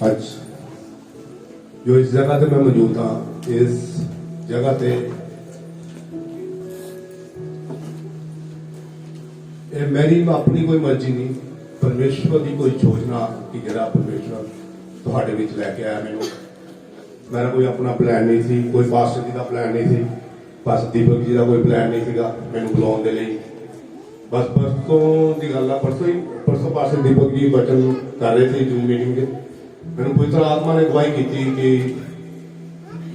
आज जो इस जगह पे मैं मौजूद हाँ, इस जगह पे मेरी अपनी कोई मर्जी नहीं, परमेश्वर की कोई योजना कि जरा परमेश्वर तुहाडे विच लैके आया मैनू। मेरा कोई अपना प्लान नहीं सी, कोई पास्टर जी का प्लान नहीं सी, बस दीपक जी का कोई प्लान नहीं सीगा मैनू बुलाने के लिए। बस परसों की गल है, परसों पास्टर दीपक जी वचन कर रहे थे जूम मीटिंग के, मैनू पवित्र आत्मा ने गवाही की कि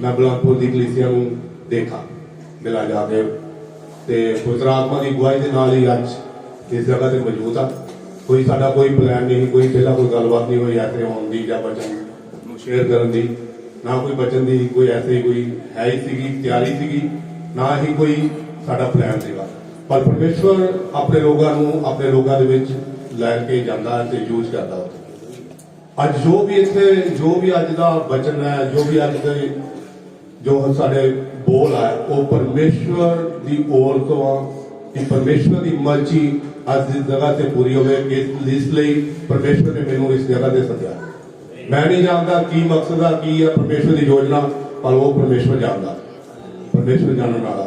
मैं बुलंदपुर की कलीसिया नूं देखा मिला जाके, पवित्र आत्मा की गवाही के नाल ही अज इस जगह से मौजूद आ। कोई साडा कोई प्लान नहीं, कोई पहला कोई गलबात नहीं हुई ऐसे आने की या बचन शेयर करने की, ना कोई बचन की कोई ऐसे कोई है ही सीगी तैयारी सीगी, ना ही कोई साडा प्लान सीगा। पर परमेश्वर अपने लोगों दे विच लैके जांदा ते यूज करदा। अज जो भी इत्थे जो भी अज दा बचन है, जो भी अज दे जो साडे बोल है, वो परमेश्वर की ओर तो आ कि परमेश्वर की मर्जी अज इस जगह से पूरी हो। इसलिए परमेश्वर ने मैनू इस जगह से सद्या। मैं नहीं जानता की मकसद है, की है परमेश्वर की योजना, पर वो परमेश्वर जानता, परमेश्वर जानने वाला।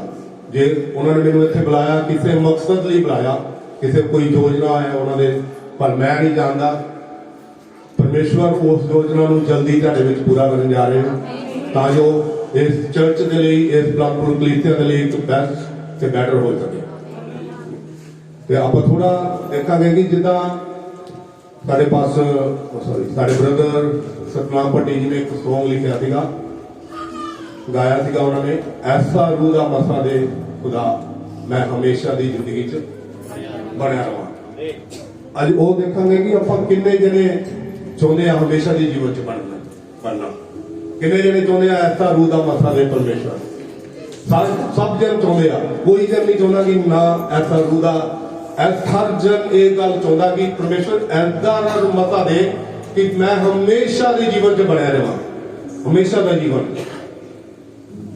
जे उन्होंने मैनू इत्थे बुलाया किसी मकसद लिए बुलाया, किसी कोई योजना है उन्होंने, पर मैं नहीं जानता। परमेश्वर उस योजना को जल्दी तुहाडे विच पूरा करने जा रहे हैं तां जो इस चर्च के लिए, इस बुलंदपुर कलीसिया के लिए एक बेस्ट से बैटर हो सके। तो आप थोड़ा देखांगे कि जिदा साढ़े पास साढ़े ब्रदर सतनाम भट्टी जी ने एक सॉन्ग लिखा सीगा, गाया सीगा उन्होंने, ऐसा रूह दा मसा दे खुदा मैं हमेशा दी जिंदगी च बनया रहा। अज वो देखांगे कि आप किन्ने जने चाहते हैं हमेशा दी जीवन च बनना, किन्ने जने चाहते हैं ऐसा रूह दा मसा दे परमेश्वर। सब जन चाहते हैं, कोई जन नहीं चाहता कि ना ऐसा रूह दा, हर जन ये गल चाहता कि परमेश्वर ऐसा मसा दे कि मैं हमेशा के जीवन च बनया रहा, हमेशा का जीवन।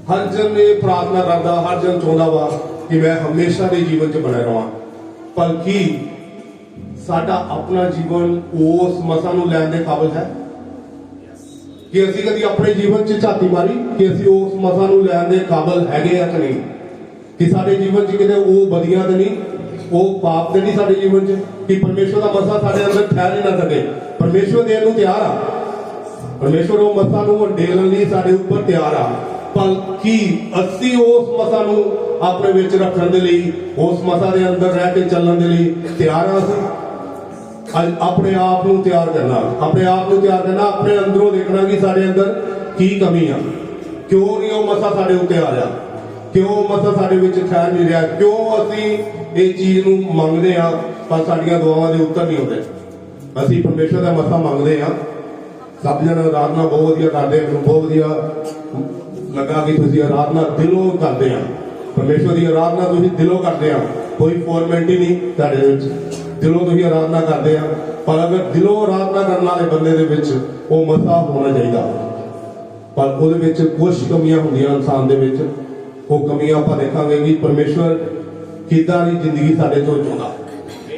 हर जन ये प्रार्थना करता, हर जन चाहता वा कि मैं हमेशा के जीवन च बनया रहा। पर की साडा अपना जीवन उस मसा नूं लैण दे काबिल है कि असीं कदी अपने जीवन च झाती मारी कि असीं उस मसा नूं लैण दे काबिल हैगे या कि नहीं, कि साडे जीवन च किते वो बदियां ते नहीं, वो पाप ते नहीं साडे जीवन च, कि परमेश्वर का मसा साडे अंदर ठहर ही ना सके। परमेश्वर देण नूं तैयार आ, परमेश्वर वो मसा नूं डेलण लई साडे उपर तैयार आ, पर की असीं उस मसा नूं अपने विच रखण दे लई, उस मसा दे अंदर रह के चलण दे लई तैयार आ। असीं अपने आप को तैयार करना, अपने आप को तैयार करना, अपने अंदरों देखना कि साडे अंदर की कमी आ, क्यों नहीं वो मसा साडे उत्ते आ रहा, क्यों मसा साडे विच ठहर नहीं रहा, क्यों असीं ये चीज नूं मंगदे आ पर साडीआं दुआवां दे उत्तर नहीं होंदे। असीं परमेश्वर दा मसा मंगदे आ। सब जन आराधना बहुत वधिया करदे, मैनूं बहुत वधिया लगा कि तुसीं आराधना दिलों करदे आ, परमेश्वर की आराधना तुसीं दिलों करदे आ, कोई फॉर्मेलिटी नहीं तुहाडे विच, दिलों तुसीं आराधना करदे आ। पर अगर दिलों आराधना करने वाले बंदे दे विच वो मसा होना चाहिए, पर उहदे विच कुछ कमियां होंदियां इंसान दे विच। वो कमियां आपां देखांगे कि परमेश्वर किदां दी जिंदगी साडे तो चाहुंदा,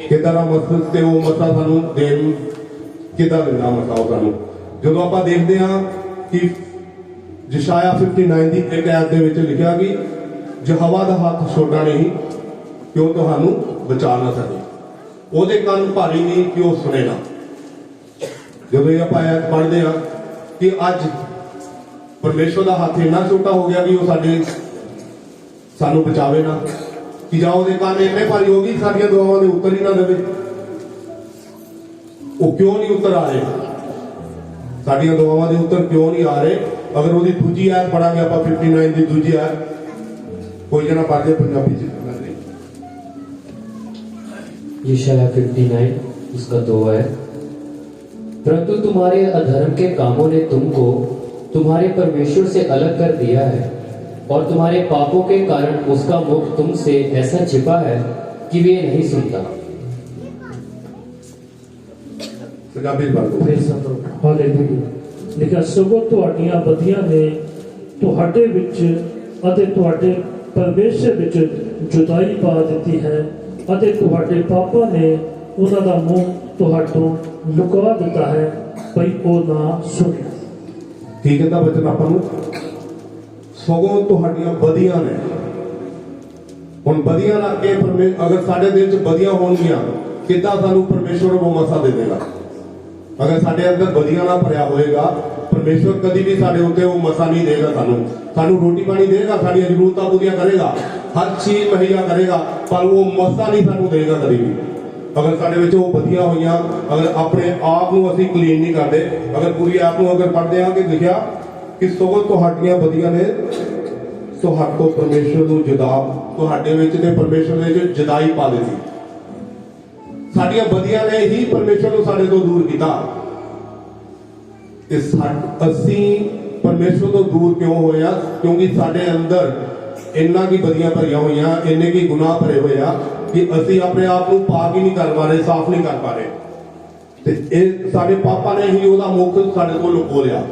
किदां दा मकसद ते वो मसा सानूं देण किदां दिंदा मसा वो सानूं। जदों आपां देखदे हां कि यशाया 59 दी एक आयत दे विच लिखिया कि यहोवा दा हत्थ छोटा नहीं कि वो तुहानूं बचा ना सके, ਉਹਦੇ ਕੰਨ ਭਾਰੀ नहीं कि वो सुने ना। जब ये आप आयत पढ़ते हैं कि अज परमेश्वर का हाथ इन्ना छोटा हो गया कि वो सानू बचावे ना, कि जां ਉਹਦੇ ਕੰਨ इन्ने भारी हो गई साडियां दुआवां दे उत्तर ही ना देवे। वो क्यों नहीं उत्तर आ रहे, साडियां दुआवां दे उत्तर क्यों नहीं आ रहे? अगर वो दूजी आयत पढ़ांगे आप 59 की दूजी आयत, कोई जना पढ़ दे पंजाबी च। यशाया 59 उसका 2 है। परंतु तुम्हारे अधर्म के कामों ने तुमको तुम्हारे परमेश्वर से अलग कर दिया है, और तुम्हारे पापों के कारण उसका मुख तुमसे ऐसा छिपा है कि वे नहीं सुनता। लेकिन सगों तुहाडियां बदियां ने तुहाडे विच अते तुहाडे परमेश्वर विच जुदाई पा दी है, अते तुहाडे पापां ने उन्हां दा मुंह तुहाडों लुका दिता है। ਭਈ ਉਹ ਨਾ ਸੁਣਿਆ। ਕੀ ਕਹਿੰਦਾ ਬਚਨ ਆਪਾਂ ਨੂੰ? ਸਗੋਂ ਤੁਹਾਡੀਆਂ ਬਦੀਆਂ ਨੇ। ਹੁਣ ਬਦੀਆਂ ਲੱਗ ਕੇ ਅਗਰ ਸਾਡੇ ਦਿਲ 'ਚ ਬਦੀਆਂ ਹੋਣਗੀਆਂ, ਕਿੱਦਾਂ ਸਾਨੂੰ ਪਰਮੇਸ਼ਵਰ ਉਹ ਮਸਾ ਦੇ ਦੇਗਾ? ਅਗਰ ਸਾਡੇ ਅੰਦਰ ਬਦੀਆਂ ਨਾ ਭਰਿਆ ਹੋਏਗਾ, ਪਰਮੇਸ਼ਵਰ ਕਦੀ ਵੀ ਸਾਡੇ ਉੱਤੇ ਉਹ ਮਸਾ ਨਹੀਂ ਦੇਗਾ। ਸਾਨੂੰ ਰੋਟੀ ਪਾਣੀ ਦੇਗਾ, ਸਾਡੀਆਂ ਜ਼ਰੂਰਤਾਂ ਪੂਰੀਆਂ ਕਰੇਗਾ, ਹਰ ਚੀਜ਼ ਮੁਹੱਈਆ ਕਰੇਗਾ, ਪਰ ਉਹ ਮਸਾ ਨਹੀਂ ਸਾਨੂੰ ਦੇਗਾ ਕਦੀ ਵੀ। ਅਗਰ ਸਾਡੇ ਵਿੱਚ ਉਹ ਬਦੀਆਂ ਹੋਈਆਂ, ਅਗਰ ਆਪਣੇ ਆਪ ਨੂੰ ਅਸੀਂ ਕਲੀਨ ਨਹੀਂ ਕਰਦੇ, ਅਗਰ ਪੂਰੀ ਆਪ ਨੂੰ ਅਗਰ ਪੜ੍ਹਦੇ ਹਾਂ ਕਿ ਲਿਖਿਆ ਕਿ ਸਗੋਂ ਤੁਹਾਡੀਆਂ ਬਦੀਆਂ ਨੇ ਤੁਹਾਡੇ ਤੋਂ ਪਰਮੇਸ਼ਵਰ ਨੂੰ ਜੁਦਾ, ਤੁਹਾਡੇ ਵਿੱਚ ਤੇ ਪਰਮੇਸ਼ਵਰ ਦੇ ਵਿੱਚ ਜੁਦਾਈ ਪਾ ਦਿੱਤੀ। ਸਾਡੀਆਂ ਬਦੀਆਂ ਨੇ ਹੀ ਪਰਮੇਸ਼ਵਰ ਨੂੰ ਸਾਡੇ ਤੋਂ ਦੂਰ ਕੀਤਾ। ਤੇ ਅਸੀਂ ਪਰਮੇਸ਼ਵਰ ਤੋਂ ਦੂਰ ਕਿਉਂ ਹੋਇਆ? ਕਿਉਂਕਿ ਸਾਡੇ ਅੰਦਰ ਇੰਨਾ ਕੀ ਬਦੀਆਂ ਭਰੀਆਂ ਹੋਈਆਂ, ਇੰਨੇ ਕੀ ਗੁਨਾਹ ਭਰੇ ਹੋਏ ਆ ਕਿ ਅਸੀਂ ਆਪਣੇ ਆਪ ਨੂੰ ਪਾਕ ਹੀ ਨਹੀਂ ਕਰ ਪਾ ਰਹੇ, ਸਾਫ਼ ਨਹੀਂ ਕਰ ਪਾ ਰਹੇ। ਤੇ ਇਹ ਸਾਡੇ ਪਾਪਾਂ ਨੇ ਹੀ ਉਹਦਾ ਮੁੱਖ ਸਾਡੇ ਤੋਂ ਲੁਕੋ ਲਿਆ।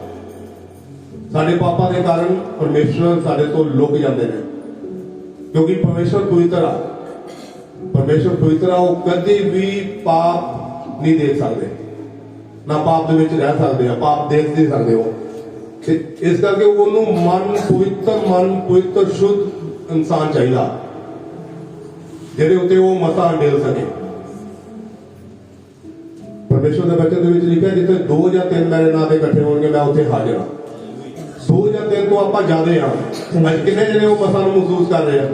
ਸਾਡੇ ਪਾਪਾਂ ਦੇ ਕਾਰਨ ਪਰਮੇਸ਼ਵਰ ਸਾਡੇ ਤੋਂ ਲੁਕ ਜਾਂਦੇ ਨੇ, ਕਿਉਂਕਿ ਪਰਮੇਸ਼ਵਰ ਪਵਿੱਤਰ ਆ। ਪਰਮੇਸ਼ਵਰ ਪਵਿੱਤਰ ਆ, ਉਹ ਕਦੇ ਵੀ ਪਾਪ ਨਹੀਂ ਦੇਖ ਸਕਦੇ, ਨਾ ਪਾਪ ਦੇ ਵਿੱਚ ਰਹਿ ਸਕਦੇ ਆ, ਪਾਪ ਦੇਖ ਨਹੀਂ ਸਕਦੇ ਉਹ। ਤੇ ਇਸ ਕਰਕੇ ਉਹਨੂੰ ਮਨ ਪਵਿੱਤਰ ਸ਼ੁੱਧ ਇਨਸਾਨ ਚਾਹੀਦਾ, ਜਿਹਦੇ ਉੱਤੇ ਉਹ ਮਸਾ ਡੇਲ ਸਕੇ। ਪਰਮੇਸ਼ਵਰ ਦੇ ਬਚਨ ਦੇ ਵਿੱਚ ਲਿਖਿਆ, ਜਿੱਥੇ 2 ਜਾਂ 3 ਮੇਰੇ ਨਾਂ ਦੇ ਇਕੱਠੇ ਹੋਣਗੇ, ਮੈਂ ਉੱਥੇ ਹਾਜ਼ਰ ਹਾਂ। 2 ਜਾਂ 3 ਤੋਂ ਆਪਾਂ ਜ਼ਿਆਦੇ ਹਾਂ। ਅੱਜ ਕਿੰਨੇ ਜਣੇ ਉਹ ਮਸਾ ਨੂੰ ਮਹਿਸੂਸ ਕਰ ਰਹੇ ਆ?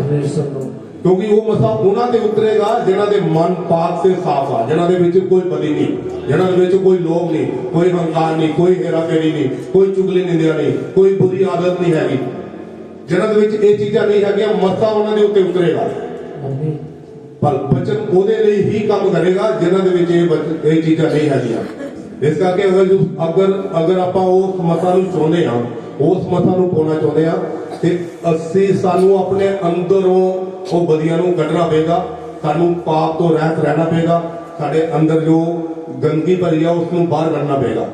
ਕਿਉਂਕਿ ਉਹ ਮਸਾ ਉਹਨਾਂ ਤੇ ਉਤਰੇਗਾ ਜਿਹਨਾਂ ਦੇ ਮਨ ਪਾਕ ਤੇ ਸਾਫ਼ ਆ, ਜਿਹਨਾਂ ਦੇ ਵਿੱਚ ਕੋਈ ਬਦੀ ਨਹੀਂ, ਜਿਹਨਾਂ ਦੇ ਵਿੱਚ ਕੋਈ ਲੋਭ ਨਹੀਂ, ਕੋਈ ਹੰਕਾਰ ਨਹੀਂ, ਕੋਈ ਹੇਰਾਫੇਰੀ ਨਹੀਂ, ਕੋਈ ਚੁਗਲੀ ਨਿੰਦਿਆ ਨਹੀਂ, ਕੋਈ ਬੁਰੀ ਆਦਤ ਨਹੀਂ ਹੈਗੀ, ਜਿਹਨਾਂ ਦੇ ਵਿੱਚ ਇਹ ਚੀਜ਼ਾਂ ਨਹੀਂ ਹੈਗੀਆਂ, ਮਸਾ ਉਹਨਾਂ ਦੇ ਉੱਤੇ ਉਤਰੇਗਾ। ਪਰ ਬਚਨ ਉਹਦੇ ਲਈ ਹੀ ਕੰਮ ਕਰੇਗਾ ਜਿਹਨਾਂ ਦੇ ਵਿੱਚ ਇਹ ਚੀਜ਼ਾਂ ਨਹੀਂ ਹੈਗੀਆਂ। ਇਸ ਕਰਕੇ ਅਗਰ ਆਪਾਂ ਉਸ ਮਸਾ ਨੂੰ ਚਾਹੁੰਦੇ ਹਾਂ, ਉਸ ਮਸਾ ਨੂੰ ਪਾਉਣਾ ਚਾਹੁੰਦੇ ਹਾਂ, ਤੇ ਸਾਨੂੰ ਆਪਣੇ ਅੰਦਰੋਂ ਉਹ ਬਦੀਆਂ ਨੂੰ ਕੱਢਣਾ ਪਏਗਾ। ਸਾਨੂੰ ਪਾਪ ਤੋਂ ਰਹਿਤ ਰਹਿਣਾ ਪਏਗਾ। ਸਾਡੇ ਅੰਦਰ ਜੋ ਗੰਦਗੀ ਭਰੀ ਆ ਉਸ ਨੂੰ ਬਾਹਰ ਕੱਢਣਾ ਪਏਗਾ।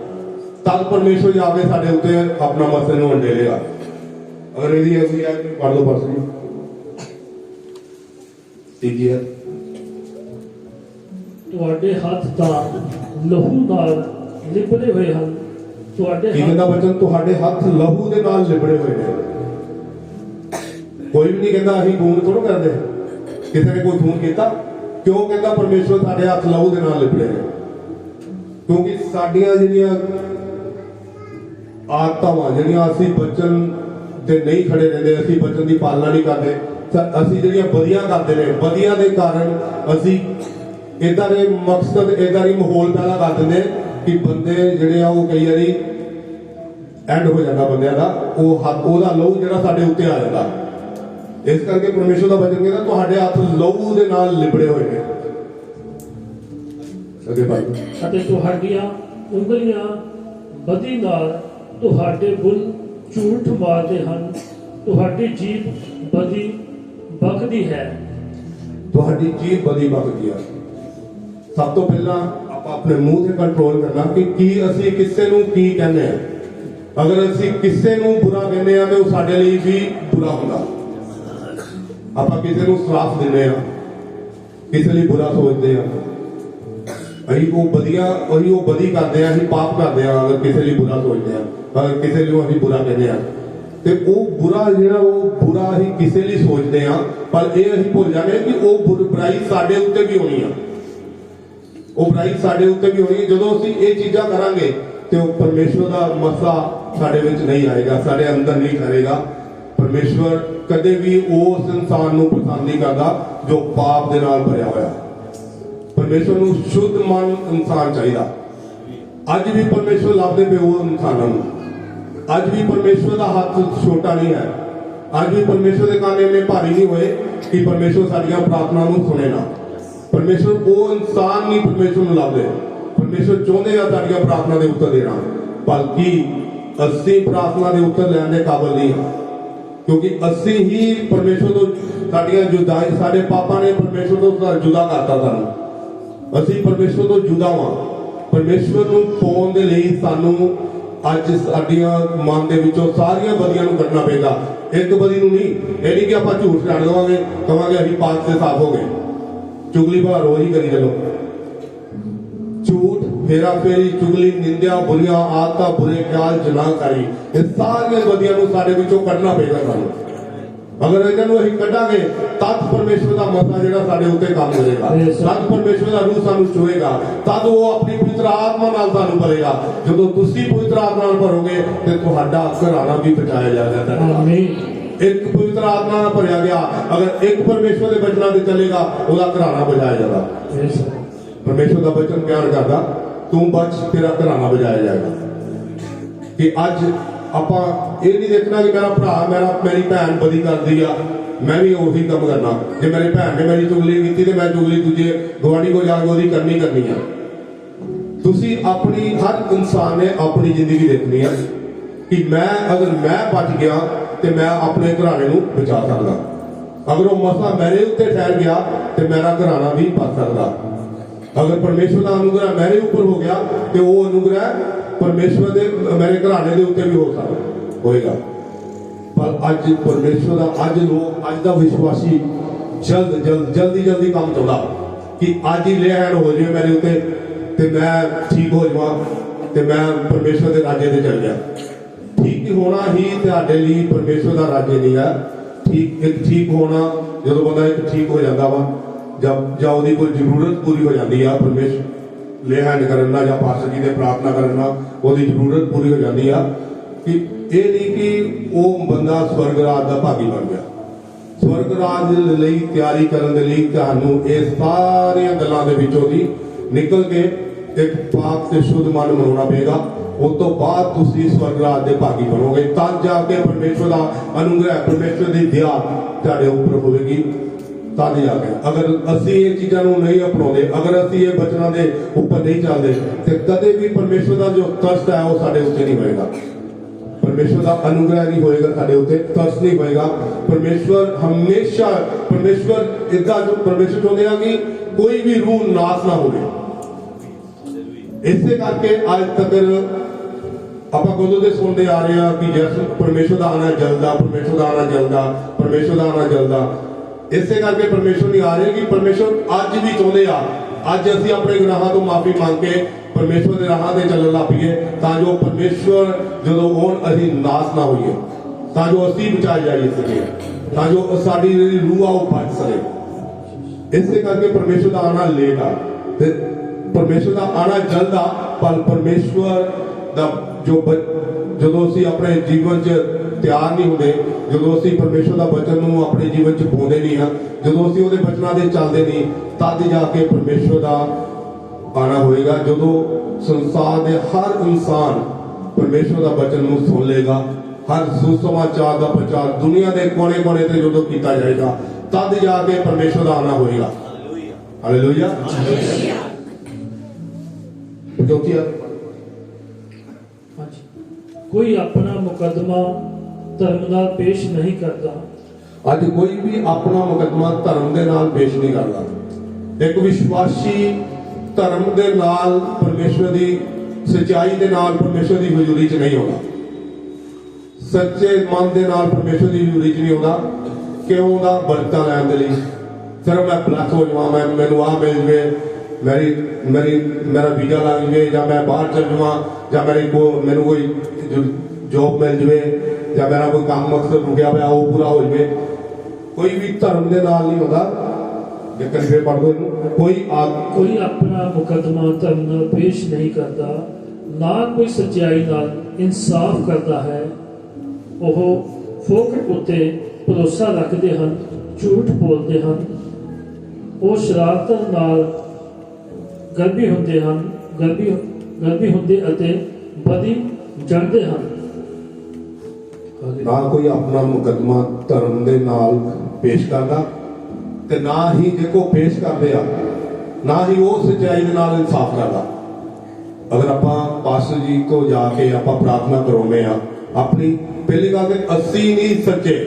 ਤਦ ਪਰਮੇਸ਼ਵਰ ਜਾ ਕੇ ਸਾਡੇ ਉੱਤੇ ਆਪਣਾ ਮਸਲੇ ਨੂੰ ਅੰਡੇਲੇਗਾ। ਅਗਰ ਇਹਦੀ ਅਸੀਂ ਪੜ੍ਹ ਲਓ ਪਰਸੋਂ ਤੀਜੀ ਹੈ, ਤੁਹਾਡੇ ਹੱਥ ਤਾਂ ਲਹੂ ਨਾਲ ਲਿਬੜੇ ਹੋਏ ਹਨ। ਤੁਹਾਡੇ ਕੀ ਕਹਿੰਦਾ ਬਚਨ? ਤੁਹਾਡੇ ਹੱਥ ਲਹੂ ਦੇ ਨਾਲ ਲਿਬੜੇ ਹੋਏ ਨੇ। ਕੋਈ ਵੀ ਨਹੀਂ ਕਹਿੰਦਾ ਅਸੀਂ ਖੂਨ ਥੋੜ੍ਹਾ ਕਰਦੇ, ਕਿਸੇ ਨੇ ਕੋਈ ਖੂਨ ਕੀਤਾ? ਕਿਉਂ ਕਹਿੰਦਾ ਪਰਮੇਸ਼ਵਰ ਸਾਡੇ ਹੱਥ ਲਹੂ ਦੇ ਨਾਲ ਲਿਬੜੇ ਨੇ? ਕਿਉਂਕਿ ਸਾਡੀਆਂ ਜਿਹੜੀਆਂ ਆਦਤਾਂ ਵਾ, ਜਿਹੜੀਆਂ ਅਸੀਂ ਬਚਨ ਤੇ ਨਹੀਂ ਖੜੇ ਰਹਿੰਦੇ, ਅਸੀਂ ਬਚਨ ਦੀ ਪਾਲਣਾ ਨਹੀਂ ਕਰਦੇ, ਅਸੀਂ ਜਿਹੜੀਆਂ ਬਦੀਆਂ ਕਰਦੇ ਨੇ, ਬਦੀਆਂ ਦੇ ਕਾਰਨ ਅਸੀਂ ਇਦਾਂ ਦੇ ਮਕਸਦ, ਇਦਾਂ ਦੀ ਮਾਹੌਲ ਪੈਦਾ ਕਰ ਦਿੰਦੇ ਕਿ ਬੰਦੇ ਜਿਹੜੇ ਆ ਉਹ ਕਈ ਵਾਰੀ ਐਂਡ ਹੋ ਜਾਂਦਾ ਬੰਦਿਆਂ ਦਾ, ਉਹਦਾ ਲਹੂ ਜਿਹੜਾ ਸਾਡੇ ਉੱਤੇ ਆ ਜਾਂਦਾ। ਇਸ ਕਰਕੇ ਪਰਮੇਸ਼ਵਰ ਦਾ ਬਚਨ ਕਹਿੰਦਾ ਤੁਹਾਡੇ ਹੱਥ ਲਹੂ ਦੇ ਨਾਲ ਲਿਬੜੇ ਹੋਏ ਨੇ। ਅੱਗੇ ਭਾਈ, ਅਤੇ ਤੁਹਾਡੀਆਂ ਉਂਗਲੀਆਂ ਬਦੀ ਨਾਲ ਤੁਹਾਡੇ ਬੁੱਲ ਝੂਠ ਮਾਰਦੇ ਹਨ। ਤੁਹਾਡੀ ਜੀਭ ਬਦੀ ਬਕਦੀ ਹੈ। ਤੁਹਾਡੀ ਜੀਭ ਬਦੀ ਬਕਦੀ ਆ। ਸਭ ਤੋਂ ਪਹਿਲਾਂ ਆਪਾਂ ਆਪਣੇ ਮੂੰਹ ਤੇ ਕੰਟਰੋਲ ਕਰਨਾ ਕਿ ਕੀ ਅਸੀਂ ਕਿਸੇ ਨੂੰ ਕੀ ਕਹਿੰਦੇ ਆ। ਅਗਰ ਅਸੀਂ ਕਿਸੇ ਨੂੰ ਬੁਰਾ ਕਹਿੰਦੇ ਆ ਤੇ ਉਹ ਸਾਡੇ ਲਈ ਵੀ ਬੁਰਾ ਹੁੰਦਾ। ਆਪਾਂ ਕਿਸੇ ਨੂੰ ਸਰਾਫ ਦਿੰਦੇ ਆ, ਕਿਸੇ ਲਈ ਬੁਰਾ ਸੋਚਦੇ ਆ, ਅਸੀਂ ਉਹ ਬਦੀ ਕਰਦੇ ਆ, ਅਸੀਂ ਪਾਪ ਕਰਦੇ ਆ। ਅਗਰ ਕਿਸੇ ਲਈ ਬੁਰਾ ਸੋਚਦੇ ਆ, ਅਗਰ ਕਿਸੇ ਨੂੰ ਅਸੀਂ ਬੁਰਾ ਕਹਿੰਦੇ ਆ, ਤੇ ਉਹ ਬੁਰਾ ਜਿਹੜਾ ਉਹ ਬੁਰਾ ਅਸੀਂ ਕਿਸੇ ਲਈ ਸੋਚਦੇ ਆ, ਪਰ ਇਹ ਅਸੀਂ ਭੁੱਲ ਜਾਂਦੇ ਕਿ ਉਹ ਬੁਰਾਈ ਸਾਡੇ ਉੱਤੇ ਵੀ ਹੋਣੀ ਆ। ਉਹ ਬੁਰਾਈ ਸਾਡੇ ਉੱਤੇ ਵੀ ਹੋਣੀ। ਜਦੋਂ ਅਸੀਂ ਇਹ ਚੀਜ਼ਾਂ ਕਰਾਂਗੇ ਤੇ ਉਹ ਪਰਮੇਸ਼ਵਰ ਦਾ ਮਸਾ ਸਾਡੇ ਵਿੱਚ ਨਹੀਂ ਆਏਗਾ, ਸਾਡੇ ਅੰਦਰ ਨਹੀਂ ਕਰੇਗਾ। ਪਰਮੇਸ਼ਵਰ ਕਦੇ ਵੀ ਉਸ ਇਨਸਾਨ ਨੂੰ ਪਸੰਦ ਨਹੀਂ ਕਰਦਾ ਜੋ ਪਾਪ ਦੇ ਨਾਲ ਭਰਿਆ ਹੋਇਆ। ਪਰਮੇਸ਼ਵਰ ਨੂੰ ਸ਼ੁੱਧ ਮਨ ਇਨਸਾਨ ਚਾਹੀਦਾ। ਅੱਜ ਵੀ ਪਰਮੇਸ਼ਵਰ ਲੱਭਦੇ ਪਏ ਉਹ ਇਨਸਾਨਾਂ ਨੂੰ। ਅੱਜ ਵੀ ਪਰਮੇਸ਼ਵਰ ਦਾ ਹੱਥ ਛੋਟਾ ਨਹੀਂ ਹੈ। ਅੱਜ ਵੀ ਪਰਮੇਸ਼ਵਰ ਦੇ ਕੰਨ ਇੰਨੇ ਭਾਰੀ ਨਹੀਂ ਹੋਏ ਕਿ ਪਰਮੇਸ਼ਵਰ ਸਾਡੀਆਂ ਪ੍ਰਾਰਥਨਾ ਨੂੰ ਸੁਣੇ ਨਾ। ਪਰਮੇਸ਼ਵਰ ਉਹ ਇਨਸਾਨ ਨਹੀਂ ਪਰਮੇਸ਼ਵਰ ਨੂੰ ਲੱਭਦੇ। ਪਰਮੇਸ਼ਵਰ ਚਾਹੁੰਦੇ ਆ ਸਾਡੀਆਂ ਪ੍ਰਾਰਥਨਾ ਦੇ ਉੱਤਰ ਦੇਣਾ, ਬਲਕਿ ਅਸੀਂ ਪ੍ਰਾਰਥਨਾ ਦੇ ਉੱਤਰ ਲੈਣ ਦੇ ਕਾਬਿਲ ਨਹੀਂ ਹਾਂ, ਕਿਉਂਕਿ ਅਸੀਂ ਹੀ ਪਰਮੇਸ਼ਵਰ ਤੋਂ ਸਾਡੀਆਂ ਜੁਦਾਈ, ਸਾਡੇ ਪਾਪਾਂ ਨੇ ਪਰਮੇਸ਼ਵਰ ਤੋਂ ਜੁਦਾ ਕਰਤਾ ਸਾਨੂੰ। ਅਸੀਂ ਪਰਮੇਸ਼ਵਰ ਤੋਂ ਜੁਦਾ ਹਾਂ। ਪਰਮੇਸ਼ਵਰ ਨੂੰ ਪਾਉਣ ਦੇ ਲਈ ਸਾਨੂੰ ਅੱਜ ਸਾਡੀਆਂ ਮਨ ਦੇ ਵਿੱਚੋਂ ਸਾਰੀਆਂ ਬਦੀਆਂ ਨੂੰ ਕੱਢਣਾ ਪਏਗਾ। ਇੱਕ ਬਦੀ ਨੂੰ ਨਹੀਂ। ਇਹ ਨਹੀਂ ਕਿ ਆਪਾਂ ਝੂਠ ਛੱਡ ਦੇਵਾਂਗੇ, ਕਹਾਂਗੇ ਅਸੀਂ ਪਾਕ ਤੇ ਸਾਫ਼ ਹੋ ਗਏ। ਚੁਗਲੀ ਭਾਰ ਰੋਜ਼ ਹੀ ਕਰੀ ਚਲੋ। ਝੂਠ, हेरा फेरी चुगली निंदा बुरियां आदतां बुरे ख्याल जनाकारी ये सारियां बदियां नूं साडे विचों कढना पेगा सानूं अगर इन्हों अं कढ़ांगे तद परमेश्वर का मसा जो साढ़े उत्ते काम करेगा तद परमेश्वर का रूह सानू छुएगा तद वो अपनी पवित्र आत्मा नाल सानू भरेगा जो तुसी पवित्र आत्मा नाल भरोगे तो तुहाडा घराना भी बचाया जाएगा एक पवित्र आत्मा नाल भरिया गया अगर एक परमेश्वर के वचनों से चलेगा उसका घराना बचाया जाएगा परमेश्वर का वचन प्यार करता तू बच तेरा घराना बचाया जाएगा कि अज ਆਪਾਂ ਇਹ ਨਹੀਂ ਦੇਖਣਾ ਕਿ ਮੇਰਾ ਭਰਾ ਮੇਰੀ ਭੈਣ ਬਦੀ ਕਰਦੀ ਆ ਮੈਂ ਵੀ ਉਹੀ ਕੰਮ ਕਰਨਾ ਜੇ ਮੇਰੀ ਭੈਣ ਨੇ ਮੇਰੀ ਚੁਗਲੀ ਕੀਤੀ ਤੇ ਮੈਂ ਚੁਗਲੀ ਦੂਜੇ ਗਵਾਂਢੀ ਕੋ ਜਾ ਕੇ ਉਹਦੀ ਕਰਨੀ ਆ ਤੁਸੀਂ ਆਪਣੀ ਹਰ ਇਨਸਾਨ ਨੇ ਆਪਣੀ ਜ਼ਿੰਦਗੀ ਦੇਖਣੀ ਆ ਕਿ ਮੈਂ ਅਗਰ ਮੈਂ ਬਚ ਗਿਆ ਤੇ ਮੈਂ ਆਪਣੇ ਘਰਾਣੇ ਨੂੰ ਬਚਾ ਸਕਦਾ ਅਗਰ ਉਹ ਮਸਲਾ ਮੇਰੇ ਉੱਤੇ ਠਹਿਰ ਗਿਆ ਤੇ ਮੇਰਾ ਘਰਾਣਾ ਵੀ ਬਚ ਸਕਦਾ अगर परमेश्वर का अनुग्रह मेरे ऊपर हो गया तो वो अनुग्रह परमेश्वर दे मेरे घराने के उत्ते भी हो सकता होएगा पर अज परमेश्वर का अज लोग अज का विश्वासी जल्दी काम चाहता कि अज ही ले हैंड हो जाए मेरे उत्ते ते मैं ठीक हो जावां ते मैं परमेश्वर के राज्य से चल गया ठीक होना ही तुहाडे लई परमेश्वर का राज्य नहीं है ठीक होना जो बंदा एक ठीक हो जाता वा जब उसकी कोई जरूरत पूरी हो जाती है परमेश्वर ले हैंड करना या पास्टर जी ने प्रार्थना करना उसकी जरूरत पूरी हो जाती है कि ये नहीं कि वो बंदा स्वर्ग राज का भागी बन गया स्वर्ग राज लई तैयारी करने लई तुहानू ये सारियां गल्लां दे विचों दी निकल के एक पाक ते शुद्ध मन बनाना पेगा उस तो बाद तुसी स्वर्ग राज के भागी बनोगे तब जाके परमेश्वर का अनुग्रह परमेश्वर की दया तुहाडे उपर होगी तद जाके अगर असी ये चीज़ों को नहीं अपनाते अगर असी ये बचनों के ऊपर नहीं चलते तो कदे भी परमेश्वर का जो तरस है वो साढ़े उत्ते नहीं होएगा परमेश्वर का अनुग्रह नहीं होएगा साढ़े उत्ते तरस नहीं होएगा परमेश्वर हमेशा परमेश्वर इदा जो परमेश्वर चाहते हैं कि कोई भी रूह नाश ना हो इसे करके आज तक ਆਪਾਂ ਕਦੋਂ ਦੇ ਸੁਣਦੇ ਆ ਰਹੇ ਆ ਕਿ ਜੈਸੂ परमेश्वर का आना जल्दा परमेश्वर का आना जल्दा परमेश्वर का आना जल्दा इसे करके परमेश्वर नहीं आ रहे कि परमेश्वर अज भी चाहते अज असी अपने गुनाहों तो माफी मांग के परमेश्वर के राह से चलन लग पईए जो परमेश्वर जो आउण असी नाश ना होइए जो असी बचाए जा सके जो साडी रूह आ बच सके इसे करके परमेश्वर का आना लेट आ परमेश्वर का आना जल्द आ पर परमेश्वर का जो जो असी अपने जीवन च तैयार नहीं होंगे जो असी परमेश्वर का वचन अपने जीवन च पाते नहीं हाँ जो असी वो वचनों से चलते नहीं तद जाके परमेश्वर का आना होएगा जो संसार के हर इंसान परमेश्वर का वचन सुन लेगा हर सुसमाचार का प्रचार दुनिया के कोने कोने से जो किया जाएगा तद जाके परमेश्वर का आना होएगा हालेलुया कोई अपना मुकदमा धर्म नाल पेश नहीं करता अज कोई भी अपना मुकदमा धर्म के नाल पेश नहीं करता एक विश्वासी धर्म के नाल परमेश्वर की सच्चाई के नाल परमेश्वर की हजूरी च नहीं होगा सच्चे मन के नाल परमेश्वर की हजूरी च नहीं होगा क्यों होगा बरकतां लैण दे लई सिर्फ मैं ब्लैस हो जावां मैं मैनूं आ मिल जाए मेरा वीजा लग जाए या मैं बाहर चल जावां या मैनूं कोई जॉब मिल जाए या मेरा कोई काम मकसद रुकिया पाया वो पूरा हो जाए कोई भी धर्म के नाल नहीं होता पढ़ दो कोई अपना मुकदमा धर्म नाल पेश नहीं करता ना कोई सच्चाई नाल इंसाफ करता है वो फोकट उत्ते भरोसा रखते हैं झूठ बोलते हैं वो शरारत नाल गर्भी होंदे हैं गर्भी होंदे अते बदी जड़ते हैं ना कोई अपना मुकदमा धर्म के नाल पेश करता ते ना ही देखो पेश करते ना ही वो सच्चाई के नाल इंसाफ करता अगर आप पास्टर जी को जाके आप प्रार्थना करवाने अपनी पहली गल तो असी नहीं सच्चे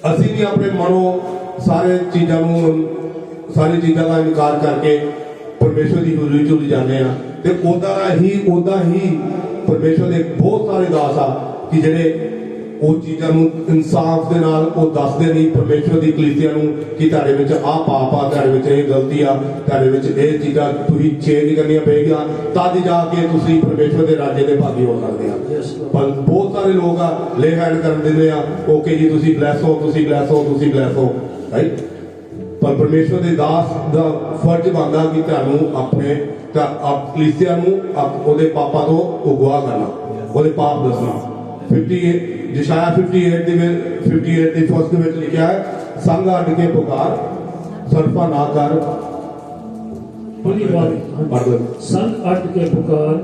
असी नहीं अपने मनो सारी चीज़ों का इनकार करके परमेश्वर की हजूरी च जाने तो उदा ही परमेश्वर के बहुत सारे दास आ कि जेडे ਉਹ ਚੀਜ਼ਾਂ ਨੂੰ ਇਨਸਾਫ ਦੇ ਨਾਲ ਉਹ ਦੱਸਦੇ ਨਹੀਂ ਪਰਮੇਸ਼ਵਰ ਦੀ ਕਲੀਸਿਆ ਨੂੰ ਕਿ ਤੁਹਾਡੇ ਵਿੱਚ ਆਹ ਪਾਪ ਆ, ਤੁਹਾਡੇ ਵਿੱਚ ਇਹ ਗਲਤੀ ਆ, ਤੁਹਾਡੇ ਵਿੱਚ ਇਹ ਚੀਜ਼ਾਂ ਤੁਸੀਂ ਚੇਂਜ ਕਰਨੀਆਂ ਪਏਗੀਆਂ, ਤਦ ਜਾ ਕੇ ਤੁਸੀਂ ਪਰਮੇਸ਼ਵਰ ਦੇ ਰਾਜੇ ਦੇ ਭਾਗੀ ਹੋ ਸਕਦੇ ਆ। Yes, Lord. ਪਰ ਬਹੁਤ ਸਾਰੇ ਲੋਕ ਆ ਲੇ ਹੈਂਡ ਕਰਨ ਦਿੰਦੇ ਆ, ਓਕੇ ਜੀ ਤੁਸੀਂ ਬਲੈਸ ਹੋ, ਤੁਸੀਂ ਬਲੈਸ ਹੋ, ਤੁਸੀਂ ਬਲੈਸ ਹੋ, ਰਾਈਟ। ਪਰ ਪਰਮੇਸ਼ਵਰ ਦੇ ਦਾਸ ਦਾ ਫਰਜ਼ ਬਣਦਾ ਕਿ ਤੁਹਾਨੂੰ ਆਪਣੇ ਕਲੀਸਿਆ ਨੂੰ ਉਹਦੇ ਪਾਪਾਂ ਤੋਂ ਅਗਵਾ ਕਰਨਾ, ਉਹਦੇ ਪਾਪ ਦੱਸਣਾ। 58 ਜਿਸ਼ਾਇਆ 58 ਦੀ ਫਸਟ ਦੇ ਵਿੱਚ ਲਿਖਿਆ ਹੈ, ਸੰਗ ਅੱਡ ਕੇ ਪੁਕਾਰ, ਸਰਫਾ ਨਾ ਕਰ, पूरी बात पढ़ संग अट के पुकार,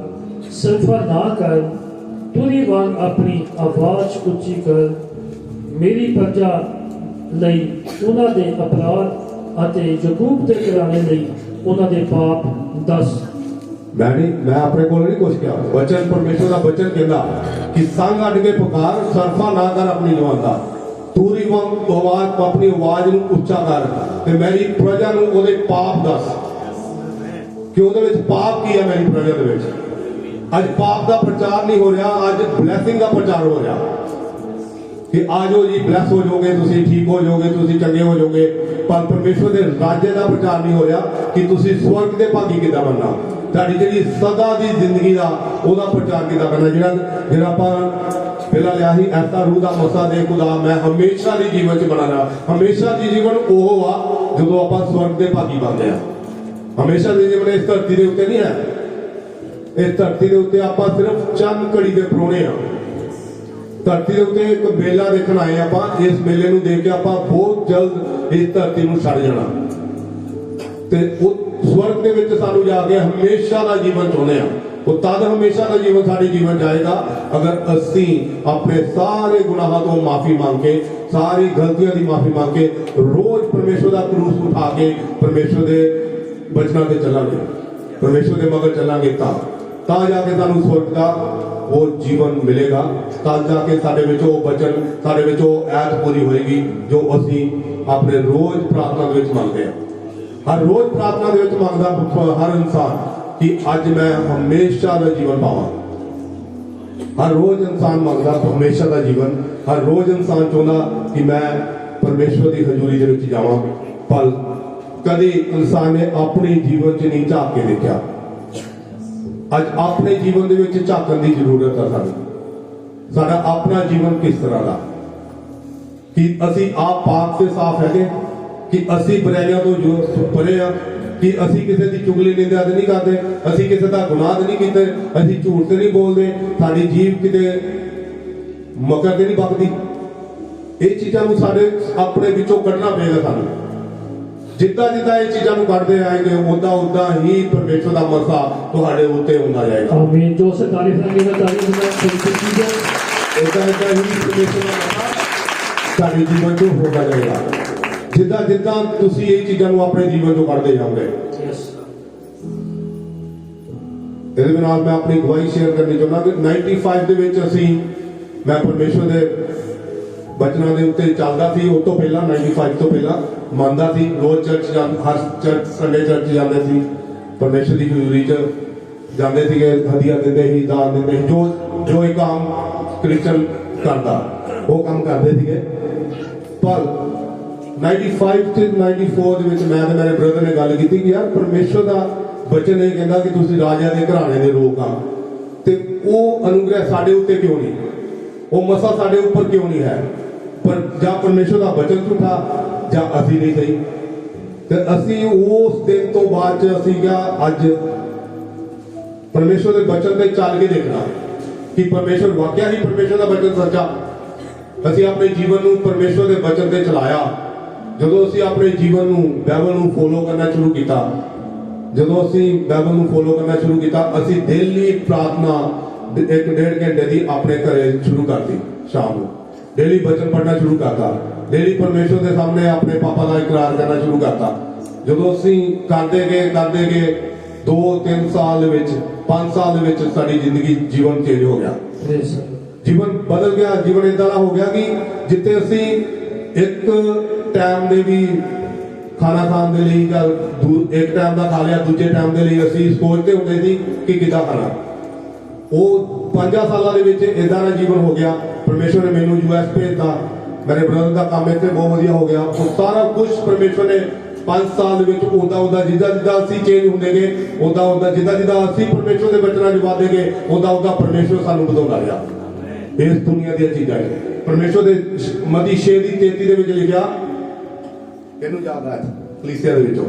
सल्फा ना कर, तुरी वांग अपनी आवाज ਉੱਚੀ ਕਰ, ਮੇਰੀ ਪ੍ਰਜਾ ਲਈ ਉਹਨਾਂ ਦੇ ਅਪਰਾਧ ਅਤੇ ਯਾਕੂਬ ਦੇ ਘਰਾਣੇ ਲਈ ਉਹਨਾਂ ਦੇ ਪਾਪ ਦੱਸ। मैं अपने को नहीं कुछ किया, वचन परमेश्वर का वचन कहता कि संग अट के पुकार, सरफा ना कर अपनी जवानता, तूरी वांग आवाज अपनी आवाज ਨੂੰ ਉੱਚਾ ਕਰ ਤੇ ਮੇਰੀ ਪ੍ਰਜਾ ਨੂੰ ਉਹਦੇ ਪਾਪ ਦੱਸ ਕਿ ਉਹਦੇ ਵਿੱਚ ਪਾਪ ਕੀ ਹੈ। ਮੇਰੀ ਪ੍ਰਜਾ ਦੇ ਵਿੱਚ ਅੱਜ ਪਾਪ ਦਾ ਪ੍ਰਚਾਰ ਨਹੀਂ ਹੋ ਰਿਹਾ, ਅੱਜ ਬਲੈਸਿੰਗ ਦਾ ਪ੍ਰਚਾਰ ਹੋ ਰਿਹਾ ਕਿ ਆਜੋ ਜੀ ਬਲੈਸ ਹੋ ਜਾਓਗੇ, ਤੁਸੀਂ ਠੀਕ ਹੋ ਜਾਓਗੇ, ਤੁਸੀਂ ਚੰਗੇ ਹੋ ਜਾਓਗੇ। ਪਰ ਪਰਮੇਸ਼ਵਰ ਦੇ ਰਾਜੇ ਦਾ ਪ੍ਰਚਾਰ ਨਹੀਂ ਹੋ ਰਿਹਾ ਕਿ ਤੁਸੀਂ ਸਵਰਗ ਦੇ ਭਾਗੀ ਕਿੱਦਾਂ ਬਣਨਾ, ਤੁਹਾਡੀ ਜਿਹੜੀ ਸਦਾ ਦੀ ਜ਼ਿੰਦਗੀ ਦਾ ਉਹਦਾ ਪ੍ਰਚਾਰ ਕਿੱਦਾਂ ਕਰਨਾ। ਜਿਹੜਾ ਆਪਾਂ ਪਹਿਲਾਂ ਲਿਆ ਸੀ, ਐਸਾ ਰੂਹ ਦਾ ਮਸਾ ਦੇ ਖੁਦਾ ਮੈਂ ਹਮੇਸ਼ਾ ਦੀ ਜੀਵਨ 'ਚ ਬਣਾਣਾ। ਹਮੇਸ਼ਾ ਦੀ ਜੀਵਨ ਉਹ ਆ ਜਦੋਂ ਆਪਾਂ ਸਵਰਗ ਦੇ ਭਾਗੀ ਬਣਦੇ ਆ। ਹਮੇਸ਼ਾ ਦੀ ਜੀਵਨ ਇਸ ਧਰਤੀ ਦੇ ਉੱਤੇ ਨਹੀਂ ਹੈ। ਇਸ ਧਰਤੀ ਦੇ ਉੱਤੇ ਆਪਾਂ ਸਿਰਫ ਚੰਦ ਘੜੀ ਦੇ ਪ੍ਰਾਹੁਣੇ ਆ। ਧਰਤੀ ਦੇ ਉੱਤੇ ਇੱਕ ਮੇਲਾ ਦੇਖਣ ਆਏ ਆਪਾਂ, ਇਸ ਮੇਲੇ ਨੂੰ ਦੇਖ ਕੇ ਆਪਾਂ ਬਹੁਤ ਜਲਦ ਇਸ ਧਰਤੀ ਨੂੰ ਛੱਡ ਜਾਣਾ ਤੇ ਉਹ ਸਵਰਗ ਦੇ ਵਿੱਚ ਸਾਨੂੰ ਜਾ ਕੇ ਹਮੇਸ਼ਾ ਦਾ ਜੀਵਨ ਚਾਹੁੰਦੇ ਆ। ਉਹ ਤਦ ਹਮੇਸ਼ਾ ਦਾ ਜੀਵਨ ਸਾਡੇ ਜੀਵਨ ਜਾਏਗਾ ਅਗਰ ਅਸੀਂ ਆਪਣੇ ਸਾਰੇ ਗੁਨਾਹਾਂ ਤੋਂ ਮਾਫੀ ਮੰਗ ਕੇ, ਸਾਰੀ ਗਲਤੀਆਂ ਦੀ ਮਾਫੀ ਮੰਗ ਕੇ ਰੋਜ਼ ਪਰਮੇਸ਼ਵਰ ਦਾ ਕਰੂਸ ਉਠਾ ਕੇ ਪਰਮੇਸ਼ਵਰ ਦੇ ਬਚਨਾਂ ਤੇ ਚੱਲਾਂਗੇ, ਪਰਮੇਸ਼ਵਰ ਦੇ ਮਗਰ ਚੱਲਾਂਗੇ ਤਾਂ ਜਾ ਕੇ ਸਾਨੂੰ ਸਵਰਗ ਦਾ ਉਹ ਜੀਵਨ ਮਿਲੇਗਾ। ਤਾਂ ਜਾ ਕੇ ਸਾਡੇ ਵਿੱਚ ਉਹ ਬਚਨ, ਸਾਡੇ ਵਿੱਚ ਉਹ ਐਤ ਪੂਰੀ ਹੋਏਗੀ ਜੋ ਅਸੀਂ ਆਪਣੇ ਰੋਜ਼ ਪ੍ਰਾਰਥਨਾ ਦੇ ਵਿੱਚ ਮੰਗਦੇ ਹਾਂ। ਹਰ ਰੋਜ਼ ਪ੍ਰਾਰਥਨਾ ਦੇ ਵਿੱਚ ਮੰਗਦਾ ਹਰ ਇਨਸਾਨ ਕਿ ਅੱਜ ਮੈਂ ਹਮੇਸ਼ਾ ਦਾ ਜੀਵਨ ਪਾਵਾਂ। ਹਰ ਰੋਜ਼ ਇਨਸਾਨ ਮੰਗਦਾ ਹਮੇਸ਼ਾ ਦਾ ਜੀਵਨ। ਹਰ ਰੋਜ਼ ਇਨਸਾਨ ਚਾਹੁੰਦਾ ਕਿ ਮੈਂ ਪਰਮੇਸ਼ਵਰ ਦੀ ਹਜ਼ੂਰੀ ਦੇ ਵਿੱਚ ਜਾਵਾਂ। ਪਰ ਕਦੀ ਇਨਸਾਨ ਨੇ ਆਪਣੇ ਜੀਵਨ 'ਚ ਨਹੀਂ ਝਾਕ ਕੇ ਦੇਖਿਆ। ਅੱਜ ਆਪਣੇ ਜੀਵਨ ਦੇ ਵਿੱਚ ਝਾਕਣ ਦੀ ਜ਼ਰੂਰਤ ਹੈ ਸਾਨੂੰ। ਸਾਡਾ ਆਪਣਾ ਜੀਵਨ ਕਿਸ ਤਰ੍ਹਾਂ ਦਾ, ਕਿ ਅਸੀਂ ਆਪ ਪਾਕ ਤੇ ਸਾਫ਼ ਹੈਗੇ, ਕਿ ਅਸੀਂ ਬੁਰਾਈਆਂ ਤੋਂ ਜੋ ਪਰੇ ਆ, ਕਿ ਅਸੀਂ ਕਿਸੇ ਦੀ ਚੁਗਲੀ ਨਿੰਦਿਆ ਤੇ ਨਹੀਂ ਕਰਦੇ, ਅਸੀਂ ਕਿਸੇ ਦਾ ਗੁਨਾਹ ਤੇ ਨਹੀਂ ਕੀਤੇ, ਅਸੀਂ ਝੂਠ ਤੇ ਨਹੀਂ ਬੋਲਦੇ, ਸਾਡੀ ਜੀਭ ਕਿਤੇ ਮਕਰ ਤੇ ਨਹੀਂ ਵਗਦੀ। ਇਹ ਚੀਜ਼ਾਂ ਨੂੰ ਸਾਡੇ ਆਪਣੇ ਵਿੱਚੋਂ ਕੱਢਣਾ ਪਏਗਾ ਸਾਨੂੰ। ਜਿੱਦਾਂ ਜਿੱਦਾਂ ਇਹ ਚੀਜ਼ਾਂ ਨੂੰ ਕੱਢਦੇ ਆਏਗੇ ਉਦਾਂ ਹੀ ਪਰਮੇਸ਼ਵਰ ਦਾ ਮਸਾ ਤੁਹਾਡੇ ਉੱਤੇ ਹੁੰਦਾ ਜਾਏਗਾ। ਆਮੀਨ। ਜੋ ਸੇ ਤਾਰੀਫ करेंगे तारीफ में खुद कीजिए। ਇਦਾਂ ਹੀ ਪਰਮੇਸ਼ਵਰ ਦਾ ਮਸਾ ਸਾਡੇ ਜੀਵਨ 'ਚ ਹੁੰਦਾ ਜਾਏਗਾ। ਜਿੱਦਾਂ ਤੁਸੀਂ ਇਹ ਚੀਜ਼ਾਂ ਨੂੰ ਆਪਣੇ ਜੀਵਨ 'ਚੋਂ ਕੱਢਦੇ ਜਾਓਗੇ। यस ਇਹਦੇ ਨਾਲ ਮੈਂ ਆਪਣੀ ਗਵਾਹੀ ਸ਼ੇਅਰ ਕਰਨੀ ਚਾਹੁੰਦਾ ਕਿ 95 ਦੇ ਵਿੱਚ ਮੈਂ ਪਰਮੇਸ਼ਵਰ ਦੇ ਬਚਨਾਂ ਦੇ ਉੱਤੇ ਚੱਲਦਾ ਸੀ। ਉਸ ਤੋਂ ਪਹਿਲਾਂ 95 ਤੋਂ ਪਹਿਲਾਂ ਮੰਨਦਾ ਸੀ, ਰੋਜ਼ ਹਰ ਸੰਡੇ ਚਰਚ ਜਾਂਦੇ ਸੀ, ਪਰਮੇਸ਼ਵਰ ਦੀ ਹਜ਼ੂਰੀ 'ਚ ਜਾਂਦੇ ਸੀਗੇ, ਹਦੀਆ ਦਿੰਦੇ ਸੀ, ਦਾਨ ਦਿੰਦੇ ਸੀ, ਜੋ ਇੱਕ ਆਮ ਕ੍ਰਿਸਚਨ ਕਰਦਾ ਉਹ ਕੰਮ ਕਰਦੇ ਸੀਗੇ। ਪਰ 95 ਤੇ 94 ਦੇ ਵਿੱਚ ਮੈਂ ਤੇ ਮੇਰੇ ਬ੍ਰਦਰ ਨੇ ਗੱਲ ਕੀਤੀ ਕਿ ਯਾਰ ਪਰਮੇਸ਼ਵਰ ਦਾ ਬਚਨ ਇਹ ਕਹਿੰਦਾ ਕਿ ਤੁਸੀਂ ਰਾਜਿਆਂ ਦੇ ਘਰਾਣੇ ਦੇ ਲੋਕ ਆ, ਤੇ ਉਹ ਅਨੁਗ੍ਰਹਿ ਸਾਡੇ ਉੱਤੇ ਕਿਉਂ ਨਹੀਂ, ਉਹ ਮਸਾ ਸਾਡੇ ਉੱਪਰ ਕਿਉਂ ਨਹੀਂ ਹੈ। ਪਰ ਜਾਂ ਪਰਮੇਸ਼ਵਰ ਦਾ ਬਚਨ ਝੂਠਾ ਜਾਂ ਅਸੀਂ ਨਹੀਂ ਸਹੀ। ਤੇ ਅਸੀਂ ਉਸ ਦਿਨ ਤੋਂ ਬਾਅਦ ਚ ਅਸੀਂ ਕਿਹਾ ਅੱਜ ਪਰਮੇਸ਼ਵਰ ਦੇ ਬਚਨ ਤੇ ਚੱਲ ਕੇ ਦੇਖਣਾ ਕਿ ਪਰਮੇਸ਼ਵਰ ਵਾਕਿਆ ਹੀ ਪਰਮੇਸ਼ਵਰ ਦਾ ਬਚਨ ਸੱਚਾ। ਅਸੀਂ ਆਪਣੇ ਜੀਵਨ ਨੂੰ ਪਰਮੇਸ਼ਵਰ ਦੇ ਬਚਨ ਤੇ ਚਲਾਇਆ। ਜਦੋਂ ਅਸੀਂ ਆਪਣੇ ਜੀਵਨ ਨੂੰ ਬਾਈਬਲ ਨੂੰ ਫੋਲੋ ਕਰਨਾ ਸ਼ੁਰੂ ਕੀਤਾ, ਜਦੋਂ ਅਸੀਂ ਬਾਈਬਲ ਨੂੰ ਫੋਲੋ ਕਰਨਾ ਸ਼ੁਰੂ ਕੀਤਾ, ਅਸੀਂ ਡੇਲੀ ਪ੍ਰਾਰਥਨਾ 1-1.5 ਘੰਟੇ ਦੀ ਆਪਣੇ ਘਰੇ ਸ਼ੁਰੂ ਕਰਤੀ। ਸ਼ਾਮ ਨੂੰ ਡੇਲੀ ਬਚਨ ਪੜ੍ਹਨਾ ਸ਼ੁਰੂ ਕਰਤਾ, ਡੇਲੀ ਪਰਮੇਸ਼ਵਰ ਦੇ ਸਾਹਮਣੇ ਆਪਣੇ ਪਾਪਾ ਦਾ ਇਕਰਾਰ ਕਰਨਾ ਸ਼ੁਰੂ ਕਰਤਾ। ਜਦੋਂ ਅਸੀਂ ਕਰਦੇ ਗਏ 2-3 ਸਾਲ ਦੇ ਵਿੱਚ, 5 ਸਾਲ ਦੇ ਵਿੱਚ ਸਾਡੀ ਜ਼ਿੰਦਗੀ ਜੀਵਨ ਚੇਂਜ ਹੋ ਗਿਆ, ਜੀਵਨ ਬਦਲ ਗਿਆ। ਜੀਵਨ ਇਦਾਂ ਦਾ ਹੋ ਗਿਆ ਕਿ ਜਿੱਥੇ ਅਸੀਂ ਇੱਕ ਟਾਈਮ ਦੇ ਵੀ ਖਾਣਾ ਖਾਣ ਦੇ ਲਈ ਜਾਂ ਇੱਕ ਟਾਈਮ ਦਾ ਖਾ ਲਿਆ, ਦੂਜੇ ਟਾਈਮ ਦੇ ਲਈ ਅਸੀਂ ਸੋਚਦੇ ਹੁੰਦੇ ਸੀ ਕਿ ਕਿੱਦਾਂ ਖਾਣਾ। ਉਹ 5 ਸਾਲਾਂ ਦੇ ਵਿੱਚ ਇਦਾਂ ਦਾ ਜੀਵਨ ਹੋ ਗਿਆ। ਪਰਮੇਸ਼ਵਰ ਨੇ ਮੈਨੂੰ US ਭੇਜਤਾ, ਮੇਰੇ ਬ੍ਰਦਰ ਦਾ ਕੰਮ ਇੱਥੇ ਬਹੁਤ ਵਧੀਆ ਹੋ ਗਿਆ। ਉਹ ਸਾਰਾ ਕੁਝ ਪਰਮੇਸ਼ਵਰ ਨੇ 5 ਸਾਲ ਦੇ ਵਿੱਚ ਉਦਾਂ ਜਿੱਦਾਂ ਅਸੀਂ ਚੇਂਜ ਹੁੰਦੇ ਗਏ, ਉਦਾਂ ਜਿੱਦਾਂ ਅਸੀਂ ਪਰਮੇਸ਼ਵਰ ਦੇ ਬਚਨਾਂ 'ਚ ਵਧਦੇ ਗਏ, ਉਦਾਂ ਪਰਮੇਸ਼ਵਰ ਸਾਨੂੰ ਵਧਾਉਂਦਾ ਗਿਆ। ਇਸ ਦੁਨੀਆ ਦੀਆਂ ਚੀਜ਼ਾਂ ਨੇ ਪਰਮੇਸ਼ਵਰ ਦੇ ਮਤੀ 6:33 ਦੇ ਵਿੱਚ ਲਿਖਿਆ, ਇਹਨੂੰ ਯਾਦ ਹੈ ਕਲੀਸਿਆ ਦੇ ਵਿੱਚੋਂ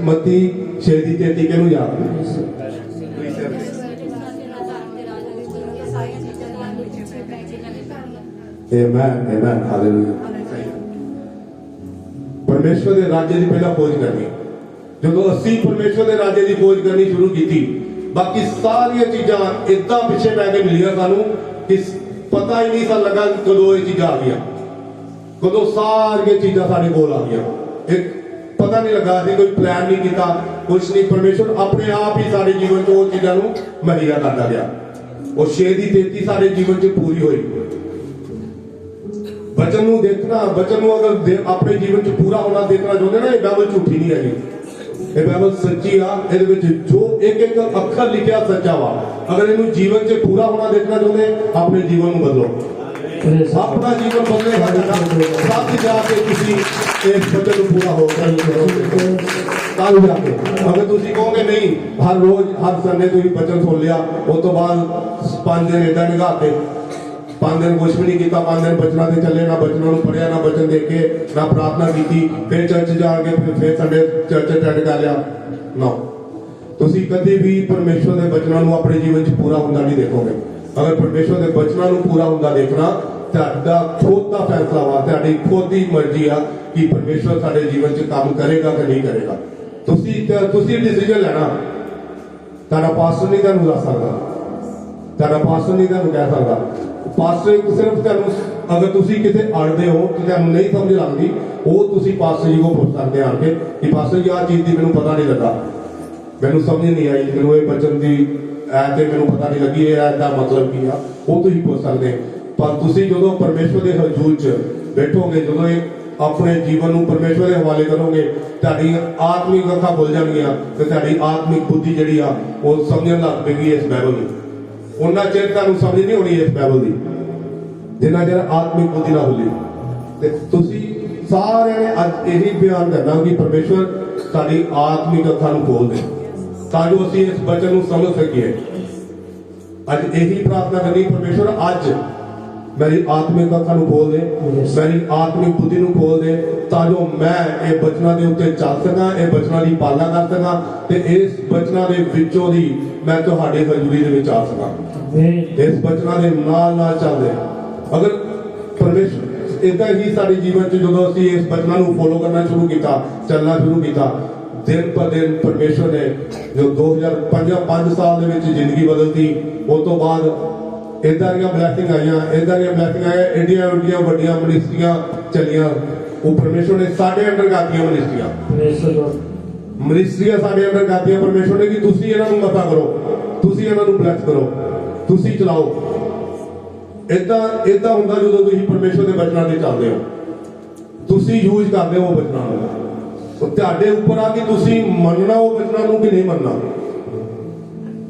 ਮਤੀ 6:33 ਕਿਹਨੂੰ ਯਾਦ ਹੈ? ਕਲੀਸਿਆ ਦੇ ਆਮੇਨ ਹਾਲੇਲੂਇਆ। ਪਰਮੇਸ਼ਵਰ ਦੇ ਰਾਜ ਦੀ ਪਹਿਲਾਂ ਖੋਜ ਕਰਨੀ। ਜਦੋਂ ਅਸੀਂ ਪਰਮੇਸ਼ਵਰ ਦੇ ਰਾਜ ਦੀ ਖੋਜ ਕਰਨੀ ਸ਼ੁਰੂ ਕੀਤੀ, ਬਾਕੀ ਸਾਰੀਆਂ ਚੀਜ਼ਾਂ ਇਦਾਂ ਪਿੱਛੇ ਪੈ ਕੇ ਮਿਲੀਆਂ ਸਾਨੂੰ ਕਿ ਪਤਾ ਹੀ ਨਹੀਂ ਲੱਗਾ ਕਦੋਂ ਇਹ ਚੀਜ਼ਾਂ ਆ ਗਈਆਂ, ਕਦੋਂ ਸਾਰੀਆਂ ਚੀਜ਼ਾਂ ਸਾਡੇ ਕੋਲ ਆ ਗਈਆਂ। ਇੱਕ ਪਤਾ ਨਹੀਂ ਲੱਗਾ, ਅਸੀਂ ਕੋਈ ਪਲਾਨ ਨਹੀਂ ਕੀਤਾ, ਕੁਛ ਨਹੀਂ। ਪਰਮੇਸ਼ਵਰ ਆਪਣੇ ਆਪ ਹੀ ਸਾਡੇ ਜੀਵਨ 'ਚ ਉਹ ਚੀਜ਼ਾਂ ਨੂੰ ਮੁਹੱਈਆ ਕਰਦਾ ਗਿਆ। ਉਹ 6:33 ਸਾਡੇ ਜੀਵਨ 'ਚ ਪੂਰੀ ਹੋਈ। ਬਚਨ ਨੂੰ ਦੇਖਣਾ, ਬਚਨ ਨੂੰ ਅਗਰ ਆਪਣੇ ਜੀਵਨ 'ਚ ਪੂਰਾ ਹੋਣਾ ਦੇਖਣਾ ਚਾਹੁੰਦੇ ਨਾ, ਇਹ ਬਾਈਬਲ ਝੂਠੀ ਨਹੀਂ ਹੈਗੀ, ਇਹ ਬਾਈਬਲ ਸੱਚੀ ਆ। ਇਹਦੇ ਵਿੱਚ ਜੋ ਇੱਕ ਅੱਖਰ ਲਿਖਿਆ ਸੱਚਾ ਵਾ। ਅਗਰ ਇਹਨੂੰ ਜੀਵਨ 'ਚ ਪੂਰਾ ਹੋਣਾ ਦੇਖਣਾ ਚਾਹੁੰਦੇ, ਆਪਣੇ ਜੀਵਨ ਨੂੰ ਬਦਲੋ, ਆਪਣਾ ਜੀਵਨ ਬਦਲੇਗਾ ਤਦ ਜਾ ਕੇ ਤੁਸੀਂ ਇਸ ਬਚਨ ਨੂੰ ਪੂਰਾ ਹੋ ਕਰੋਗੇ। ਤਦ ਜਾ ਕੇ ਅਗਰ ਤੁਸੀਂ ਕਹੋਗੇ ਨਹੀਂ ਹਰ ਰੋਜ਼ ਹਰ ਸੰਡੇ ਤੁਸੀਂ ਬਚਨ ਸੁਣ ਲਿਆ, ਉਸ ਤੋਂ ਬਾਅਦ 5 ਦਿਨ ਏਦਾਂ ਨਿਗਾਹਤੇ, 5 ਦਿਨ ਕੁਛ ਵੀ ਨਹੀਂ ਕੀਤਾ, 5 ਦਿਨ ਬਚਨਾਂ ਤੇ ਚੱਲੇ, ਨਾ ਬਚਨਾਂ ਨੂੰ ਪੜਿਆ, ਨਾ ਬਚਨ ਦੇਖੇ, ਨਾ ਪ੍ਰਾਰਥਨਾ ਕੀਤੀ, ਫਿਰ ਚਰਚ ਜਾ ਕੇ ਫਿਰ ਸੰਡੇ ਚਰਚ ਅਟੈਂਡ ਕਰ ਲਿਆ, ਨਾ, ਤੁਸੀਂ ਕਦੇ ਵੀ ਪਰਮੇਸ਼ਵਰ ਦੇ ਬਚਨਾਂ ਨੂੰ ਆਪਣੇ ਜੀਵਨ 'ਚ ਪੂਰਾ ਹੁੰਦਾ ਨਹੀਂ ਦੇਖੋਗੇ। ਅਗਰ ਪਰਮੇਸ਼ਵਰ ਦੇ ਬਚਨਾਂ ਨੂੰ ਪੂਰਾ ਹੁੰਦਾ ਦੇਖਣਾ ਤੁਹਾਡਾ ਖੁਦ ਦਾ ਫੈਸਲਾ ਵਾ, ਤੁਹਾਡੀ ਖੁਦ ਦੀ ਮਰਜ਼ੀ ਆ ਕਿ ਪਰਮੇਸ਼ਵਰ ਸਾਡੇ ਜੀਵਨ 'ਚ ਕੰਮ ਕਰੇਗਾ ਕਿ ਨਹੀਂ ਕਰੇਗਾ। ਤੁਸੀਂ ਡਿਸੀਜਨ ਲੈਣਾ। ਤੁਹਾਡਾ ਪਾਸਟਰ ਨਹੀਂ ਤੁਹਾਨੂੰ ਦੱਸ ਸਕਦਾ, ਤੁਹਾਡਾ ਪਾਸਟਰ ਨਹੀਂ ਤੁਹਾਨੂੰ ਕਹਿ ਸਕਦਾ। ਪਾਸਟਰ ਸਿਰਫ ਤੁਹਾਨੂੰ, ਅਗਰ ਤੁਸੀਂ ਕਿਤੇ ਅੜਦੇ ਹੋ ਕਿ ਤੁਹਾਨੂੰ ਨਹੀਂ ਸਮਝ ਲੱਗਦੀ, ਉਹ ਤੁਸੀਂ ਪਾਸਟਰ ਜੀ ਕੋਲ ਪੁੱਛ ਸਕਦੇ ਆ ਕੇ ਕਿ ਪਾਸਟਰ ਜੀ ਆਹ ਚੀਜ਼ ਦੀ ਮੈਨੂੰ ਪਤਾ ਨਹੀਂ ਲੱਗਾ, ਮੈਨੂੰ ਸਮਝ ਨਹੀਂ ਆਈ, ਮੈਨੂੰ ਇਹ ਬਚਨ ਦੀ ਐ ਤੇ ਮੈਨੂੰ ਪਤਾ ਨਹੀਂ ਲੱਗੀ, ਇਹ ਦਾ ਮਤਲਬ ਕੀ ਆ, ਉਹ ਤੁਸੀਂ ਪੁੱਛ ਸਕਦੇ। ਪਰ ਤੁਸੀਂ ਜਦੋਂ ਪਰਮੇਸ਼ਵਰ ਦੇ ਹਜ਼ੂਰ 'ਚ ਬੈਠੋਗੇ, ਜਦੋਂ ਇਹ ਆਪਣੇ ਜੀਵਨ ਨੂੰ ਪਰਮੇਸ਼ਵਰ ਦੇ ਹਵਾਲੇ ਕਰੋਗੇ, ਤੁਹਾਡੀ ਆਤਮਿਕ ਅੱਖਾਂ ਖੁੱਲ ਜਾਣਗੀਆਂ ਤੇ ਤੁਹਾਡੀ ਆਤਮਿਕ ਬੁੱਧੀ ਜਿਹੜੀ ਆ ਉਹ ਸਮਝਣ ਲੱਗ ਪਏਗੀ ਇਸ ਬਾਈਬਲ ਨੂੰ। ਉਹਨਾਂ ਚਿਰ ਤੁਹਾਨੂੰ ਸਮਝ ਨਹੀਂ ਹੋਣੀ ਇਸ ਬਾਈਬਲ ਦੀ ਜਿੰਨਾ ਚਿਰ ਆਤਮਿਕ ਬੁੱਧੀ ਨਾ ਖੁੱਲੀ। ਤੇ ਤੁਸੀਂ ਸਾਰਿਆਂ ਨੇ ਅੱਜ ਇਹੀ ਬਿਆਨ ਕਰਨਾ ਕਿ ਪਰਮੇਸ਼ਵਰ ਸਾਡੀ ਆਤਮਿਕ ਅੱਖਾਂ ਨੂੰ ਖੋਲ ਦੇ ਤਾਂ ਜੋ ਅਸੀਂ ਇਸ ਬਚਨ ਨੂੰ ਸਮਝ ਸਕੀਏ। ਅੱਜ ਇਹੀ ਪ੍ਰਾਰਥਨਾ ਕਰਨੀ, ਪਰਮੇਸ਼ਵਰ ਅੱਜ ਮੇਰੀ ਆਤਮਿਕ ਅੱਖਾਂ ਨੂੰ ਖੋਲ ਦੇ, ਮੇਰੀ ਆਤਮਿਕ ਬੁੱਧੀ ਨੂੰ ਖੋਲ ਦੇ, ਤਾਂ ਜੋ ਮੈਂ ਇਹ ਬਚਨਾਂ ਦੇ ਉੱਤੇ ਚੱਲ ਸਕਾਂ, ਇਹ ਬਚਨਾਂ ਦੀ ਪਾਲਣਾ ਕਰ ਸਕਾਂ ਤੇ ਇਸ ਬਚਨਾਂ ਦੇ ਵਿੱਚੋਂ ਦੀ ਮੈਂ ਤੁਹਾਡੇ ਹਜ਼ੂਰੀ ਦੇ ਵਿੱਚ ਆ ਸਕਾਂ। ਇਸ ਬਚਨਾਂ ਦੇ ਨਾਲ ਚੱਲਦੇ ਅਗਰ ਪਰਮੇਸ਼ਵਰ ਇਦਾਂ ਹੀ ਸਾਡੇ ਜੀਵਨ 'ਚ ਜਦੋਂ ਅਸੀਂ ਇਸ ਬਚਨਾਂ ਨੂੰ ਫੋਲੋ ਕਰਨਾ ਸ਼ੁਰੂ ਕੀਤਾ, ਚੱਲਣਾ ਸ਼ੁਰੂ ਕੀਤਾ, ਦਿਨ ਪਰ ਦਿਨ ਪਰਮੇਸ਼ਵਰ ਨੇ ਜੋ 2005 ਸਾਲ ਦੇ ਵਿੱਚ ਜ਼ਿੰਦਗੀ ਬਦਲਤੀ। ਉਸ ਤੋਂ ਬਾਅਦ ਇਦਾਂ ਦੀਆਂ ਬਲੈਸਿੰਗ ਆਈਆਂ, ਏਡੀਆਂ ਵੱਡੀਆਂ ਮਿਨਿਸਟਰੀਆਂ ਚੱਲੀਆਂ। ਉਹ ਪਰਮੇਸ਼ਵਰ ਨੇ ਸਾਡੇ ਅੰਡਰ ਕਰਤੀਆਂ ਮਿਨਿਸਟਰੀਆਂ ਸਾਡੇ ਅੰਡਰ ਕਰਤੀਆਂ ਪਰਮੇਸ਼ਵਰ ਨੇ ਕਿ ਤੁਸੀਂ ਇਹਨਾਂ ਨੂੰ ਮਤਾ ਕਰੋ, ਤੁਸੀਂ ਇਹਨਾਂ ਨੂੰ ਬਲੈਸ ਕਰੋ, ਤੁਸੀਂ ਚਲਾਓ। ਇਦਾਂ ਹੁੰਦਾ ਜਦੋਂ ਤੁਸੀਂ ਪਰਮੇਸ਼ਵਰ ਦੇ ਬਚਨਾਂ ਤੇ ਚੱਲਦੇ ਹੋ, ਤੁਸੀਂ ਯੂਜ਼ ਕਰਦੇ ਹੋ ਉਹ ਬਚਨਾਂ ਨੂੰ। ਉਹ ਤੁਹਾਡੇ ਉੱਪਰ ਆ ਕਿ ਤੁਸੀਂ ਮੰਨਣਾ ਉਹ ਬਚਨਾਂ ਨੂੰ ਕਿ ਨਹੀਂ ਮੰਨਣਾ।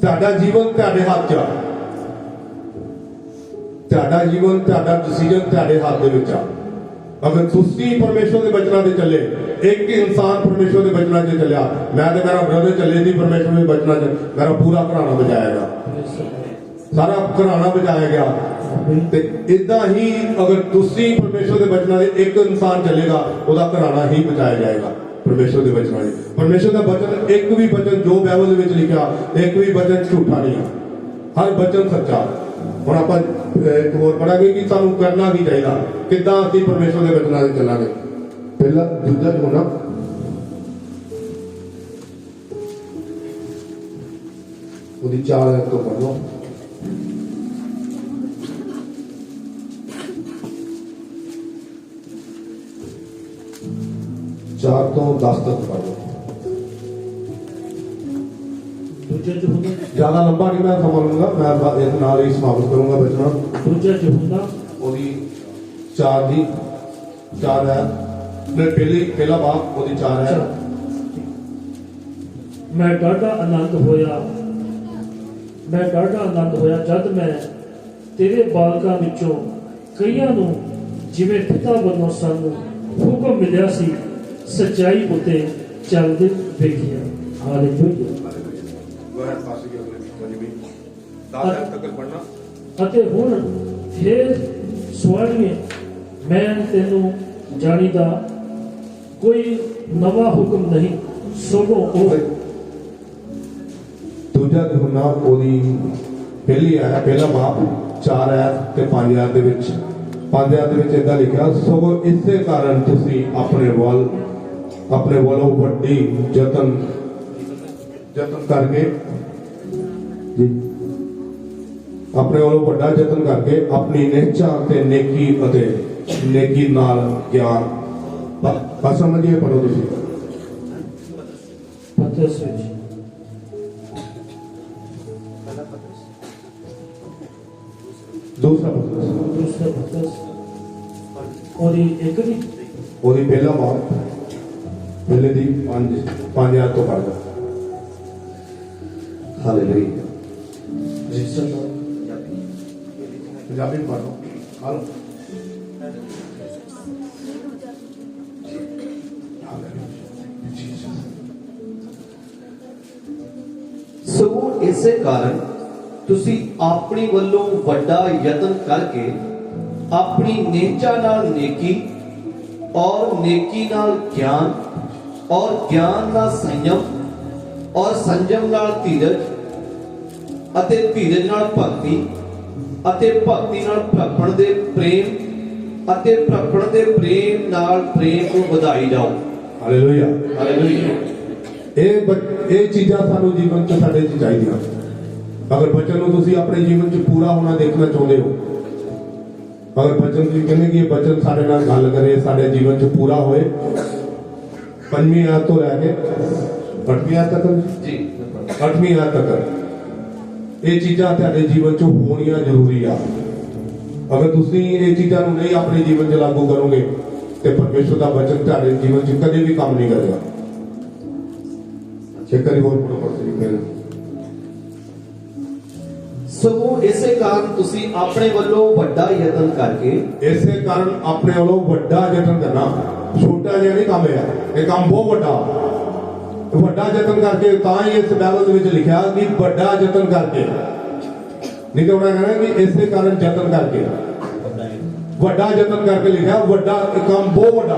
ਤੁਹਾਡਾ ਜੀਵਨ ਤੁਹਾਡੇ ਹੱਥ 'ਚ ਆ, ਤੁਹਾਡਾ ਜੀਵਨ, ਤੁਹਾਡਾ ਡਿਸੀਜਨ ਤੁਹਾਡੇ ਹੱਥ ਦੇ ਵਿੱਚ ਆ। ਅਗਰ ਤੁਸੀਂ ਪਰਮੇਸ਼ਵਰ ਦੇ ਬਚਨਾਂ ਤੇ ਚੱਲੇ, ਇੱਕ ਇਨਸਾਨ ਪਰਮੇਸ਼ਵਰ ਦੇ ਬਚਨਾਂ 'ਚ ਚੱਲਿਆ, ਮੈਂ ਤੇ ਮੇਰਾ ਬ੍ਰਦਰ ਚੱਲੇ ਸੀ ਪਰਮੇਸ਼ਵਰ ਦੇ ਬਚਨਾਂ 'ਚ, ਮੇਰਾ ਪੂਰਾ ਘਰਾਣਾ ਬਚਾਇਆ ਗਿਆ, ਸਾਰਾ ਘਰਾਣਾ ਬਚਾਇਆ ਗਿਆ। ਤੇ ਇਦਾਂ ਹੀ ਅਗਰ ਤੁਸੀਂ ਪਰਮੇਸ਼ਵਰ ਦੇ ਬਚਨਾਂ ਦੇ ਇੱਕ ਇਨਸਾਨ ਚੱਲੇਗਾ, ਉਹਦਾ ਘਰਾਣਾ ਹੀ ਬਚਾਇਆ ਜਾਏਗਾ ਪਰਮੇਸ਼ਵਰ ਦੇ ਬਚਨਾਂ 'ਚ। ਪਰਮੇਸ਼ਵਰ ਦਾ ਬਚਨ, ਇੱਕ ਵੀ ਬਚਨ ਜੋ ਬਾਈਬਲ ਦੇ ਵਿੱਚ ਲਿਖਿਆ, ਇੱਕ ਵੀ ਬਚਨ ਝੂਠਾ ਨਹੀਂ ਆ, ਹਰ ਬਚਨ ਸੱਚਾ। ਹੁਣ ਆਪਾਂ ਇੱਕ ਹੋਰ ਪੜਾਂਗੇ ਕਿ ਸਾਨੂੰ ਕਰਨਾ ਕੀ ਚਾਹੀਦਾ, ਕਿੱਦਾਂ ਅਸੀਂ ਪਰਮੇਸ਼ਵਰ ਦੇ ਬਚਨਾਂ 'ਤੇ ਚੱਲਾਂਗੇ। ਪਹਿਲਾ ਦੂਜਾ ਹੋਣਾ ਉਹਦੀ 4 ਤੋਂ ਪੜ੍ਹ ਲਓ। 4 ਤੋਂ 10 ਤੱਕ ਪੜ੍ਹ ਲਓ। ਜ਼ਿਆਦਾ ਲੰਬਾ ਨਹੀਂ ਮੈਂ ਸਮਝ ਲੂੰਗਾ, ਮੈਂ ਇਸ ਨਾਲ ਹੀ ਸਮਾਪਤ ਕਰੂੰਗਾ ਬਚਨਾ। ਦੂਜਾ ਹੁੰਦਾ ਉਹਦੀ 4 ਦੀ 4 ਹੈ, ਮੈਂ ਪਹਿਲਾ ਬਾਪ ਉਹਦੀ 4 ਹੈ। ਮੈਂ ਡਾਢਾ ਆਨੰਦ ਹੋਇਆ ਮੈਂ ਡਾਢਾ ਆਨੰਦ ਹੋਇਆ ਜਦ ਮੈਂ ਤੇਰੇ ਬਾਲਕਾਂ ਵਿੱਚੋਂ ਕਈਆਂ ਨੂੰ ਜਿਵੇਂ ਪਿਤਾ ਵੱਲੋਂ ਸਾਨੂੰ ਹੁਕਮ ਮਿਲਿਆ ਸੀ ਸੱਚਾਈ ਉਤੇ ਚੱਲਦੇ ਵੇਖਿਆ। ਹਾਲੇਲੂਇਆ। ਵਹਿਰ ਪਾਸੇ ਕੀ ਅਗਲੇ ਪੰਜਵੀਂ 10 ਤੱਕ ਪੜਨਾ। ਅਤੇ ਹੁਣ ਫੇਰ ਸਵਾਲੀਏ ਮੈਂ ਤੈਨੂੰ ਜਾਣੀਦਾ ਕੋਈ ਨਵਾਂ ਹੁਕਮ ਨਹੀਂ ਸਗੋਂ ਉਹ ਦੂਜਾ ਯਹੋਨਾ ਉਹਦੀ ਪਹਿਲੀ ਆਇਆ ਪਹਿਲਾ ਬਾਪ 4 ਆਇਤ ਤੇ 5 ਆਇਤ ਦੇ ਵਿੱਚ 5 ਆਇਤ ਦੇ ਵਿੱਚ ਇਦਾਂ ਲਿਖਿਆ, ਸਗੋਂ ਇਸੇ ਕਾਰਨ ਤੁਸੀਂ ਆਪਣੇ ਵੱਲੋਂ ਵੱਡੀ ਯਤਨ ਕਰਕੇ ਜੀ ਆਪਣੇ ਵੱਲੋਂ ਵੱਡਾ ਯਤਨ ਕਰਕੇ ਆਪਣੀ ਨਿਹਚਾ ਤੇ ਨੇਕੀ ਨਾਲ ਗਿਆਨ ਬਸ ਸਮਝੀਏ। ਪੜੋ ਤੁਸੀਂ ਪਤਰਸ ਵਿੱਚ ਦੂਸਰਾ ਪਤਰਸ ਉਹਦੀ ਇੱਕ ਦੀ ਉਹਦੀ ਪਹਿਲਾ ਬਾਪ ਪਹਿਲੇ ਦੀ 5 ਆਇਤ ਤੋਂ ਪੜਦਾ। ਹਾਲੇਲੂਇਆ। ਪੰਜਾਬੀ में पढ़ो। हाल ਸਗੋਂ ਇਸੇ ਕਾਰਨ ਤੁਸੀਂ ਆਪਣੀ ਵੱਲੋਂ ਵੱਡਾ ਯਤਨ ਕਰਕੇ ਆਪਣੀ ਨੇਚਾ ਨਾਲ ਨੇਕੀ ਔਰ ਨੇਕੀ ਨਾਲ ਗਿਆਨ ਔਰ ਗਿਆਨ ਨਾਲ ਸੰਯਮ ਔਰ ਸੰਜਮ ਨਾਲ ਧੀਰਜ ਅਤੇ ਧੀਰਜ ਨਾਲ ਭਗਤੀ ਅਤੇ ਭਗਤੀ ਨਾਲ ਭਰਪਣ ਦੇ ਪ੍ਰੇਮ ਅਤੇ ਭਰਪਣ ਦੇ ਪ੍ਰੇਮ ਨਾਲ ਪ੍ਰੇਮ ਨੂੰ ਵਧਾਈ ਜਾਓ। ਹਾਲੇਲੂਇਆ। ਹਾਲੇਲੂਇਆ। ਇਹ ਚੀਜ਼ਾਂ ਸਾਨੂੰ ਜੀਵਨ 'ਚ ਸਾਡੇ 'ਚ ਚਾਹੀਦੀਆਂ। ਅਗਰ ਬਚਨ ਨੂੰ ਤੁਸੀਂ ਆਪਣੇ ਜੀਵਨ 'ਚ ਪੂਰਾ ਹੋਣਾ ਦੇਖਣਾ ਚਾਹੁੰਦੇ ਹੋ, ਅਗਰ ਬਚਨ ਤੁਸੀਂ ਕਹਿੰਦੇ ਕਿ ਇਹ ਬਚਨ ਸਾਡੇ ਨਾਲ ਗੱਲ ਕਰੇ, ਸਾਡੇ ਜੀਵਨ 'ਚ ਪੂਰਾ ਹੋਏ, 5ਵੀਂ ਆਇਤ ਤੋਂ ਲੈ ਕੇ 8ਵੀਂ ਆਇਤ ਤੱਕ ਜੀ 8ਵੀਂ ਆਇਤ ਤੱਕ ਇਹ ਚੀਜ਼ਾਂ ਤੁਹਾਡੇ ਜੀਵਨ 'ਚ ਹੋਣੀਆਂ ਜ਼ਰੂਰੀ ਆ। ਅਗਰ ਤੁਸੀਂ ਇਹ ਚੀਜ਼ਾਂ ਨੂੰ ਨਹੀਂ ਆਪਣੇ ਜੀਵਨ 'ਚ ਲਾਗੂ ਕਰੋਗੇ ਤੇ ਪਰਮੇਸ਼ਰ ਦਾ ਬਚਨ ਤੁਹਾਡੇ ਜੀਵਨ 'ਚ ਕਦੇ ਵੀ ਕੰਮ ਨਹੀਂ ਕਰੇਗਾ। ਚੈੱਕ ਕਰੀ ਹੋਰ ਪੜੋ ਪੜੋ। ਸਗੋਂ ਇਸੇ ਕਾਰਨ ਤੁਸੀਂ ਆਪਣੇ ਵੱਲੋਂ ਵੱਡਾ ਯਤਨ ਕਰਕੇ ਇਸੇ ਕਾਰਨ ਆਪਣੇ ਵੱਲੋਂ ਵੱਡਾ ਯਤਨ ਕਰਨਾ, ਛੋਟਾ ਜਿਹਾ ਨਹੀਂ ਕੰਮ ਹੈ, ਇਹ ਕੰਮ ਬਹੁਤ ਵੱਡਾ ਯਤਨ ਕਰਕੇ। ਤਾਂ ਹੀ ਇਸ ਬਾਈਬਲ ਦੇ ਵਿੱਚ ਲਿਖਿਆ ਕਿ ਵੱਡਾ ਯਤਨ ਕਰਕੇ, ਨਹੀਂ ਤਾਂ ਉਹਨਾਂ ਕਹਿਣਾ ਕਿ ਇਸੇ ਕਾਰਨ ਯਤਨ ਕਰਕੇ, ਵੱਡਾ ਯਤਨ ਕਰਕੇ ਲਿਖਿਆ। ਵੱਡਾ ਕੰਮ ਬਹੁਤ ਵੱਡਾ,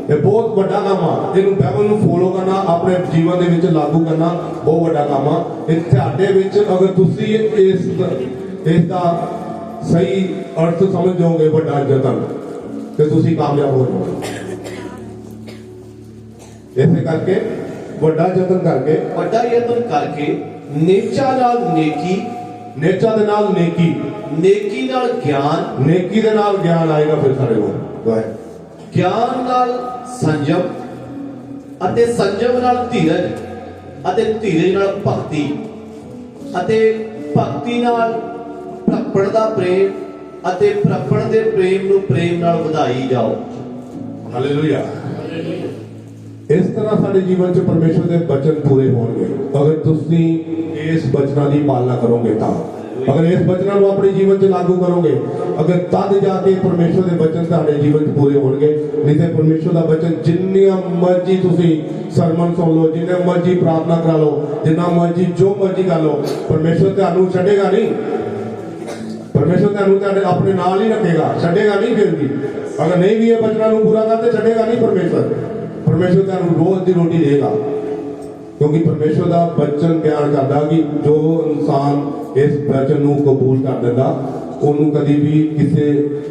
ਇਹ ਬਹੁਤ ਵੱਡਾ ਕੰਮ ਆ। ਇਹਨੂੰ ਬਾਈਬਲ ਨੂੰ ਫੋਲੋ ਕਰਨਾ, ਆਪਣੇ ਜੀਵਨ ਦੇ ਵਿੱਚ ਲਾਗੂ ਕਰਨਾ ਬਹੁਤ ਵੱਡਾ ਕੰਮ ਆ। ਇਹ ਤੁਹਾਡੇ ਵਿੱਚ ਅਗਰ ਤੁਸੀਂ ਇਸ ਦਾ ਸਹੀ ਅਰਥ ਸਮਝ ਜਾਓਗੇ ਵੱਡਾ ਯਤਨ, ਤੇ ਤੁਸੀਂ ਕਾਮਯਾਬ ਹੋ ਜਾਓਗੇ। ਇਸੇ ਕਰਕੇ ਵੱਡਾ ਯਤਨ ਕਰਕੇ ਨੇਚਾ ਨਾਲ ਨੇਕੀ, ਨੇਚਾ ਦੇ ਨਾਲ ਨੇਕੀ, ਨੇਕੀ ਨਾਲ ਗਿਆਨ, ਨੇਕੀ ਦੇ ਨਾਲ ਗਿਆਨ ਆਏਗਾ ਫਿਰ ਸਾਡੇ ਕੋਲ, ਗਿਆਨ ਨਾਲ ਸੰਜਮ ਅਤੇ ਸੰਜਮ ਨਾਲ ਧੀਰਜ ਅਤੇ ਧੀਰਜ ਨਾਲ ਭਗਤੀ ਅਤੇ ਭਗਤੀ ਨਾਲ ਭਰਪਣ ਦਾ ਪ੍ਰੇਮ ਅਤੇ ਭਰਪਣ ਦੇ ਪ੍ਰੇਮ ਨੂੰ ਪ੍ਰੇਮ ਨਾਲ ਵਧਾਈ ਜਾਓ। ਹਾਲੇਲੂਇਆ। ਇਸ ਤਰ੍ਹਾਂ ਸਾਡੇ ਜੀਵਨ 'ਚ ਪਰਮੇਸ਼ਰ ਦੇ ਬਚਨ ਪੂਰੇ ਹੋਣਗੇ ਅਗਰ ਤੁਸੀਂ ਇਸ ਬਚਨਾਂ ਦੀ ਪਾਲਣਾ ਕਰੋਗੇ ਤਾਂ। ਅਗਰ ਇਸ ਬਚਨਾਂ ਨੂੰ ਆਪਣੇ ਜੀਵਨ 'ਚ ਲਾਗੂ ਕਰੋਗੇ, ਅਗਰ ਤਦ ਜਾ ਕੇ ਪਰਮੇਸ਼ਰ ਦੇ ਬਚਨ ਤੁਹਾਡੇ ਜੀਵਨ 'ਚ ਪੂਰੇ ਹੋਣਗੇ। ਨਹੀਂ ਤੇ ਪਰਮੇਸ਼ਰ ਦਾ ਬਚਨ ਜਿੰਨੀਆਂ ਮਰਜ਼ੀ ਤੁਸੀਂ ਸਰਮਨ ਸੁਣ ਲਓ, ਜਿੰਨੇ ਮਰਜ਼ੀ ਪ੍ਰਾਰਥਨਾ ਕਰਾ ਲਓ, ਜਿੰਨਾ ਮਰਜ਼ੀ ਜੋ ਮਰਜ਼ੀ ਕਰ ਲਓ, ਪਰਮੇਸ਼ਰ ਤੁਹਾਨੂੰ ਛੱਡੇਗਾ ਨਹੀਂ। ਪਰਮੇਸ਼ਰ ਤੁਹਾਨੂੰ ਤੁਹਾਡੇ ਆਪਣੇ ਨਾਲ ਹੀ ਰੱਖੇਗਾ, ਛੱਡੇਗਾ ਨਹੀਂ। ਫਿਰ ਵੀ ਅਗਰ ਨਹੀਂ ਵੀ ਇਹ ਬਚਨਾਂ ਨੂੰ ਪੂਰਾ ਕਰਦੇ, ਛੱਡੇਗਾ ਨਹੀਂ ਪਰਮੇਸ਼ਰ ਤੁਹਾਨੂੰ ਰੋਜ਼ ਦੀ ਰੋਟੀ ਦੇਗਾ। ਕਿਉਂਕਿ ਪਰਮੇਸ਼ਰ ਦਾ ਬਚਨ ਬਿਆਨ ਕਰਦਾ ਕਿ ਜੋ ਇਨਸਾਨ ਇਸ ਬਚਨ ਨੂੰ ਕਬੂਲ ਕਰ ਦਿੰਦਾ, ਉਹਨੂੰ ਕਦੀ ਵੀ ਕਿਸੇ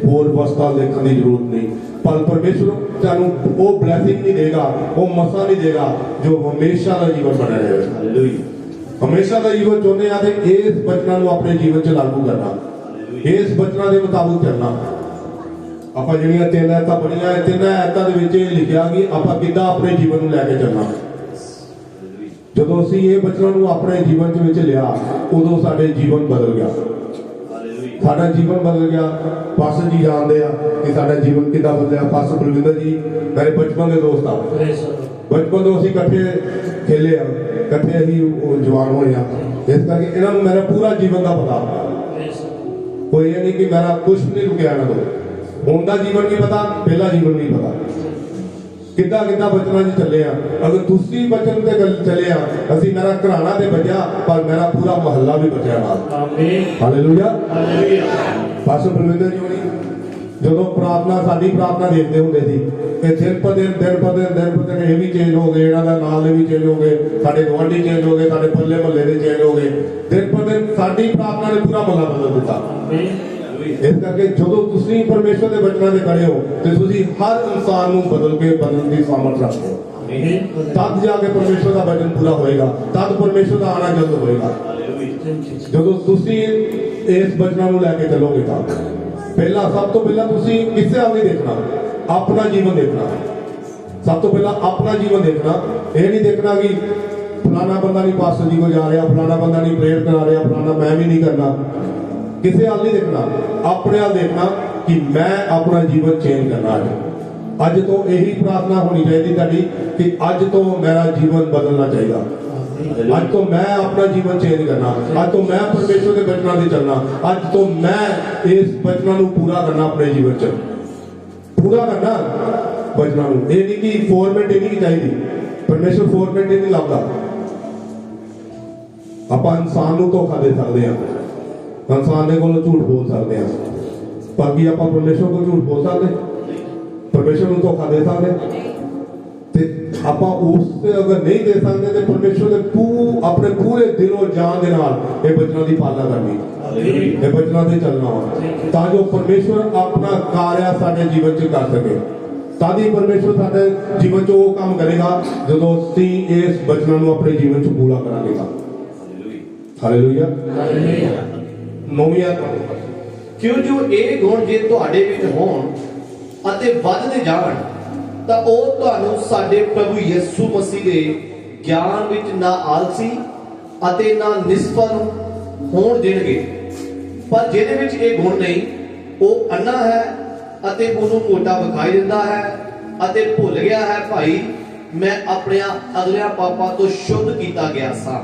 ਹੋਰ ਵਸਤਾਂ ਦੇਖਣ ਦੀ ਜ਼ਰੂਰਤ ਨਹੀਂ। ਪਰ ਪਰਮੇਸ਼ਰ ਤੁਹਾਨੂੰ ਉਹ ਬਲੇਸਿੰਗ ਨਹੀਂ ਦੇਗਾ, ਉਹ ਮਸਾ ਨਹੀਂ ਦੇਗਾ ਜੋ ਹਮੇਸ਼ਾ ਦਾ ਜੀਵਨ ਬਣਿਆ ਰਹੇ। ਹਾਲੇਲੂਇਆ। ਹਮੇਸ਼ਾ ਦਾ ਜੀਵਨ ਚਾਹੁੰਦੇ ਆ ਤੇ ਇਸ ਬਚਨਾਂ ਨੂੰ ਆਪਣੇ ਜੀਵਨ 'ਚ ਲਾਗੂ ਕਰਨਾ, ਇਸ ਬਚਨਾਂ ਦੇ ਮੁਤਾਬਕ ਚੱਲਣਾ। ਆਪਾਂ ਜਿਹੜੀਆਂ 3 ਆਇਤਾਂ ਬਣੀਆਂ, 3 ਆਇਤਾਂ ਦੇ ਵਿੱਚ ਇਹ ਲਿਖਿਆ ਕਿ ਆਪਾਂ ਕਿੱਦਾਂ ਆਪਣੇ ਜੀਵਨ ਨੂੰ ਲੈ ਕੇ ਚੱਲਣਾ। ਜਦੋਂ ਅਸੀਂ ਇਹ ਬਚਨਾਂ ਨੂੰ ਆਪਣੇ ਜੀਵਨ ਦੇ ਵਿੱਚ ਲਿਆ, ਉਦੋਂ ਸਾਡੇ ਜੀਵਨ ਬਦਲ ਗਿਆ। ਸਾਡਾ ਜੀਵਨ ਬਦਲ ਗਿਆ। ਪਾਸਟਰ ਜੀ ਜਾਣਦੇ ਆ ਕਿ ਸਾਡਾ ਜੀਵਨ ਕਿੱਦਾਂ ਬਦਲਿਆ। ਪਾਸਟਰ ਬਲਵਿੰਦਰ ਜੀ ਮੇਰੇ ਬਚਪਨ ਦੇ ਦੋਸਤ ਆ। ਬਚਪਨ ਤੋਂ ਅਸੀਂ ਇਕੱਠੇ ਖੇਲੇ ਆ। ਇਕੱਠੇ ਅਸੀਂ ਉਹ ਜਵਾਨ ਹੋਏ ਆ। ਇਸ ਕਰਕੇ ਇਹਨਾਂ ਨੂੰ ਮੇਰਾ ਪੂਰਾ ਜੀਵਨ ਦਾ ਪਤਾ, ਕੋਈ ਇਹ ਨਹੀਂ ਕਿ ਮੇਰਾ ਕੁਝ ਨਹੀਂ ਰੁਕਿਆ ਇਹਨਾਂ ਤੋਂ। ਹੁਣ ਦਾ ਜੀਵਨ ਵੀ ਪਤਾ, ਪਹਿਲਾ ਜੀਵਨ ਵੀ ਪਤਾ, ਕਿੱਦਾਂ ਕਿੱਦਾਂ ਬਚਨਾਂ 'ਚ ਚੱਲੇ ਆ। ਅਗਰ ਤੁਸੀਂ ਬਚਨ ਤੇ ਗੱਲ ਚੱਲੇ ਆ, ਅਸੀਂ ਮੇਰਾ ਘਰਾਣਾ ਤੇ ਬਚਿਆ, ਪਰ ਮੇਰਾ ਪੂਰਾ ਮਹੱਲਾ ਵੀ ਬਚਿਆ ਨਾਲ। ਆਮੀਨ ਹਾਲੇਲੂਇਆ। ਹਾਲੇਲੂਇਆ। ਪਾਸਟਰ ਬਲਵਿੰਦਰ ਜੀ ਹੋਣੀ ਜਦੋਂ ਪ੍ਰਾਰਥਨਾ, ਸਾਡੀ ਪ੍ਰਾਰਥਨਾ ਦੇਖਦੇ ਹੁੰਦੇ ਸੀ ਕਿ ਦਿਨ ਪਰ ਦਿਨ ਇਹ ਵੀ ਚੇਂਜ ਹੋ ਗਏ, ਇਹਨਾਂ ਦਾ ਨਾਮ ਵੀ ਚੇਂਜ ਹੋ ਗਏ, ਸਾਡੇ ਗੁਆਂਢੀ ਚੇਂਜ ਹੋ ਗਏ, ਸਾਡੇ ਪੱਲੇ ਮਹੱਲੇ ਦੇ ਚੇਂਜ ਹੋ ਗਏ। ਦਿਨ ਪਰ ਦਿਨ ਸਾਡੀ ਪ੍ਰਾਰਥਨਾ ਨੇ ਪੂਰਾ ਮਹੱਲਾ ਬਦਲ ਦਿੱਤਾ। ਆਮੀਨ। ਇਸ ਕਰਕੇ ਜਦੋਂ ਤੁਸੀਂ ਪਰਮੇਸ਼ਵਰ ਦੇ ਬਚਨਾਂ ਤੇ ਖੜੇ ਹੋ ਤੇ ਤੁਸੀਂ ਹਰ ਇਨਸਾਨ ਨੂੰ ਬਦਲਣ ਦੀ ਸਾਮਰਥ ਰੱਖਦੇ ਹੋ। ਆਮੀਨ। ਤਦ ਜਾ ਕੇ ਪਰਮੇਸ਼ਵਰ ਦਾ ਵਚਨ ਪੂਰਾ ਹੋਏਗਾ, ਤਦ ਪਰਮੇਸ਼ਵਰ ਦਾ ਆਣਾ ਜਲਦ ਹੋਏਗਾ। ਜਦੋਂ ਤੁਸੀਂ ਇਸ ਬਚਨਾਂ ਨੂੰ ਲੈ ਕੇ ਚੱਲੋਗੇ ਤਾਂ ਸਭ ਤੋਂ ਪਹਿਲਾਂ ਤੁਸੀਂ ਕਿਸੇ ਵੱਲ ਨਹੀਂ ਦੇਖਣਾ, ਆਪਣਾ ਜੀਵਨ ਦੇਖਣਾ। ਸਭ ਤੋਂ ਪਹਿਲਾਂ ਆਪਣਾ ਜੀਵਨ ਦੇਖਣਾ। ਇਹ ਨਹੀਂ ਦੇਖਣਾ ਕਿ ਫਲਾਣਾ ਬੰਦਾ ਨਹੀਂ ਪਾਸਟਰ ਜੀ ਕੋਲ ਜਾ ਰਿਹਾ, ਫਲਾਣਾ ਬੰਦਾ ਨਹੀਂ ਪ੍ਰੇਅਰ ਕਰਾ ਰਿਹਾ, ਫਲਾਣਾ ਮੈਂ ਵੀ ਨਹੀਂ ਕਰਨਾ। ਕਿਸੇ ਵੱਲ ਨਹੀਂ ਦੇਖਣਾ, ਆਪਣੇ ਵੱਲ ਦੇਖਣਾ ਕਿ ਮੈਂ ਆਪਣਾ ਜੀਵਨ ਚੇਂਜ ਕਰਨਾ। ਅੱਜ ਤੋਂ ਇਹੀ ਪ੍ਰਾਰਥਨਾ ਹੋਣੀ ਚਾਹੀਦੀ ਤੁਹਾਡੀ ਕਿ ਅੱਜ ਤੋਂ ਮੇਰਾ ਜੀਵਨ ਬਦਲਣਾ ਚਾਹੀਦਾ। ਅੱਜ ਤੋਂ ਮੈਂ ਆਪਣਾ ਜੀਵਨ ਚੇਂਜ ਕਰਨਾ, ਅੱਜ ਤੋਂ ਮੈਂ ਪਰਮੇਸ਼ਵਰ ਦੇ ਬਚਨਾਂ ਤੇ ਚੱਲਣਾ, ਅੱਜ ਤੋਂ ਮੈਂ ਇਸ ਬਚਨਾਂ ਨੂੰ ਪੂਰਾ ਕਰਨਾ, ਆਪਣੇ ਜੀਵਨ 'ਚ ਪੂਰਾ ਕਰਨਾ ਬਚਨਾਂ ਨੂੰ। ਇਹ ਨਹੀਂ ਕਿ ਫਾਰਮੈਟ ਨਹੀਂ ਚਾਹੀਦੀ, ਪਰਮੇਸ਼ਵਰ ਫਾਰਮੈਟ ਨਹੀਂ ਲੱਭਦਾ। ਆਪਾਂ ਇਨਸਾਨ ਨੂੰ ਧੋਖਾ ਦੇ ਸਕਦੇ ਹਾਂ, ਇਨਸਾਨ ਦੇ ਕੋਲੋਂ ਝੂਠ ਬੋਲ ਸਕਦੇ ਹਾਂ, ਬਾਕੀ ਆਪਾਂ ਪਰਮੇਸ਼ਵਰ ਕੋਲ ਝੂਠ ਬੋਲ ਸਕਦੇ, ਪਰਮੇਸ਼ਵਰ ਨੂੰ ਧੋਖਾ ਦੇ ਸਕਦੇ। ਤੇ ਆਪਾਂ ਉਸ ਤੇ ਅਗਰ ਨਹੀਂ ਦੇ ਸਕਦੇ ਤੇ ਪਰਮੇਸ਼ਵਰ ਦੇ ਆਪਣੇ ਪੂਰੇ ਦਿਲੋਂ ਜਾਨ ਦੇ ਨਾਲ ਇਹ ਬਚਨਾਂ ਦੀ ਪਾਲਣਾ ਕਰਨੀ, ਇਹ ਬਚਨਾਂ ਤੇ ਚੱਲਣਾ ਵਾ, ਤਾਂ ਜੋ ਪਰਮੇਸ਼ਵਰ ਆਪਣਾ ਕਾਰਿਆ ਸਾਡੇ ਜੀਵਨ 'ਚ ਕਰ ਸਕੇ। ਤਾਂ ਹੀ ਪਰਮੇਸ਼ਵਰ ਸਾਡੇ ਜੀਵਨ 'ਚ ਉਹ ਕੰਮ ਕਰੇਗਾ ਜਦੋਂ ਅਸੀਂ ਇਸ ਬਚਨਾਂ ਨੂੰ ਆਪਣੇ ਜੀਵਨ 'ਚ ਪੂਰਾ ਕਰਾਂਗੇ। ਹਾਲੇਲੂਇਆ। ਨੌਵੀਂ ਕਿਉਂ ਜੋ ਇਹ ਗੁਣ ਜੇ ਤੁਹਾਡੇ ਵਿੱਚ ਹੋਣ ਅਤੇ ਵੱਧਦੇ ਜਾਣ ਤਾਂ ਉਹ ਤੁਹਾਨੂੰ ਸਾਡੇ ਪ੍ਰਭੂ ਯਿਸੂ ਮਸੀਹ ਦੇ ਗਿਆਨ ਵਿੱਚ ਨਾ ਆਲਸੀ ਅਤੇ ਨਾ ਨਿਸਫਲ ਹੋਣ ਦੇਣਗੇ। ਪਰ ਜਿਹਦੇ ਵਿੱਚ ਇਹ ਗੁਣ ਨਹੀਂ, ਉਹ ਅੰਨਾ ਹੈ ਅਤੇ ਉਹਨੂੰ ਮੋਟਾ ਵਿਖਾਈ ਦਿੰਦਾ ਹੈ ਅਤੇ ਭੁੱਲ ਗਿਆ ਹੈ ਭਾਈ ਮੈਂ ਆਪਣਿਆਂ ਅਗਲਿਆਂ ਪਾਪਾਂ ਤੋਂ ਸ਼ੁੱਧ ਕੀਤਾ ਗਿਆ ਸਾਂ।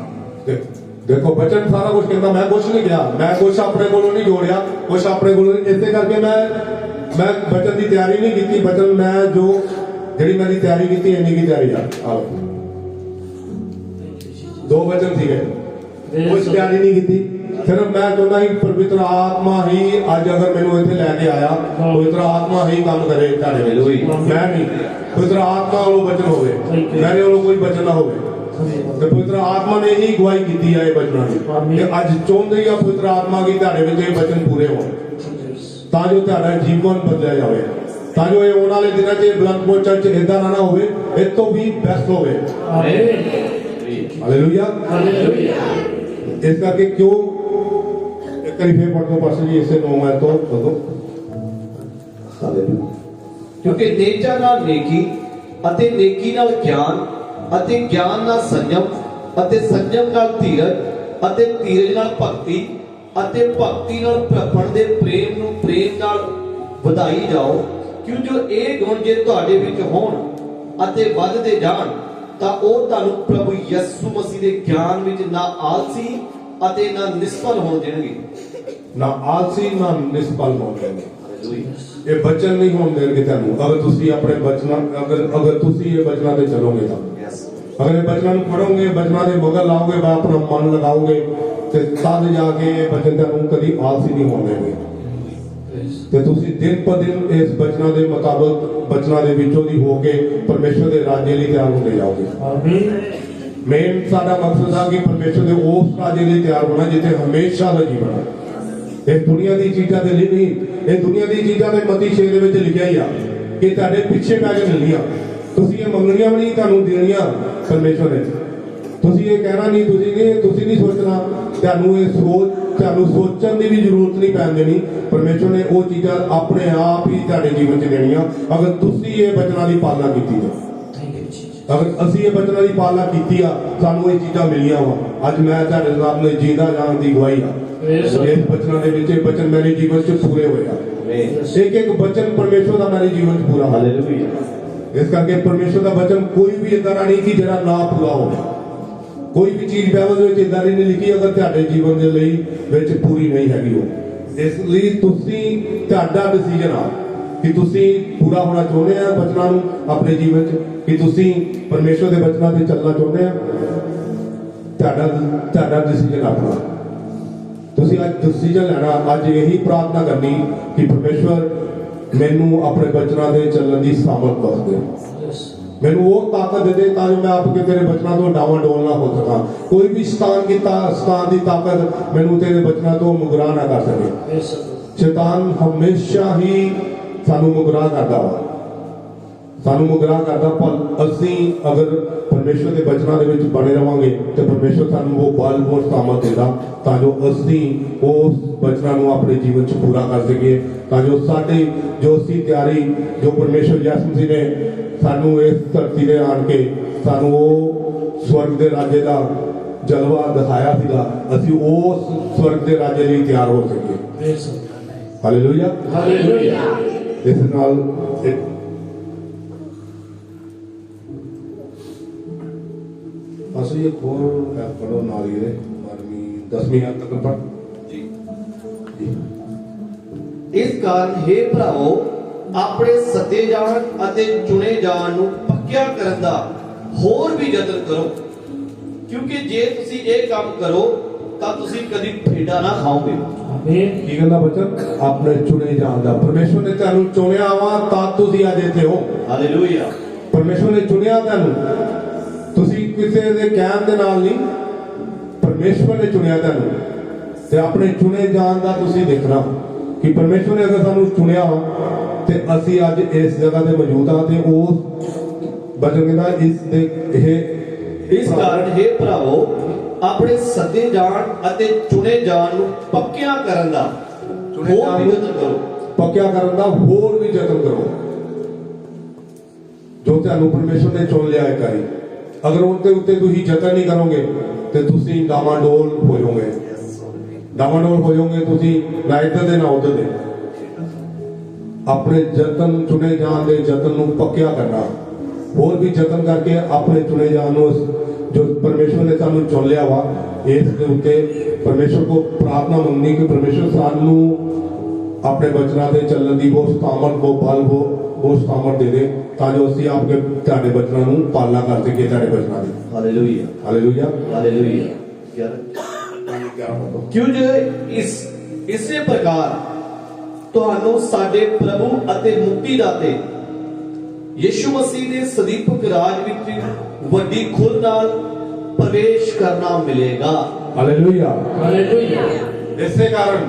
ਦੇਖੋ ਬਚਨ ਸਾਰਾ ਕੁਝ ਕਹਿੰਦਾ, ਮੈਂ ਕੁਝ ਨਹੀਂ ਕਿਹਾ, ਮੈਂ ਕੁਝ ਆਪਣੇ ਕੋਲੋਂ ਨਹੀਂ ਜੋੜਿਆ, ਕੁਝ ਆਪਣੇ ਕੋਲੋਂ ਨਹੀਂ। ਇਸੇ ਕਰਕੇ ਮੈਂ ਬਚਨ ਦੀ ਤਿਆਰੀ ਨਹੀਂ ਕੀਤੀ। ਬਚਨ ਮੈਂ ਜਿਹੜੀ ਮੇਰੀ ਤਿਆਰੀ ਕੀਤੀ ਇੰਨੀ ਕੀ ਤਿਆਰੀ ਆ। ਦੋ ਬਚਨ ਸੀਗੇ, ਕੁਝ ਤਿਆਰੀ ਨਹੀਂ ਕੀਤੀ। ਸਿਰਫ ਮੈਂ ਚਾਹੁੰਦਾ ਸੀ ਪਵਿੱਤਰ ਆਤਮਾ ਹੀ ਅੱਜ ਅਗਰ ਮੈਨੂੰ ਇੱਥੇ ਲੈ ਕੇ ਆਇਆ, ਪਵਿੱਤਰ ਆਤਮਾ ਹੀ ਕੰਮ ਕਰੇ ਤੁਹਾਡੇ ਵਿੱਚ, ਮੈਂ ਨਹੀਂ। ਪਵਿੱਤਰ ਆਤਮਾ ਵੱਲੋਂ ਬਚਨ ਹੋਵੇ, ਮੇਰੇ ਵੱਲੋਂ ਕੋਈ ਬਚਨ ਨਾ ਹੋਵੇ। ਤੇ ਪਵਿੱਤਰ ਆਤਮਾ ਨੇ ਹੀ ਅਗਵਾਈ ਕੀਤੀ ਹੈ ਇਹ ਬਚਨਾਂ ਦੀ। ਤੇ ਅੱਜ ਚਾਹੁੰਦੇ ਆ ਪਵਿੱਤਰ ਆਤਮਾ ਕੀ ਤੁਹਾਡੇ ਵਿੱਚ ਇਹ ਬਚਨ ਪੂਰੇ ਹੋਣ, ਤਾਂ ਜੋ ਤੁਹਾਡਾ ਜੀਵਨ ਬਦਲਿਆ ਜਾਵੇ, ਤਾਂ ਜੋ ਇਹ ਆਉਣ ਵਾਲੇ ਦਿਨਾਂ 'ਚ ਬਲੰਦਪੁਰ ਚਰਚ ਇਦਾਂ ਨਾ ਹੋਵੇ, ਇਹ ਤੋਂ ਵੀ ਬੈਸਟ ਹੋਵੇ। ਹਾਲੇਲੂਇਆ। ਇਸ ਕਰਕੇ ਕਿਉਂ ਇੱਕ ਵਾਰੀ ਫੇਰ ਪੜ੍ਹ ਦੋ ਪਾਸਟਰ ਜੀ ਇਸੇ 9 ਤੋਂ ਦੱਸੋ। ਕਿਉਂਕਿ ਨੇਚਾ ਨਾਲ ਨੇਕੀ ਅਤੇ ਨੇਕੀ ਨਾਲ ਗਿਆਨ ਅਤੇ ਗਿਆਨ ਨਾਲ ਸੰਜਮ ਅਤੇ ਸੰਜਮ ਨਾਲ ਧੀਰਜ ਅਤੇ ਧੀਰਜ ਨਾਲ ਭਗਤੀ ਅਤੇ ਭਗਤੀ ਨਾਲ ਪ੍ਰਪਣ ਦੇ ਪ੍ਰੇਮ ਨੂੰ ਪ੍ਰੇਮ ਨਾਲ ਵਧਾਈ ਜਾਓ। ਕਿਉਂ ਜੋ ਇਹ ਗੁਣ ਜੇ ਤੁਹਾਡੇ ਵਿੱਚ ਹੋਣ ਅਤੇ ਵੱਧਦੇ ਜਾਣ ਤਾਂ ਉਹ ਤੁਹਾਨੂੰ ਪ੍ਰਭੂ ਯਿਸੂ ਮਸੀਹ ਦੇ ਗਿਆਨ ਵਿੱਚ ਨਾ ਆਲਸੀ ਅਤੇ ਨਾ ਨਿਸਫਲ ਹੋਣ ਦੇਣਗੇ। ਨਾ ਆਲਸੀ ਨਾ ਨਿਸਫਲ ਹੋਣ ਦੇਣਗੇ। ਇਹ ਬਚਨ ਨਹੀਂ ਹੋਣ ਦੇਣਗੇ ਤੁਹਾਨੂੰ, ਅਗਰ ਤੁਸੀਂ ਆਪਣੇ ਬਚਨਾਂ ਅਗਰ ਤੁਸੀਂ ਇਹ ਬਚਨਾਂ ਤੇ ਚੱਲੋਗੇ ਤਾਂ। ਅਗਰ ਇਹ ਬਚਨਾਂ ਨੂੰ ਪੜੋਗੇ, ਬਚਨਾਂ ਦੇ ਮਗਰ ਲਾਓਗੇ, ਆਪਣਾ ਮਨ ਲਗਾਓਗੇ ਤੇ ਤਦ ਜਾ ਕੇ ਇਹ ਬਚਨ ਤੁਹਾਨੂੰ ਕਦੀ ਆਲਸੀ ਨਹੀਂ ਹੋਣ ਦੇਣਗੇ। ਤੇ ਤੁਸੀਂ ਦਿਨ ਪਰ ਦਿਨ ਇਸ ਬਚਨਾਂ ਦੇ ਮੁਤਾਬਕ, ਬਚਨਾਂ ਦੇ ਵਿੱਚੋਂ ਦੀ ਹੋ ਕੇ ਪਰਮੇਸ਼ਵਰ ਦੇ ਰਾਜੇ ਲਈ ਤਿਆਰ ਹੁੰਦੇ ਜਾਓਗੇ। ਆਮੀਨ। ਮੇਨ ਸਾਡਾ ਮਕਸਦ ਆ ਕਿ ਪਰਮੇਸ਼ਵਰ ਦੇ ਉਸ ਰਾਜੇ ਲਈ ਤਿਆਰ ਹੋਣਾ ਜਿੱਥੇ ਹਮੇਸ਼ਾ ਦਾ ਜੀਵਨ ਹੈ। ਇਹ ਦੁਨੀਆ ਦੀ ਚੀਜ਼ਾਂ ਦੇ ਲਈ ਨਹੀਂ, ਇਹ ਦੁਨੀਆ ਦੀ ਚੀਜ਼ਾਂ ਦੇ ਮਤੀ 6 ਦੇ ਵਿੱਚ ਲਿਖਿਆ ਹੀ ਆ ਕਿ ਤੁਹਾਡੇ ਪਿੱਛੇ ਪੈ ਕੇ ਮਿਲਣੀਆਂ, ਤੁਸੀਂ ਇਹ ਮੰਗਣੀਆਂ ਵੀ ਨਹੀਂ, ਤੁਹਾਨੂੰ ਦੇਣੀਆਂ ਪਰਮੇਸ਼ਵਰ ਨੇ। ਤੁਸੀਂ ਇਹ ਕਹਿਣਾ ਨਹੀਂ, ਤੁਸੀਂ ਨਹੀਂ ਸੋਚਣਾ, ਤੁਹਾਨੂੰ ਸੋਚਣ ਦੀ ਵੀ ਜ਼ਰੂਰਤ ਨਹੀਂ ਪੈਣ ਦੇਣੀ। ਪਰਮੇਸ਼ਵਰ ਨੇ ਉਹ ਚੀਜ਼ਾਂ ਆਪਣੇ ਆਪ ਹੀ ਤੁਹਾਡੇ ਜੀਵਨ 'ਚ ਦੇਣੀਆਂ ਅਗਰ ਤੁਸੀਂ ਇਹ ਬਚਨਾਂ ਦੀ ਪਾਲਣਾ ਕੀਤੀ ਹੈ। ਅਗਰ ਅਸੀਂ ਇਹ ਬਚਨਾਂ ਦੀ ਪਾਲਣਾ ਕੀਤੀ ਆ, ਸਾਨੂੰ ਇਹ ਚੀਜ਼ਾਂ ਮਿਲੀਆਂ ਵਾ। ਅੱਜ ਮੈਂ ਤੁਹਾਡੇ ਸਾਹਮਣੇ ਜੀਂਦਾ ਜਾਣ ਦੀ ਗਵਾਹੀ ਆ। ਇਸ ਬਚਨਾਂ ਦੇ ਵਿੱਚ ਇਹ ਬਚਨ ਮੇਰੇ ਜੀਵਨ 'ਚ ਪੂਰੇ ਹੋਏ ਆ। ਇੱਕ ਇੱਕ ਬਚਨ ਪਰਮੇਸ਼ਵਰ ਦਾ ਮੇਰੇ ਜੀਵਨ 'ਚ ਪੂਰਾ ਹਾਲੇਲੂਇਆ। ਇਸ ਕਰਕੇ ਪਰਮੇਸ਼ਵਰ ਦਾ ਬਚਨ ਕੋਈ ਵੀ ਇਦਾਂ ਨਹੀਂ ਕਿ ਜਿਹੜਾ ਨਾ ਪੂਰਾ ਹੋਵੇ। ਕੋਈ ਵੀ ਚੀਜ਼ ਬਾਈਬਲ ਦੇ ਵਿੱਚ ਇਦਾਂ ਦੀ ਨਹੀਂ ਲਿਖੀ ਅਗਰ ਤੁਹਾਡੇ ਜੀਵਨ ਦੇ ਲਈ ਵਿੱਚ ਪੂਰੀ ਨਹੀਂ ਹੈਗੀ ਉਹ। ਇਸ ਲਈ ਤੁਸੀਂ ਤੁਹਾਡਾ ਡਿਸੀਜਨ ਆ ਕਿ ਤੁਸੀਂ ਪੂਰਾ ਹੋਣਾ ਚਾਹੁੰਦੇ ਆ ਬਚਨਾਂ ਨੂੰ ਆਪਣੇ ਜੀਵਨ 'ਚ, ਕਿ ਤੁਸੀਂ ਪਰਮੇਸ਼ਵਰ ਦੇ ਬਚਨਾਂ ਤੇ ਚੱਲਣਾ ਚਾਹੁੰਦੇ ਆ। ਤੁਹਾਡਾ ਡਿਸੀਜਨ ਆਪਣਾ। ਤੁਸੀਂ ਅੱਜ ਡਿਸੀਜਨ ਲੈਣਾ, ਅੱਜ ਇਹੀ ਪ੍ਰਾਰਥਨਾ ਕਰਨੀ ਕਿ ਪਰਮੇਸ਼ਵਰ ਮੈਨੂੰ ਆਪਣੇ ਬਚਨਾਂ ਦੇ ਚੱਲਣ ਦੀ ਸਾਮਰਥ ਬਖਸ਼ ਦੇ, ਮੈਨੂੰ ਉਹ ਤਾਕਤ ਦੇ ਦੇ ਤਾਂ ਜੋ ਮੈਂ ਆਪਕੇ ਤੇਰੇ ਬਚਨਾਂ ਤੋਂ ਡਾਵਾਂਡੋਲ ਨਾ ਹੋ ਸਕਾਂ। ਕੋਈ ਵੀ ਸ਼ੈਤਾਨ ਦੀ ਤਾਕਤ ਮੈਨੂੰ ਤੇਰੇ ਬਚਨਾਂ ਤੋਂ ਮੁਗਰਾ ਨਾ ਕਰ ਸਕੇ। ਸ਼ੈਤਾਨ ਹਮੇਸ਼ਾ ਹੀ ਸਾਨੂੰ ਮੁਗਰਾ ਕਰਦਾ ਵਾ, ਸਾਨੂੰ ਮੁਗਰਾ ਕਰਦਾ। ਪਰ ਅਸੀਂ ਅਗਰ ਪਰਮੇਸ਼ਵਰ ਦੇ ਬਚਨਾਂ ਦੇ ਵਿੱਚ ਬਣੇ ਰਵਾਂਗੇ ਤੇ ਪਰਮੇਸ਼ਵਰ ਸਾਨੂੰ ਉਹ ਬਲ ਉਹ ਸਾਮਰਥ ਦਿੰਦਾ ਤਾਂ ਜੋ ਅਸੀਂ ਉਸ ਬਚਨਾਂ ਨੂੰ ਆਪਣੇ ਜੀਵਨ 'ਚ ਪੂਰਾ ਕਰ ਸਕੀਏ, ਤਾਂ ਜੋ ਸਾਡੀ ਜੋ ਅਸੀਂ ਤਿਆਰੀ ਜੋ ਪਰਮੇਸ਼ਵਰ ਯਿਸੂ ਮਸੀਹ ਨੇ ਸਾਨੂੰ ਇਸ ਧਰਤੀ ਤੇ ਆਣ ਕੇ ਸਾਨੂੰ ਉਹ ਸਵਰਗ ਦੇ ਰਾਜੇ ਦਾ ਜਲਵਾ ਦਿਖਾਇਆ ਸੀਗਾ, ਅਸੀਂ ਉਸ ਸਵਰਗ ਦੇ ਰਾਜੇ ਲਈ ਤਿਆਰ ਹੋ ਸਕੀਏ। Hallelujah, hallelujah. ਇਸ ਨਾਲ ਅਸੀਂ ਇੱਕ ਹੋਰ ਪੜੋ ਨਾਲ ਹੀ 10ਵੀਂ ਅੰਤ ਤੱਕ ਪੜ ਜੀ। ਇਸ ਕਾਰਨ हे ਭਰਾਵੋ ਆਪਣੇ ਸੱਦੇ ਜਾਣ ਅਤੇ ਚੁਣੇ ਜਾਣ ਨੂੰ ਪੱਕਿਆ ਕਰਨ ਦਾ ਹੋਰ ਵੀ ਯਤਨ ਕਰੋ, ਕਿਉਂਕਿ ਜੇ ਤੁਸੀਂ ਇਹ ਕੰਮ ਕਰੋ ਤਾਂ ਤੁਸੀਂ ਕਦੀ ਠੇਡਾ ਨਾ ਖਾਓਗੇ। ਆਮੀਨ। ਕੀ ਕਹਿੰਦਾ ਬਚਨ? ਆਪਣੇ ਚੁਣੇ ਜਾਣ ਦਾ। ਪਰਮੇਸ਼ਵਰ ਨੇ ਤੁਹਾਨੂੰ ਚੁਣਿਆ ਵਾ ਤਾਂ ਤੁਸੀਂ ਅੱਜ ਇੱਥੇ ਹੋ। ਹਾਲੇਲੂਇਆ। ਪਰਮੇਸ਼ਵਰ ਨੇ ਚੁਣਿਆ ਤੁਹਾਨੂੰ, ਤੁਸੀਂ ਕਿਸੇ ਦੇ ਕਹਿਣ ਦੇ ਨਾਲ ਨਹੀਂ, ਪਰਮੇਸ਼ਵਰ ਨੇ ਚੁਣਿਆ ਤੁਹਾਨੂੰ। ਤੇ ਆਪਣੇ ਚੁਣੇ ਜਾਣ ਦਾ ਤੁਸੀਂ ਦੇਖਣਾ ਕਿ ਪਰਮੇਸ਼ਵਰ ਨੇ ਅਗਰ ਸਾਨੂੰ ਚੁਣਿਆ ਤੇ ਅਸੀਂ ਅੱਜ ਇਸ ਜਗ੍ਹਾ ਤੇ ਮੌਜੂਦ ਆ। ਤੇ ਉਸ ਬਚਨ ਕਹਿੰਦਾ ਇਸ ਕਾਰਨ हे ਭਰਾਵੋ ਆਪਣੇ ਸੱਦੇ ਜਾਣ ਅਤੇ ਚੁਣੇ ਜਾਣ ਨੂੰ ਪੱਕਿਆ ਕਰਨ ਦਾ ਹੋਰ ਵੀ ਯਤਨ ਕਰੋ। ਪੱਕਿਆ ਕਰਨ ਦਾ ਹੋਰ ਵੀ ਯਤਨ ਕਰੋ। ਜੋ ਤੁਹਾਨੂੰ ਪਰਮੇਸ਼ਵਰ ਨੇ ਚੁਣ ਲਿਆ ਇੱਕ ਵਾਰੀ, ਅਗਰ ਉਹਦੇ ਉੱਤੇ ਤੁਸੀਂ ਯਤਨ ਨਹੀਂ ਕਰੋਗੇ ਤੇ ਤੁਸੀਂ ਡਾਵਾਂਡੋਲ ਹੋ ਜਾਓਗੇ। ਡਾਵਾਂਡੋਲ ਹੋ ਜਾਓਗੇ ਤੁਸੀਂ, ਨਾ ਇੱਧਰ ਦੇ ਨਾ ਉੱਧਰ ਦੇ। ਆਪਣੇ ਯਤਨ ਚੁਣੇ ਜਾਣ ਦੇ ਯਤਨ ਨੂੰ ਪੱਕਿਆ ਕਰਨਾ, ਹੋਰ ਵੀ ਯਤਨ ਕਰਕੇ ਆਪਣੇ ਚੁਣੇ ਜਾਣ ਨੂੰ ਜੋ ਪਰਮੇਸ਼ਵਰ ਨੇ ਸਾਨੂੰ ਚੁਣ ਲਿਆ ਵਾ ਇਸ ਦੇ ਉੱਤੇ ਪਰਮੇਸ਼ਵਰ ਕੋ ਪ੍ਰਾਰਥਨਾ ਮੰਗਣੀ ਕਿ ਪਰਮੇਸ਼ਵਰ ਸਾਨੂੰ ਆਪਣੇ ਬਚਨਾਂ ਦੇ ਚੱਲਣ ਦੀ ਬਹੁਤ ਸਾਮਰਥ ਕੋ ਬਲ ਬਹੁਤ ਸਾਮਰਥ ਦੇ ਦੇ ਤਾਂ ਜੋ ਅਸੀਂ ਆਪਕੇ ਤੁਹਾਡੇ ਬਚਨਾਂ ਨੂੰ ਪਾਲਣਾ ਕਰ ਸਕੀਏ, ਤੁਹਾਡੇ ਬਚਨਾਂ ਦੀ। Hallelujah, hallelujah, hallelujah. ਕਿਉਂ ਜੇ ਇਸੇ ਪ੍ਰਕਾਰ ਤੁਹਾਨੂੰ ਸਾਡੇ ਪ੍ਰਭੂ ਅਤੇ ਮੁਕਤੀਦਾਤੇ ਯਿਸੂ ਮਸੀਹ ਦੇ ਸਦੀਪਕ ਰਾਜ ਵਿੱਚ ਵੱਡੀ ਖੁੱਲ੍ਹ ਨਾਲ ਪ੍ਰਵੇਸ਼ ਕਰਨਾ ਮਿਲੇਗਾ। Hallelujah, hallelujah. ਇਸੇ ਕਾਰਨ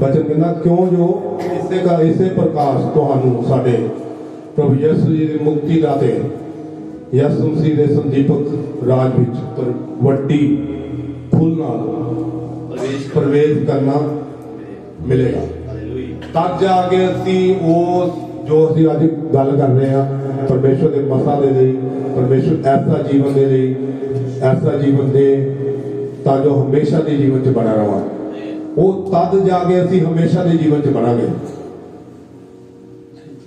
ਬਚਨ ਕਹਿੰਦਾ ਕਿਉਂ ਜੋ ਇਸੇ ਪ੍ਰਕਾਰ ਤੁਹਾਨੂੰ ਸਾਡੇ ਪ੍ਰਭੂ ਯਿਸੂ ਜੀ ਦੀ ਮੁਕਤੀ ਦਾਤੇ ਯਿਸੂ ਮਸੀਹ ਦੇ ਸੰਦੀਪਕ ਰਾਜ ਵਿੱਚ ਪਰ ਵੱਡੀ ਖੁੱਲ੍ਹ ਨਾਲ ਪ੍ਰਵੇਸ਼ ਕਰਨਾ ਮਿਲੇਗਾ। ਤਦ ਜਾ ਕੇ ਅਸੀਂ ਉਸ ਜੋ ਅਸੀਂ ਅੱਜ ਗੱਲ ਕਰ ਰਹੇ ਹਾਂ ਪਰਮੇਸ਼ਵਰ ਦੇ ਮਸਾਂ ਦੇ ਲਈ, ਪਰਮੇਸ਼ਵਰ ਐਸਾ ਜੀਵਨ ਦੇ ਲਈ, ਐਸਾ ਜੀਵਨ ਦੇ ਤਾਂ ਜੋ ਹਮੇਸ਼ਾ ਦੇ ਜੀਵਨ 'ਚ ਬਣਾ ਰਹਾਂ, ਉਹ ਤਦ ਜਾ ਕੇ ਅਸੀਂ ਹਮੇਸ਼ਾ ਦੇ ਜੀਵਨ 'ਚ ਬਣਾਂਗੇ।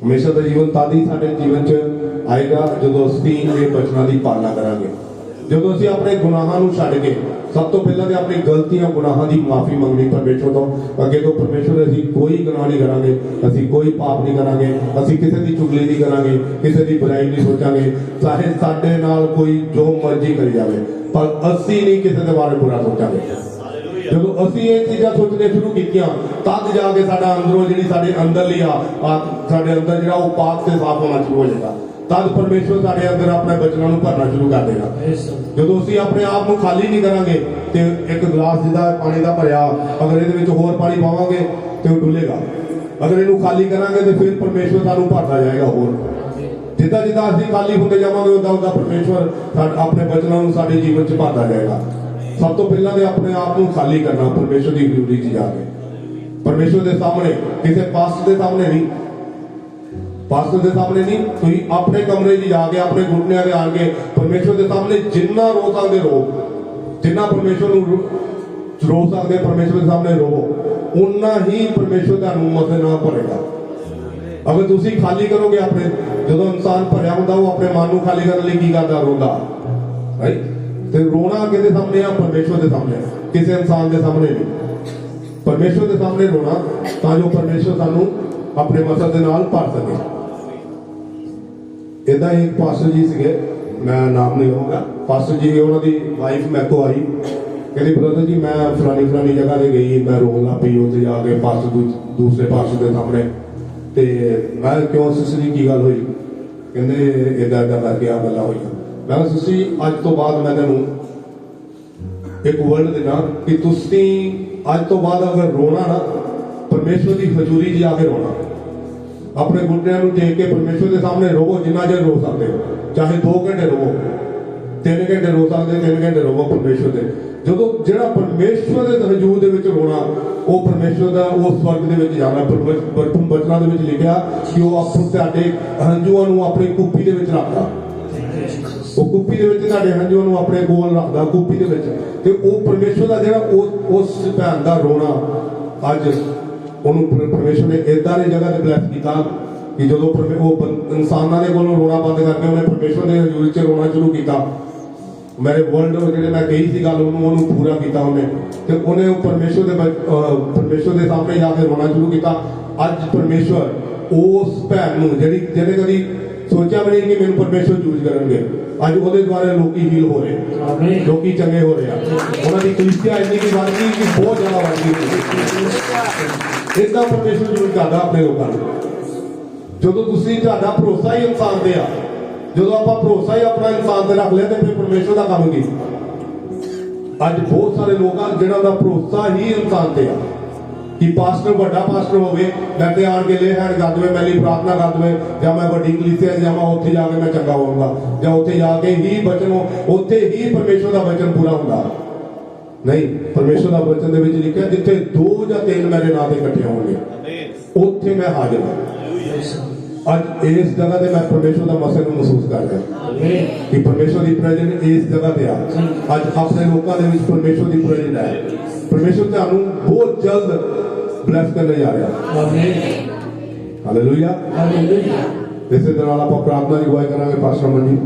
ਹਮੇਸ਼ਾ ਦਾ ਜੀਵਨ ਤਦ ਹੀ ਸਾਡੇ ਜੀਵਨ 'ਚ ਆਏਗਾ ਜਦੋਂ ਅਸੀਂ ਇਹ ਬਚਨਾਂ ਦੀ ਪਾਲਣਾ ਕਰਾਂਗੇ, ਜਦੋਂ ਅਸੀਂ ਆਪਣੇ ਗੁਨਾਹਾਂ ਨੂੰ ਛੱਡ ਕੇ ਸਭ ਤੋਂ ਪਹਿਲਾਂ ਤੇ ਆਪਣੀ ਗਲਤੀਆਂ ਗੁਨਾਹਾਂ ਦੀ ਮਾਫੀ ਮੰਗਣੀ ਪਰਮੇਸ਼ਵਰ ਤੋਂ। ਅੱਗੇ ਤੋਂ ਪਰਮੇਸ਼ਵਰ ਅਸੀਂ ਕੋਈ ਗੁਨਾਹ ਨਹੀਂ ਕਰਾਂਗੇ, ਅਸੀਂ ਕੋਈ ਪਾਪ ਨਹੀਂ ਕਰਾਂਗੇ, ਅਸੀਂ ਕਿਸੇ ਦੀ ਚੁਗਲੀ ਨਹੀਂ ਕਰਾਂਗੇ, ਕਿਸੇ ਦੀ ਬੁਰਾਈ ਨਹੀਂ ਸੋਚਾਂਗੇ, ਚਾਹੇ ਸਾਡੇ ਨਾਲ ਕੋਈ ਜੋ ਮਰਜ਼ੀ ਕਰੀ ਜਾਵੇ, ਪਰ ਅਸੀਂ ਨਹੀਂ ਕਿਸੇ ਦੇ ਬਾਰੇ ਬੁਰਾ ਸੋਚਾਂਗੇ। ਜਦੋਂ ਅਸੀਂ ਇਹ ਚੀਜ਼ਾਂ ਸੋਚਣੀਆਂ ਸ਼ੁਰੂ ਕੀਤੀਆਂ ਤਦ ਜਾ ਕੇ ਸਾਡਾ ਅੰਦਰੋਂ ਜਿਹੜੀ ਸਾਡੇ ਅੰਦਰਲੀ ਸਾਡੇ ਅੰਦਰ ਜਿਹੜਾ ਉਹ ਪਾਕ ਤੇ ਸਾਫ਼ ਹੋਣਾ ਸ਼ੁਰੂ ਹੋ ਜਾਏਗਾ। ਤਦ ਪਰਮੇਸ਼ਵਰ ਸਾਡੇ ਅੰਦਰ ਆਪਣੇ ਬਚਨਾਂ ਨੂੰ ਭਰਨਾ ਸ਼ੁਰੂ ਕਰ ਦੇਗਾ। ਜਦੋਂ ਅਸੀਂ ਆਪਣੇ ਆਪ ਨੂੰ ਖਾਲੀ ਨਹੀਂ ਕਰਾਂਗੇ ਤੇ ਇੱਕ ਗਲਾਸ ਜਿਹਦਾ ਪਾਣੀ ਦਾ ਭਰਿਆ ਅਗਰ ਇਹਦੇ ਵਿੱਚ ਹੋਰ ਪਾਣੀ ਪਾਵਾਂਗੇ ਤੇ ਉਹ ਡੁੱਲੇਗਾ। ਅਗਰ ਇਹਨੂੰ ਖਾਲੀ ਕਰਾਂਗੇ ਤੇ ਫਿਰ ਪਰਮੇਸ਼ਵਰ ਸਾਨੂੰ ਭਰਦਾ ਜਾਏਗਾ ਹੋਰ। ਜਿੱਦਾਂ ਜਿੱਦਾਂ ਅਸੀਂ ਖਾਲੀ ਹੁੰਦੇ ਜਾਵਾਂਗੇ ਉਦਾਂ ਉਦਾਂ ਪਰਮੇਸ਼ਵਰ ਆਪਣੇ ਬਚਨਾਂ ਨੂੰ ਸਾਡੇ ਜੀਵਨ 'ਚ ਭਰਦਾ ਜਾਏਗਾ। ਸਭ ਤੋਂ ਪਹਿਲਾਂ ਤੇ ਆਪਣੇ ਆਪ ਨੂੰ ਖਾਲੀ ਕਰਨਾ ਪਰਮੇਸ਼ਵਰ ਦੀ ਹਜ਼ੂਰੀ 'ਚ ਜਾ ਕੇ, ਪਰਮੇਸ਼ਵਰ ਦੇ ਸਾਹਮਣੇ, ਕਿਸੇ ਪਾਸਟਰ ਦੇ ਸਾਹਮਣੇ ਨਹੀਂ, ਪਾਸਟਰ ਦੇ ਸਾਹਮਣੇ ਨਹੀਂ, ਤੁਸੀਂ ਆਪਣੇ ਕਮਰੇ 'ਚ ਜਾ ਕੇ ਆਪਣੇ ਘੁਟਨਿਆਂ ਤੇ ਆਣ ਕੇ ਪਰਮੇਸ਼ਵਰ ਦੇ ਸਾਹਮਣੇ ਜਿੰਨਾ ਰੋ ਸਕਦੇ ਰੋ, ਜਿੰਨਾ ਪਰਮੇਸ਼ਵਰ ਨੂੰ ਰੋ ਸਕਦੇ ਪਰਮੇਸ਼ਵਰ ਦੇ ਸਾਹਮਣੇ ਰੋ, ਉਨਾ ਹੀ ਪਰਮੇਸ਼ਵਰ ਤੁਹਾਨੂੰ ਮਸੇ ਨਾਲ ਭਰੇਗਾ। ਅਗਰ ਤੁਸੀਂ ਖਾਲੀ ਕਰੋਗੇ ਆਪਣੇ, ਜਦੋਂ ਇਨਸਾਨ ਭਰਿਆ ਹੁੰਦਾ ਉਹ ਆਪਣੇ ਮਨ ਨੂੰ ਖਾਲੀ ਕਰਨ ਲਈ ਕੀ ਕਰਦਾ? ਰੋਂਦਾ, ਰਾਈਟ। ਤੇ ਰੋਣਾ ਕਿਹਦੇ ਸਾਹਮਣੇ ਆ? ਪਰਮੇਸ਼ਵਰ ਦੇ ਸਾਹਮਣੇ, ਕਿਸੇ ਇਨਸਾਨ ਦੇ ਸਾਹਮਣੇ ਨਹੀਂ। ਪਰਮੇਸ਼ਵਰ ਦੇ ਸਾਹਮਣੇ ਰੋਣਾ ਤਾਂ ਜੋ ਪਰਮੇਸ਼ਵਰ ਸਾਨੂੰ ਆਪਣੇ ਮਕਸਦ ਦੇ ਨਾਲ ਭਰ ਸਕੇ। ਇਦਾਂ ਹੀ ਇੱਕ ਪਾਸਟਰ ਜੀ ਸੀਗੇ, ਮੈਂ ਨਾਮ ਨਹੀਂ ਲਵਾਂਗਾ। ਪਾਸਟਰ ਜੀ, ਉਹਨਾਂ ਦੀ ਵਾਈਫ ਮੇਰੇ ਕੋਲ ਆਈ, ਕਹਿੰਦੀ ਬ੍ਰਦਰ ਜੀ ਮੈਂ ਫਲਾਣੀ ਜਗ੍ਹਾ ਤੇ ਗਈ, ਮੈਂ ਰੋਣ ਲੱਗ ਪਈ ਉੱਥੇ ਜਾ ਕੇ ਪਾਸਟਰ ਦੂਸਰੇ ਪਾਸਟਰ ਦੇ ਸਾਹਮਣੇ। ਤੇ ਮੈਂ ਕਿਉਂ ਸਿਸਟਰ ਜੀ ਕੀ ਗੱਲ ਹੋਈ? ਕਹਿੰਦੇ ਏਦਾਂ ਕਰਕੇ ਆ ਗੱਲਾਂ ਹੋਈਆਂ। ਮੈਂ ਕਿਹਾ ਸਿਸਟਰ ਜੀ ਅੱਜ ਤੋਂ ਬਾਅਦ ਮੈਂ ਤੈਨੂੰ ਇੱਕ ਵਰਡ ਦੇਣਾ ਕਿ ਤੁਸੀਂ ਅੱਜ ਤੋਂ ਬਾਅਦ ਅਗਰ ਰੋਣਾ ਨਾ, ਪਰਮੇਸ਼ਵਰ ਦੀ ਹਜ਼ੂਰੀ 'ਚ ਜਾ ਕੇ ਰੋਣਾ। ਆਪਣੇ ਗੁੱਟਿਆਂ ਨੂੰ ਟੇਕ ਕੇ ਪਰਮੇਸ਼ਵਰ ਦੇ ਸਾਹਮਣੇ ਰੋਵੋ, ਜਿੰਨਾ ਚਿਰ ਰੋ ਸਕਦੇ ਹੋ। ਚਾਹੇ 2 ਘੰਟੇ ਰੋਵੋ, 3 ਘੰਟੇ ਰੋ ਸਕਦੇ, 3 ਘੰਟੇ ਰੋਵੋ ਪਰਮੇਸ਼ਵਰ ਦੇ। ਜਦੋਂ ਜਿਹੜਾ ਪਰਮੇਸ਼ਵਰ ਦੇ ਹਜ਼ੂਰ ਦੇ ਵਿੱਚ ਰੋਣਾ, ਉਹ ਪਰਮੇਸ਼ਵਰ ਦਾ ਉਹ ਸਵਰਗ ਦੇ ਵਿੱਚ ਜਾਣਾ। ਬਚਨਾਂ ਦੇ ਵਿੱਚ ਲਿਖਿਆ ਕਿ ਉਹ ਆਪਣੇ ਤੁਹਾਡੇ ਹੰਝੂਆਂ ਨੂੰ ਆਪਣੀ ਕੁੱਪੀ ਦੇ ਵਿੱਚ ਰੱਖਦਾ। ਉਹ ਕੁੱਪੀ ਦੇ ਵਿੱਚ ਤੁਹਾਡੇ ਹੰਝੂਆਂ ਨੂੰ ਆਪਣੇ ਕੋਲ ਰੱਖਦਾ, ਕੁੱਪੀ ਦੇ ਵਿੱਚ। ਤੇ ਉਹ ਪਰਮੇਸ਼ਵਰ ਦਾ ਜਿਹੜਾ ਉਸ ਭੈਣ ਦਾ ਰੋਣਾ, ਅੱਜ ਉਹਨੂੰ ਪਰਮੇਸ਼ਵਰ ਨੇ ਏਦਾਂ ਦੀ ਜਗ੍ਹਾ ਤੇ ਬਲੈਸ ਕੀਤਾ ਕਿ ਜਦੋਂ ਉਹ ਇਨਸਾਨਾਂ ਦੇ ਕੋਲੋਂ ਰੋਣਾ ਬੰਦ ਕਰਕੇ ਉਹਨੇ ਪਰਮੇਸ਼ਵਰ ਦੇ ਹਜ਼ੂਰ 'ਚ ਰੋਣਾ ਸ਼ੁਰੂ ਕੀਤਾ। ਮੇਰੇ ਵਰਲਡ ਜਿਹੜੇ ਮੈਂ ਕਹੀ ਸੀ ਗੱਲ, ਉਹਨੂੰ ਪੂਰਾ ਕੀਤਾ ਉਹਨੇ। ਤੇ ਉਹਨੇ ਉਹ ਪਰਮੇਸ਼ਵਰ ਦੇ ਸਾਹਮਣੇ ਜਾ ਕੇ ਰੋਣਾ ਸ਼ੁਰੂ ਕੀਤਾ। ਅੱਜ ਪਰਮੇਸ਼ਵਰ ਉਸ ਭੈਣ ਨੂੰ ਜਿਹਨੇ ਕਦੀ ਸੋਚਿਆ ਵੀ ਨਹੀਂ ਕਿ ਮੈਨੂੰ ਪਰਮੇਸ਼ਵਰ ਯੂਜ਼ ਕਰਨਗੇ, ਅੱਜ ਉਹਦੇ ਦੁਆਰਾ ਲੋਕੀ ਹੀਲ ਹੋ ਰਹੇ, ਲੋਕੀ ਚੰਗੇ ਹੋ ਰਹੇ ਆ। ਉਹਨਾਂ ਦੀ ਕਲੀਸਿਆ ਇੰਨੀ ਕੀ ਵੱਧ ਗਈ ਕਿ ਬਹੁਤ ਜ਼ਿਆਦਾ ਵੱਧ ਗਈ। ਇਦਾਂ ਪਰਮੇਸ਼ਵਰ ਯੂਜ਼ ਕਰਦਾ ਆਪਣੇ ਲੋਕਾਂ ਨੂੰ। ਜਦੋਂ ਤੁਸੀਂ ਤੁਹਾਡਾ ਭਰੋਸਾ ਹੀ ਇਨਸਾਨ ਤੇ ਆ, ਜਦੋਂ ਆਪਾਂ ਭਰੋਸਾ ਹੀ ਆਪਣਾ ਇਨਸਾਨ ਤੇ ਰੱਖ ਲਿਆ, ਤੇ ਫਿਰ ਪਰਮੇਸ਼ਵਰ ਦਾ ਕੰਮ ਕੀ? ਅੱਜ ਬਹੁਤ ਸਾਰੇ ਲੋਕ ਆ ਜਿਹਨਾਂ ਦਾ ਭਰੋਸਾ ਹੀ ਇਨਸਾਨ ਤੇ ਆ ਕਿ ਪਾਸਟਰ ਵੱਡਾ ਪਾਸਟਰ ਹੋਵੇ, ਮੈਂ ਤੇ ਆਣ ਕੇ ਲੈ ਹੈਂਡ ਕਰ ਦੇਵੇ, ਮੈਂ ਲਈ ਪ੍ਰਾਰਥਨਾ ਕਰ ਦੇਵੇ, ਜਾਂ ਮੈਂ ਵੱਡੀ ਕਲੀਸਿਆ ਜਾਵਾਂ, ਉੱਥੇ ਜਾ ਕੇ ਮੈਂ ਚੰਗਾ ਹੋਵਾਂਗਾ, ਜਾਂ ਉੱਥੇ ਜਾ ਕੇ ਹੀ ਬਚਨ, ਉੱਥੇ ਹੀ ਪਰਮੇਸ਼ਵਰ ਦਾ ਵਚਨ ਪੂਰਾ ਹੁੰਦਾ। ਨਹੀਂ, ਪਰਮੇਸ਼ਵਰ ਦਾ ਵਚਨ ਦੇ ਵਿੱਚ ਲਿਖਿਆ ਜਿੱਥੇ 2 ਜਾਂ 3 ਮੇਰੇ ਨਾਂ ਤੇ ਇਕੱਠੇ ਹੋਣਗੇ, ਉੱਥੇ ਮੈਂ ਹਾਜ਼ਰ ਹਾਂ। ਅੱਜ ਇਸ ਜਗ੍ਹਾ ਤੇ ਮੈਂ ਪਰਮੇਸ਼ਵਰ ਦਾ ਮਸਲ ਨੂੰ ਮਹਿਸੂਸ ਕਰ ਰਿਹਾ ਕਿ ਪਰਮੇਸ਼ਵਰ ਦੀ ਪ੍ਰੈਜ਼ੈਂਸ ਇਸ ਜਗ੍ਹਾ ਤੇ ਆ। ਅੱਜ ਆਪਣੇ ਲੋਕਾਂ ਦੇ ਵਿੱਚ ਪਰਮੇਸ਼ਵਰ ਦੀ ਪ੍ਰੈਜ਼ੈਂਸ ਹੈ। ਪਰਮੇਸ਼ਵਰ ਤੁਹਾਨੂੰ ਬਹੁਤ ਜਲਦ ਬਲੈਸ ਕਰਨ ਜਾ ਰਿਹਾ। Hallelujah, hallelujah. ਇਸੇ ਤਰ੍ਹਾਂ ਆਪਾਂ ਪ੍ਰਾਰਥਨਾ ਦੀ ਅਗਵਾਈ ਕਰਾਂਗੇ। ਪਾਸਟਰ ਅਮਨ ਜੀ।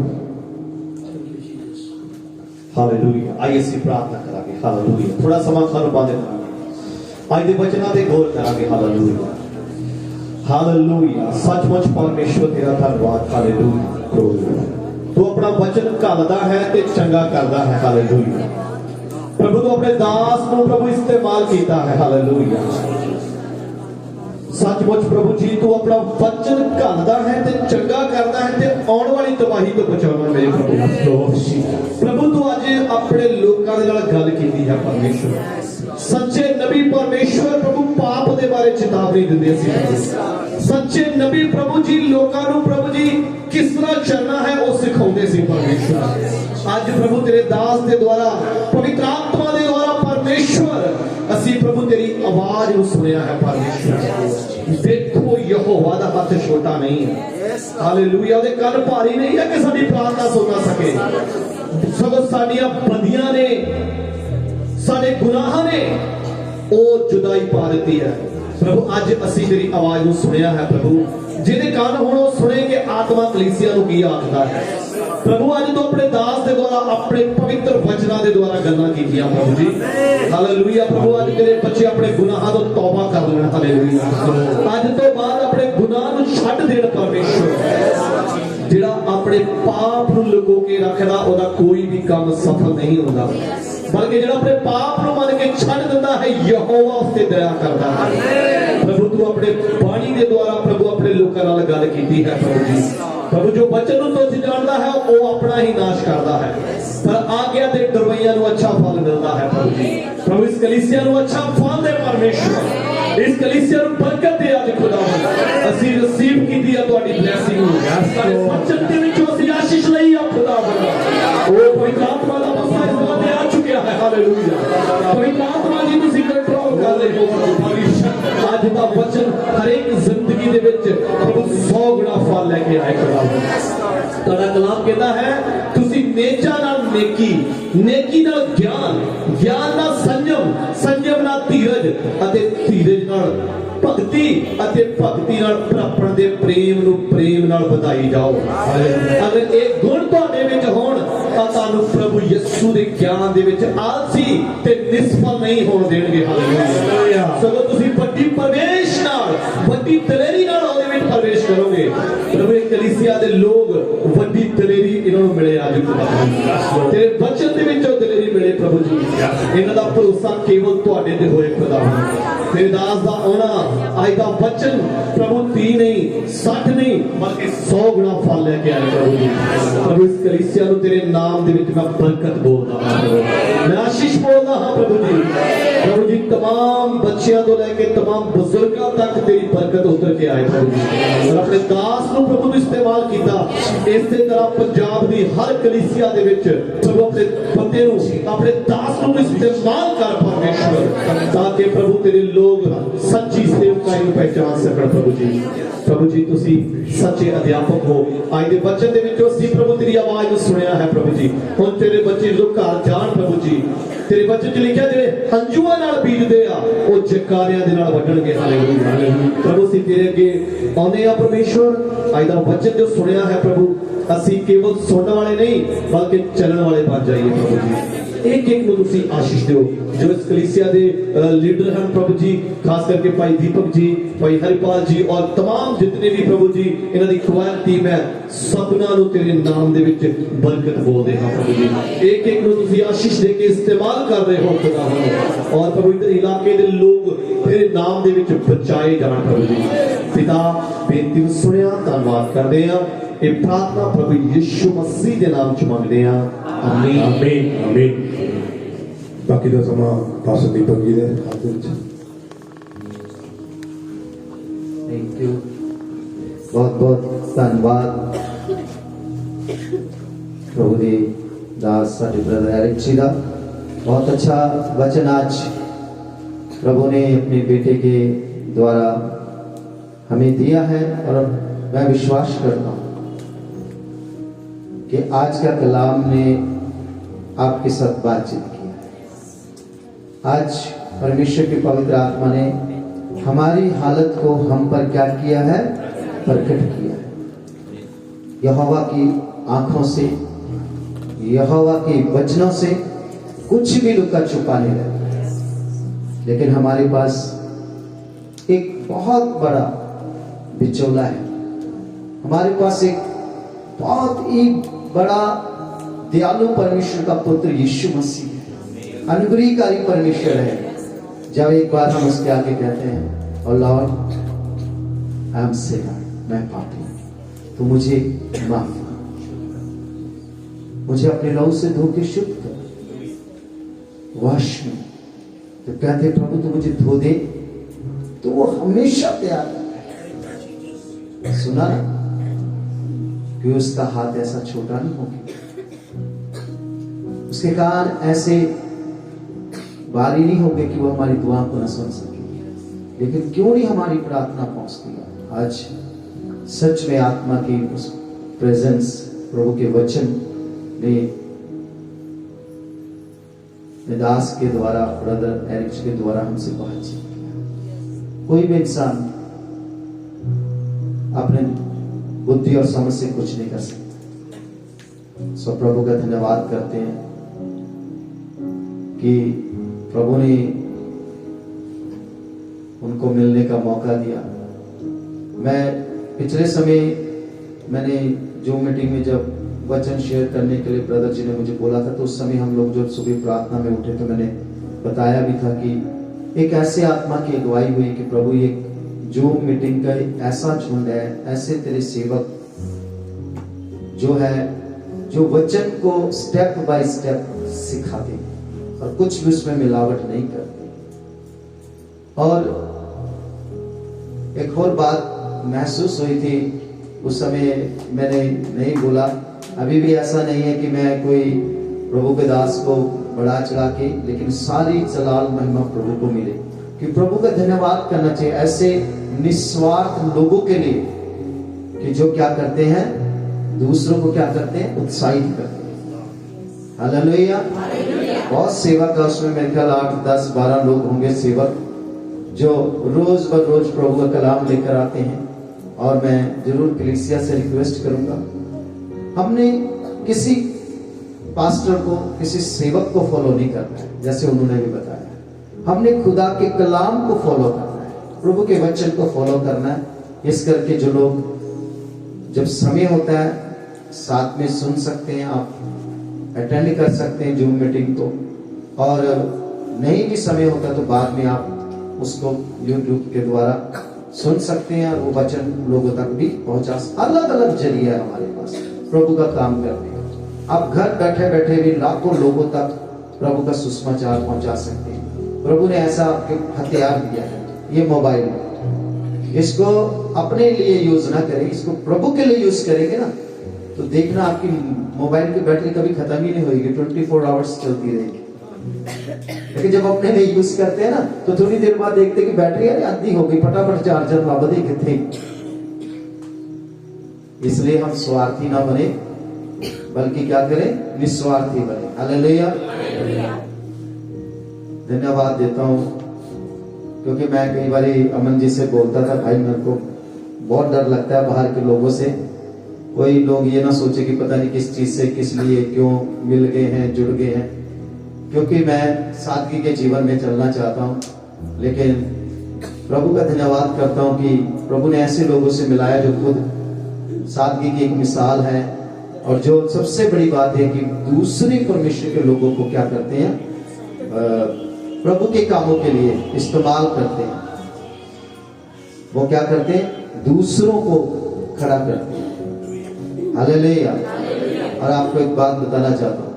ਹਾਲੇਲੂਇਆ। ਆइए ਅਸੀਂ ਪ੍ਰਾਰਥਨਾ ਕਰਾਂਗੇ। ਹਾਲੇਲੂਇਆ। ਥੋੜਾ ਸਮਾਂ ਸਾਨੂੰ ਬੰਦ ਕਰਾਂਗੇ, ਅੱਜ ਦੇ ਵਚਨਾਂ ਤੇ ਗੌਰ ਕਰਾਂਗੇ। Hallelujah, hallelujah. ਸੱਚਮੁੱਚ ਪਰਮੇਸ਼ਵਰ ਤੇਰਾ ਧੰਨਵਾਦ। ਹਾਲੇਲੂਇਆ। ਤੂੰ ਆਪਣਾ ਵਚਨ ਘੱਲਦਾ ਹੈ ਤੇ ਚੰਗਾ ਕਰਦਾ ਹੈ। ਹਾਲੇਲੂਇਆ। ਪ੍ਰਭੂ ਤੂੰ ਆਪਣੇ ਦਾਸ ਨੂੰ ਪ੍ਰਭੂ ਇਸਤੇਮਾਲ ਕੀਤਾ ਹੈ। ਹਾਲੇਲੂਇਆ। ਸੱਚਮੁੱਚ ਪ੍ਰਭੂ ਜੀ ਤੂੰ ਆਪਣਾ ਵਚਨ ਘੱਲਦਾ ਹੈ ਤੇ ਚੰਗਾ ਕਰਦਾ ਹੈ ਤੇ ਆਉਣ ਵਾਲੀ ਤਬਾਹੀ ਤੋਂ ਬਚਾਉਣਾ ਮੇਰੇ ਪ੍ਰਭੂ ਤੂੰ ਅੱਜ ਆਪਣੇ ਲੋਕਾਂ ਦੇ ਨਾਲ ਗੱਲ ਕੀਤੀ ਹੈ। ਪਰਮੇਸ਼ਵਰ ਸੱਚੇ ਨਬੀ ਪਰਮੇਸ਼ਵਰ ਪ੍ਰਭੂ ਪਾਪ ਦੇ ਬਾਰੇ ਚੇਤਾਵਨੀ ਦਿੰਦੇ ਸੀ। ਸੱਚੇ ਨਬੀ ਪ੍ਰਭੂ ਜੀ ਲੋਕਾਂ ਨੂੰ ਪ੍ਰਭੂ ਜੀ ਕਿਸ ਤਰ੍ਹਾਂ ਚੱਲਣਾ ਹੈ ਉਹ ਸਿਖਾਉਂਦੇ ਸੀ। ਪਰਮੇਸ਼ਵਰ ਅੱਜ ਪ੍ਰਭੂ ਤੇਰੇ ਦਾਸ ਦੇ ਦੁਆਰਾ, ਪਵਿੱਤਰ ਆਤਮਾ ਦੇ ਦੁਆਰਾ ਪਰਮੇਸ਼ਵਰ ਅਸੀਂ ਪ੍ਰਭੂ ਤੇਰੀ ਆਵਾਜ਼ ਨੂੰ ਸੁਣਿਆ ਹੈ। ਪਰਮੇਸ਼ਵਰ ਦੇਖੋ ਯਹੋਵਾ ਦਾ ਹੱਥ ਛੋਟਾ ਨਹੀਂ ਹੈ। ਹਾਲੇਲੂਇਆ। ਉਹਦੇ ਕੰਨ ਭਾਰੀ ਨਹੀਂ ਹੈ ਕਿ ਸਾਡੀ ਪ੍ਰਾਰਥਨਾ ਸੁਣ ਨਾ ਸਕੇ, ਸਗੋਂ ਸਾਡੀਆਂ ਬੰਦੀਆਂ ਨੇ, ਸਾਡੇ ਗੁਨਾਹਾਂ ਨੇ ਉਹ ਜੁਦਾਈ ਪਾ ਦਿੱਤੀ ਹੈ। ਪ੍ਰਭੂ ਅੱਜ ਅਸੀਂ ਤੇਰੀ ਆਵਾਜ਼ ਨੂੰ ਸੁਣਿਆ ਹੈ। ਪ੍ਰਭੂ ਜਿਹਦੇ ਕੰਨ ਹੁਣ ਉਹ ਸੁਣੇ ਕਿ ਆਤਮਾ ਕਲੀਸਿਆ ਨੂੰ ਕੀ ਆਖਦਾ ਹੈ। ਪ੍ਰਭੂ ਅੱਜ ਤੋਂ ਆਪਣੇ ਦਾਸ ਦੇ ਦੁਆਰਾ, ਆਪਣੇ ਪਵਿੱਤਰ ਵਚਨਾਂ ਦੇ ਦੁਆਰਾ ਗੱਲਾਂ ਕੀਤੀਆਂ ਪ੍ਰਭੂ ਜੀ। ਹਾਲੇਲੂਇਆ। ਪ੍ਰਭੂ ਅੱਜ ਤੇਰੇ ਬੱਚੇ ਆਪਣੇ ਗੁਨਾਹਾਂ ਤੋਂ ਤੌਬਾ ਕਰ ਲੈਣ। ਹਾਲੇਲੂਇਆ। ਅੱਜ ਤੋਂ ਬਾਅਦ ਆਪਣੇ ਗੁਨਾਹ ਨੂੰ ਛੱਡ ਦੇਣ। ਪਰਮੇਸ਼ਵਰ ਜਿਹੜਾ ਆਪਣੇ ਪਾਪ ਨੂੰ ਲੁਕੋ ਕੇ ਰੱਖਦਾ ਉਹਦਾ ਕੋਈ ਵੀ ਕੰਮ ਸਫਲ ਨਹੀਂ ਹੁੰਦਾ, ਬਲਕਿ ਜਿਹੜਾ ਆਪਣੇ ਪਾਪ ਨੂੰ ਮੰਨ ਕੇ ਛੱਡ ਦਿੰਦਾ ਹੈ ਯਹੋਵਾ ਉਸ ਤੇ ਦਇਆ ਕਰਦਾ ਹੈ। ਪ੍ਰਭੂ ਤੂੰ ਆਪਣੇ ਬਾਣੀ ਦੇ ਦੁਆਰਾ ਪ੍ਰਭੂ ਆਪਣੇ ਲੋਕਾਂ ਨਾਲ ਗੱਲ ਕੀਤੀ ਹੈ। ਪ੍ਰਭੂ ਜੀ ਪ੍ਰਭੂ ਜੋ ਬਚਨ ਨੂੰ ਤੁਝ ਜਾਣਦਾ ਹੈ ਉਹ ਆਪਣਾ ਹੀ ਨਾਸ਼ ਕਰਦਾ ਹੈ, ਪਰ ਆਗਿਆ ਦੇ ਡਰਵਈਆਂ ਨੂੰ ਅੱਛਾ ਫਲ ਮਿਲਦਾ ਹੈ। ਪ੍ਰਭੂ ਜੀ ਪ੍ਰਭੂ ਇਸ ਕਲੀਸਿਆ ਨੂੰ ਅੱਛਾ ਫਲ ਦੇ। ਪਰਮੇਸ਼ਵਰ ਇਸ ਕਲੀਸਿਆ ਨੂੰ ਬਰਕਤ ਦੇ। ਅੱਜ ਖੁਦਾਵੰਦ ਅਸੀਂ ਰਿਸੀਵ ਕੀਤੀ ਹੈ ਤੁਹਾਡੀ ਬਲੇਸਿੰਗ ਨੂੰ। ਸਾਡੇ ਬਚਨ ਦੇ ਵਿੱਚੋਂ ਅਸੀਂ ਆਸ਼ੀਸ਼ ਲਈ ਆ ਖੁਦਾਵੰਦ। ਉਹ ਪਵਿੱਤਰ ਆਤਮਾ ਦਾ ਵਸਾ ਇਸ ਵਾਰ ਆ ਚੁੱਕਿਆ ਹੈ। ਹਾਲੇਲੂਇਆ। ਪਵਿੱਤਰ ਆਤਮਾ ਜੀ ਤੁਸੀਂ ਕੰਟਰੋਲ ਕਰ ਰਹੇ ਹੋ। ਅੱਜ ਦਾ ਵਚਨ ਹਰੇਕ ਜ਼ਿੰਦਗੀ ਦੇ ਵਿੱਚ ਪ੍ਰਭੂ 100 ਗੁਣਾ ਫਲ ਲੈ ਕੇ ਆਏ। ਤੁਹਾਡਾ ਕਲਾਮ ਕਹਿੰਦਾ ਹੈ ਤੁਸੀਂ ਨੇਚਾ ਨਾਲ ਨੇਕੀ, ਨੇਕੀ ਨਾਲ ਗਿਆਨ, ਗਿਆਨ ਨਾਲ ਸੰਜਮ, ਸੰਜਮ ਨਾਲ ਨਾਲ ਧੀਰਜ ਅਤੇ ਧੀਰਜ ਨਾਲ ਭਗਤੀ ਅਤੇ ਭਗਤੀ ਨਾਲ ਭਰਾਪਣ ਦੇ ਪ੍ਰੇਮ ਨੂੰ ਪ੍ਰੇਮ ਨਾਲ ਵਧਾਈ ਜਾਓ। ਅਗਰ ਇਹ ਗੁਣ ਤੁਹਾਡੇ ਵਿੱਚ ਹੋਣ ਤਾਂ ਤੁਹਾਨੂੰ ਪ੍ਰਭੂ ਯਿਸੂ ਦੇ ਗਿਆਨ ਦੇ ਵਿੱਚ ਆਲਸੀ ਤੇ ਨਿਸਫਲ ਨਹੀਂ ਹੋਣ ਦੇਣਗੇ। ਹਾਲੇਲੂਇਆ। ਸਗੋਂ ਤੁਸੀਂ ਵੱਡੀ ਪ੍ਰਵੇਸ਼ ਨਾਲ ਵੱਡੀ ਦਲੇਰੀ ਨਾਲ ਉਹਦੇ ਵਿੱਚ ਪ੍ਰਵੇਸ਼ ਕਰੋਗੇ। ਪ੍ਰਭੂ ਕਲੀਸਿਆ ਦੇ ਲੋਕ ਵੱਡੀ ਦਲੇਰੀ ਇਹਨਾਂ ਨੂੰ ਮਿਲੇ ਅੱਜ ਤੇਰੇ ਵਚਨ ਦੇ ਵਿੱਚੋਂ ਦਲੇਰੀ ਮਿਲੇ ਪ੍ਰਭੂ ਜੀ। ਇਹਨਾਂ ਦਾ ਭਰੋਸਾ ਕੇਵਲ ਤੁਹਾਡੇ ਤੇ ਹੋਏ ਖੁਦਾ। ਤੇਰੇ ਦਾਸ ਦਾ ਆਉਣਾ ਅੱਜ ਦਾ ਵਚਨ ਪ੍ਰਭੂ 30 ਨਹੀਂ 60 ਨਹੀਂ ਬਲਕਿ 100 ਗੁਣਾ ਫਲ ਲੈ ਕੇ ਆਏ ਪ੍ਰਭੂ ਜੀ। ਪ੍ਰਭੂ ਇਸ ਕਲੀਸਿਆ ਨੂੰ ਤੇਰੇ ਨਾਮ ਦੇ ਵਿੱਚ ਮੈਂ ਬਰਕਤ ਬੋਲਦਾ ਹਾਂ, ਮੈਂ ਆਸ਼ੀਸ਼ ਬੋਲਦਾ ਹਾਂ ਪ੍ਰਭੂ ਜੀ। ਪ੍ਰਭੂ ਜੀ तमाम ਬੱਚਿਆਂ ਤੋਂ ਲੈ ਕੇ तमाम ਬਜ਼ੁਰਗਾਂ ਤੱਕ ਤੇਰੀ ਬਰਕਤ ਉਤਰ ਕੇ ਆਏ ਪ੍ਰਭੂ ਜੀ। ਔਰ ਆਪਣੇ ਦਾਸ ਨੂੰ ਪ੍ਰਭੂ ਨੂੰ ਇਸਤੇਮਾਲ ਕੀਤਾ। ਇਸੇ ਤਰ੍ਹਾਂ ਪੰਜਾਬ ਦੀ ਹਰ ਕਲੀਸਿਆ ਦੇ ਵਿੱਚ ਪ੍ਰਭੂ ਆਪਣੇ ਬੰਦੇ ਨੂੰ ਆਪਣੇ ਦਾਸ ਨੂੰ ਇਸਤੇਮਾਲ ਕਰ ਪਰਮੇਸ਼ਵਰ, ਤਾਂ ਕਿ ਪ੍ਰਭੂ ਤੇਰੇ ਲੋਕ ਸੱਚੀ ਸੇਵਕਾਈ ਨੂੰ ਪਹਿਚਾਨ ਸਕਣ ਪ੍ਰਭੂ ਜੀ। ਪ੍ਰਭੂ ਜੀ ਤੁਸੀਂ ਸੱਚੇ ਅਧਿਆਪਕ ਹੋ। ਅੱਜ ਦੇ ਵਚਨ ਦੇ ਵਿੱਚੋਂ ਅਸੀਂ ਪ੍ਰਭੂ ਤੇਰੀ ਆਵਾਜ਼ ਨੂੰ ਸੁਣਿਆ ਹੈ ਪ੍ਰਭੂ ਜੀ। ਹੁਣ ਤੇਰੇ ਬੱਚੇ ਜਦੋਂ ਘਰ ਜਾਣ ਪ੍ਰਭੂ ਜੀ, ਤੇਰੇ ਵਚਨ 'ਚ ਲਿਖਿਆ ਜਿਹੜੇ ਹੰਝੂਆਂ ਨਾਲ ਬੀਜਦੇ ਆ ਉਹ ਜਕਾਰਿਆਂ ਦੇ ਨਾਲ ਵੱਢਣਗੇ। ਹਾਲੇਲੂਇਆ। ਪ੍ਰਭੂ ਅਸੀਂ ਤੇਰੇ ਅੱਗੇ ਆਉਂਦੇ ਆ ਪਰਮੇਸ਼ਵਰ। ਅੱਜ ਦਾ ਵਚਨ ਜੋ ਸੁਣਿਆ ਹੈ ਪ੍ਰਭੂ, ਅਸੀਂ ਕੇਵਲ ਸੁਣਨ ਵਾਲੇ ਨਹੀਂ ਬਲਕਿ ਚੱਲਣ ਵਾਲੇ ਬਣ ਜਾਈਏ ਪ੍ਰਭੂ ਜੀ। एक एक ਨੂੰ ਤੁਸੀਂ ਆਸ਼ੀਸ਼ ਦਿਓ ਜੋ ਇਸ ਕਲੀਸਿया ਦੇ ਲੀਡਰ ਹਨ ਪ੍ਰਭੂ ਜੀ, ਖਾਸ ਕਰਕੇ ਭਾਈ ਦੀਪਕ जी, ਭਾਈ ਹਰਿਪਾਲ जी और तमाम जितने भी प्रभु जी ਇਹਨਾਂ ਦੀ ਕੁਆਇਰ ਟੀਮ ਹੈ, ਸਭਨਾਂ ਨੂੰ ਤੇਰੇ ਨਾਮ ਦੇ ਵਿੱਚ ਬਰਕਤ ਬੋਲਦੇ ਹਾਂ ਪ੍ਰਭੂ ਜੀ। ਇੱਕ ਇੱਕ ਨੂੰ ਤੁਸੀਂ ਆਸ਼ੀਸ਼ ਦੇ ਕੇ ਇਸਤੇਮਾਲ ਕਰ ਰਹੇ ਹੋ ਖੁਦਾ ਹੋ। ਔਰ ਪ੍ਰਭੂ ਇਸ ਇਲਾਕੇ ਦੇ ਲੋਕ ਤੇਰੇ ਨਾਮ ਦੇ ਵਿੱਚ ਬਚਾਏ ਜਾਣ ਪ੍ਰਭੂ ਜੀ। ਪਿਤਾ ਬੇਨਤੀ ਨੂੰ ਸੁਣਿਆ, ਧੰਨਵਾਦ ਕਰਦੇ ਹਾਂ। ਇਹ ਪ੍ਰਾਰਥਨਾ ਪ੍ਰਭੂ ਯਿਸੂ ਮਸੀਹ ਦੇ ਨਾਮ 'ਚ ਮੰਗਦੇ ਹਾਂ, ਆਮੀਨ ਆਮੀਨ ਆਮੀਨ। ਬਾਕੀ ਦਾ ਸਮਾਂ ਪਾਸਟਰ ਦੀਪਕ ਜੀ ਦੇ ਹੱਥ ਵਿੱਚ। थैंक यू, बहुत बहुत धन्यवाद प्रभु दी दास साडे ब्रदर एरिक जी का। बहुत अच्छा वचन आज प्रभु ने अपने बेटे के द्वारा हमें दिया है। और मैं विश्वास करता हूँ कि आज का कलाम ने आपके साथ बातचीत की है। आज परमेश्वर की पवित्र आत्मा ने हमारी हालत को हम पर क्या किया है, प्रकट किया है। यहोवा की आंखों से, यहोवा के वचनों से कुछ भी लुका छुपा नहीं रहता, लेकिन हमारे पास एक बहुत बड़ा बिचौला है। हमारे पास एक बहुत ही बड़ा दयालु परमेश्वर का पुत्र यीशु मसीह है, अनुग्रहकारी परमेश्वर है। जब एक बार हम उसके आगे कहते हैं, और लॉर्ड आई एम सिनर, मैं पापी हूं, तो मुझे माफ कर, मुझे अपने लहू से धो के शुद्ध कर, वॉश में। तो कहते प्रभु तू मुझे धो दे, तो वो हमेशा तैयार है। सुना ना कि उसका हाथ ऐसा छोटा नहीं होगा, उसके कान ऐसे भारी नहीं होंगे कि वो हमारी दुआ को न सुन सके। लेकिन क्यों नहीं हमारी प्रार्थना पहुंचती है? आज सच में आत्मा की उस प्रेजेंस, प्रभु के वचन ने दास के द्वारा, ब्रदर एरिक के द्वारा हमसे बातचीत किया। कोई भी इंसान अपने बुद्धि और समझ से कुछ नहीं कर सकता। सो प्रभु का धन्यवाद करते हैं कि प्रभु ने उनको मिलने का मौका दिया। मैं पिछले समय मैंने जो मीटिंग में जब वचन शेयर करने के लिए ब्रदर जी ने मुझे बोला था, तो उस समय हम लोग जब सुबह प्रार्थना में उठे तो मैंने बताया भी था कि एक ऐसे आत्मा की अगुवाई हुई कि प्रभु ये जो मीटिंग का एक ऐसा झुंड है, ऐसे तेरे सेवक जो है, जो वचन को स्टेप बाय स्टेप सिखाते और कुछ भी उसमें मिलावट नहीं करते। और एक और बात महसूस हुई थी उस समय, मैंने नहीं बोला, अभी भी ऐसा नहीं है कि मैं कोई प्रभु के दास को बढ़ा चढ़ा के, लेकिन सारी जलाल महिमा प्रभु को मिले कि प्रभु का धन्यवाद करना चाहिए ऐसे निस्वार्थ लोगों के लिए कि जो क्या करते हैं, दूसरों को क्या करते हैं, उत्साहित करते हैं। हालेलुया। बहुत सेवक है उसमें, मेरे ख्याल 8, 10, 12 लोग होंगे सेवक जो रोज ब रोज प्रभु का कलाम लेकर आते हैं। और मैं जरूर कलीसिया से रिक्वेस्ट करूंगा, हमने किसी पास्टर को, किसी सेवक को फॉलो नहीं करना है, जैसे उन्होंने भी बताया। हमने खुदा के कलाम को फॉलो करना है, प्रभु के वचन को फॉलो करना है। इस करके जो लोग, जब समय होता है साथ में सुन सकते हैं, आप अटेंड कर सकते हैं जूम मीटिंग को, और नहीं भी समय होता तो बाद में आप उसको यूट्यूब के द्वारा सुन सकते हैं और वो वचन लोगों तक भी पहुंचा। अलग अलग जरिए है हमारे पास प्रभु का काम करने का। आप घर बैठे बैठे भी लाखों लोगों तक प्रभु का सुसमाचार पहुंचा सकते हैं। प्रभु ने ऐसा आपके हथियार दिया है, ये मोबाइल। इसको अपने लिए यूज ना करें, इसको प्रभु के लिए यूज करेंगे ना, तो देखना आपकी मोबाइल की बैटरी कभी खत्म ही नहीं होगी, 24 आवर्स चलती रहेगी। लेकिन जब अपने लिए यूज करते हैं ना, तो थोड़ी देर बाद देखते हैं कि बैटरी आधी हो गई, फटाफट चार्जर ला बदे कितने। इसलिए हम स्वार्थी ना बने, बल्कि क्या करें, निस्वार्थी बने। हालेलुया। धन्यवाद देता हूं, क्योंकि मैं कई बार अमन जी से बोलता था, भाई मेरे को बहुत डर लगता है बाहर के लोगों से। कोई लोग ये ना सोचे कि पता नहीं किस चीज से, किस लिए, क्यों मिल गए हैं, जुड़ गए हैं। क्योंकि मैं सादगी के जीवन में चलना चाहता हूं, लेकिन प्रभु का धन्यवाद करता हूं कि प्रभु ने ऐसे लोगों से मिलाया जो खुद सादगी की एक मिसाल है। और जो सबसे बड़ी बात है कि दूसरे परमेश्वर के लोगों को क्या करते हैं, प्रभु के कामों के लिए इस्तेमाल करते हैं। वो क्या करते हैं, दूसरों को खड़ा करते हैं। हालेलुया। और आपको एक बात बताना चाहता हूं,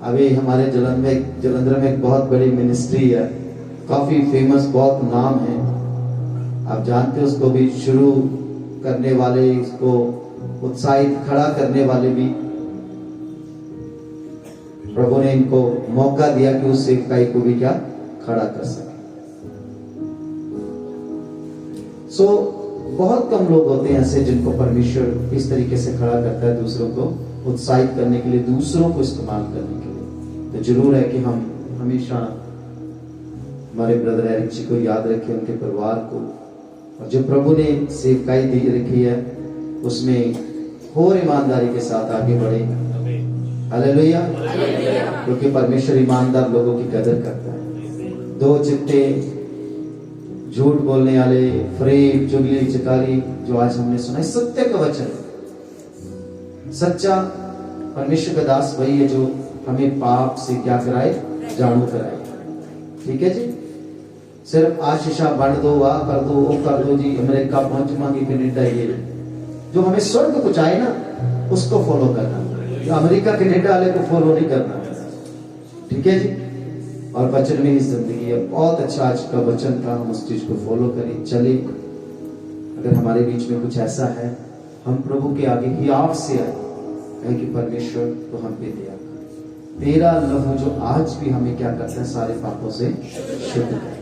अभी हमारे जलंधर में एक बहुत बड़ी मिनिस्ट्री है, काफी फेमस, बहुत नाम है, आप जानते हो। उसको भी शुरू करने वाले, इसको उत्साहित खड़ा करने वाले भी प्रभु ने इनको मौका दिया कि उस सेवकाई को भी क्या खड़ा कर सके। बहुत कम लोग होते हैं ऐसे जिनको परमेश्वर इस तरीके से खड़ा करता है, दूसरों को उत्साहित करने के लिए, दूसरों को इस्तेमाल करने के लिए। तो जरूर है कि हम हमेशा हमारे ब्रदर एरिक जी को याद रखें, उनके परिवार को, और जो प्रभु ने सेवकाई दी रखी है उसमें और ईमानदारी के साथ आगे बढ़े। हालेलुया। क्योंकि परमेश्वर ईमानदार लोगों की कदर करता है। दो चिट्टे, झूठ बोलने वाले, फरेब, चुगली, चिकारी, जो आज हमने सुना, सत्य का वचन। सच्चा परमेश्वर का दास वही है जो हमें पाप से क्या कराए, जाणू कराए। ठीक है जी। सिर्फ आशीषा बांट दो, आ कर दो, वो कर दो जी, अमेरिका पहुंच मांगी, कनेडा, ये जो हमें स्वर्ग पहुंचाए ना, उसको फॉलो करना। जो अमेरिका कनेडा वाले को फॉलो नहीं करना। ठीक है जी। और वचन में ही जिंदगी है। बहुत अच्छा आज का वचन था, हम उस चीज को फॉलो करें, चले। अगर हमारे बीच में कुछ ऐसा है, हम प्रभु के आगे ही आप से आए, कहे कि परमेश्वर तो हम पे दया कर। तेरा लहू जो आज भी हमें क्या करता है, सारे पापों से शुद्ध करता है।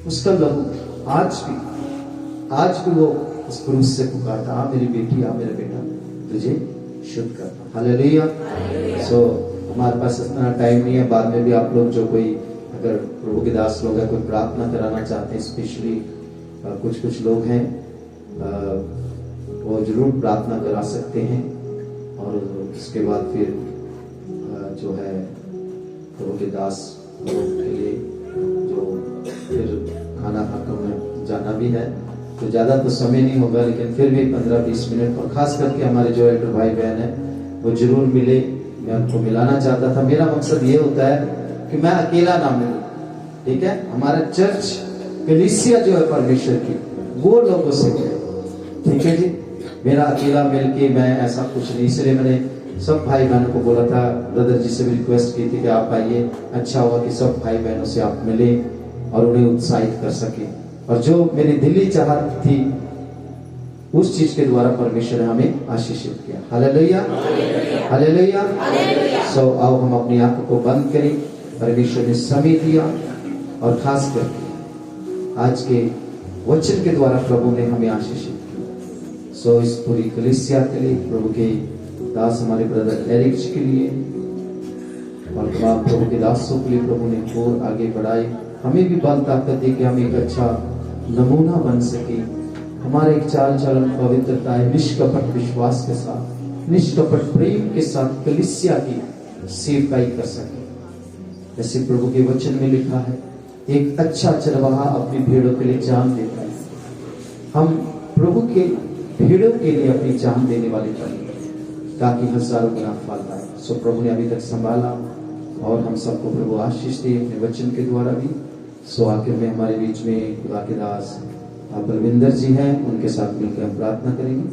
उसका लहू आज भी वो उस क्रूस से पुकारता, आ मेरी बेटी, आ मेरा बेटा, तुझे शुद्ध करता। हालेलुया। हमारे पास इतना टाइम नहीं है, बाद में भी आप लोग जो कोई अगर प्रभु के दास लोग हैं, कोई प्रार्थना कराना चाहते हैं, स्पेशली कुछ लोग हैं, वो जरूर प्रार्थना करा सकते हैं। और उसके बाद फिर जो है प्रभु के दास लोग के लिए जो फिर खाना खाकर में जाना भी है, तो ज्यादा तो समय नहीं होगा, लेकिन फिर भी 15-20 मिनट, और खास करके हमारे जो एल्डर भाई बहन है वो जरूर मिले। मैं उनको मिलाना चाहता था। मेरा मकसद ये होता है कि मैं अकेला ना मिलूं। ठीक है। हमारा चर्च कलीसिया जो है परमेश्वर की, वो लोगों से मिले। ठीक है जी। मेरा अकेला मिलके मैं ऐसा कुछ नहीं, इसलिए मैंने सब भाई बहनों को बोला था, ब्रदर जी से भी रिक्वेस्ट की थी कि आप आइए। अच्छा हुआ कि सब भाई बहनों से आप मिले और उन्हें उत्साहित कर सके। और जो मेरी दिली चाहत थी, उस चीज के द्वारा परमेश्वर ने हमें आशीषित किया। Hallelujah, hallelujah. आओ हम अपनी आंखों को बंद करें। परमेश्वर ने समय दिया, और खास करके आज के वचन के द्वारा प्रभु ने हमें आशीषित किया। इस पूरी कलीसिया के लिए, प्रभु के दास हमारे ब्रदर एरिक के लिए, और तमाम प्रभु के दासों के लिए प्रभु ने और आगे बढ़ाए, हमें भी बल ताकत दे कि हम एक अच्छा नमूना बन सके। हमारे एक चाल चलन पवित्रता है, निष्कपट विश्वास के साथ, निष्कपट प्रेम के साथ कलीसिया की सेवकाई कर सके। जैसे प्रभु के वचन में लिखा है, एक अच्छा चरवाहा अपनी भेड़ों के लिए जान देता है। हम प्रभु के भेड़ों के लिए अपनी जान देने वाले बने ताकि हजारों गुना फल पाए। सो प्रभु ने अभी तक संभाला और हम सबको प्रभु आशीष दे अपने वचन के द्वारा भी। सो आखिर में हमारे बीच में खुदा के दास बलविंदर जी हैं, उनके साथ मिलकर हम प्रार्थना करेंगे।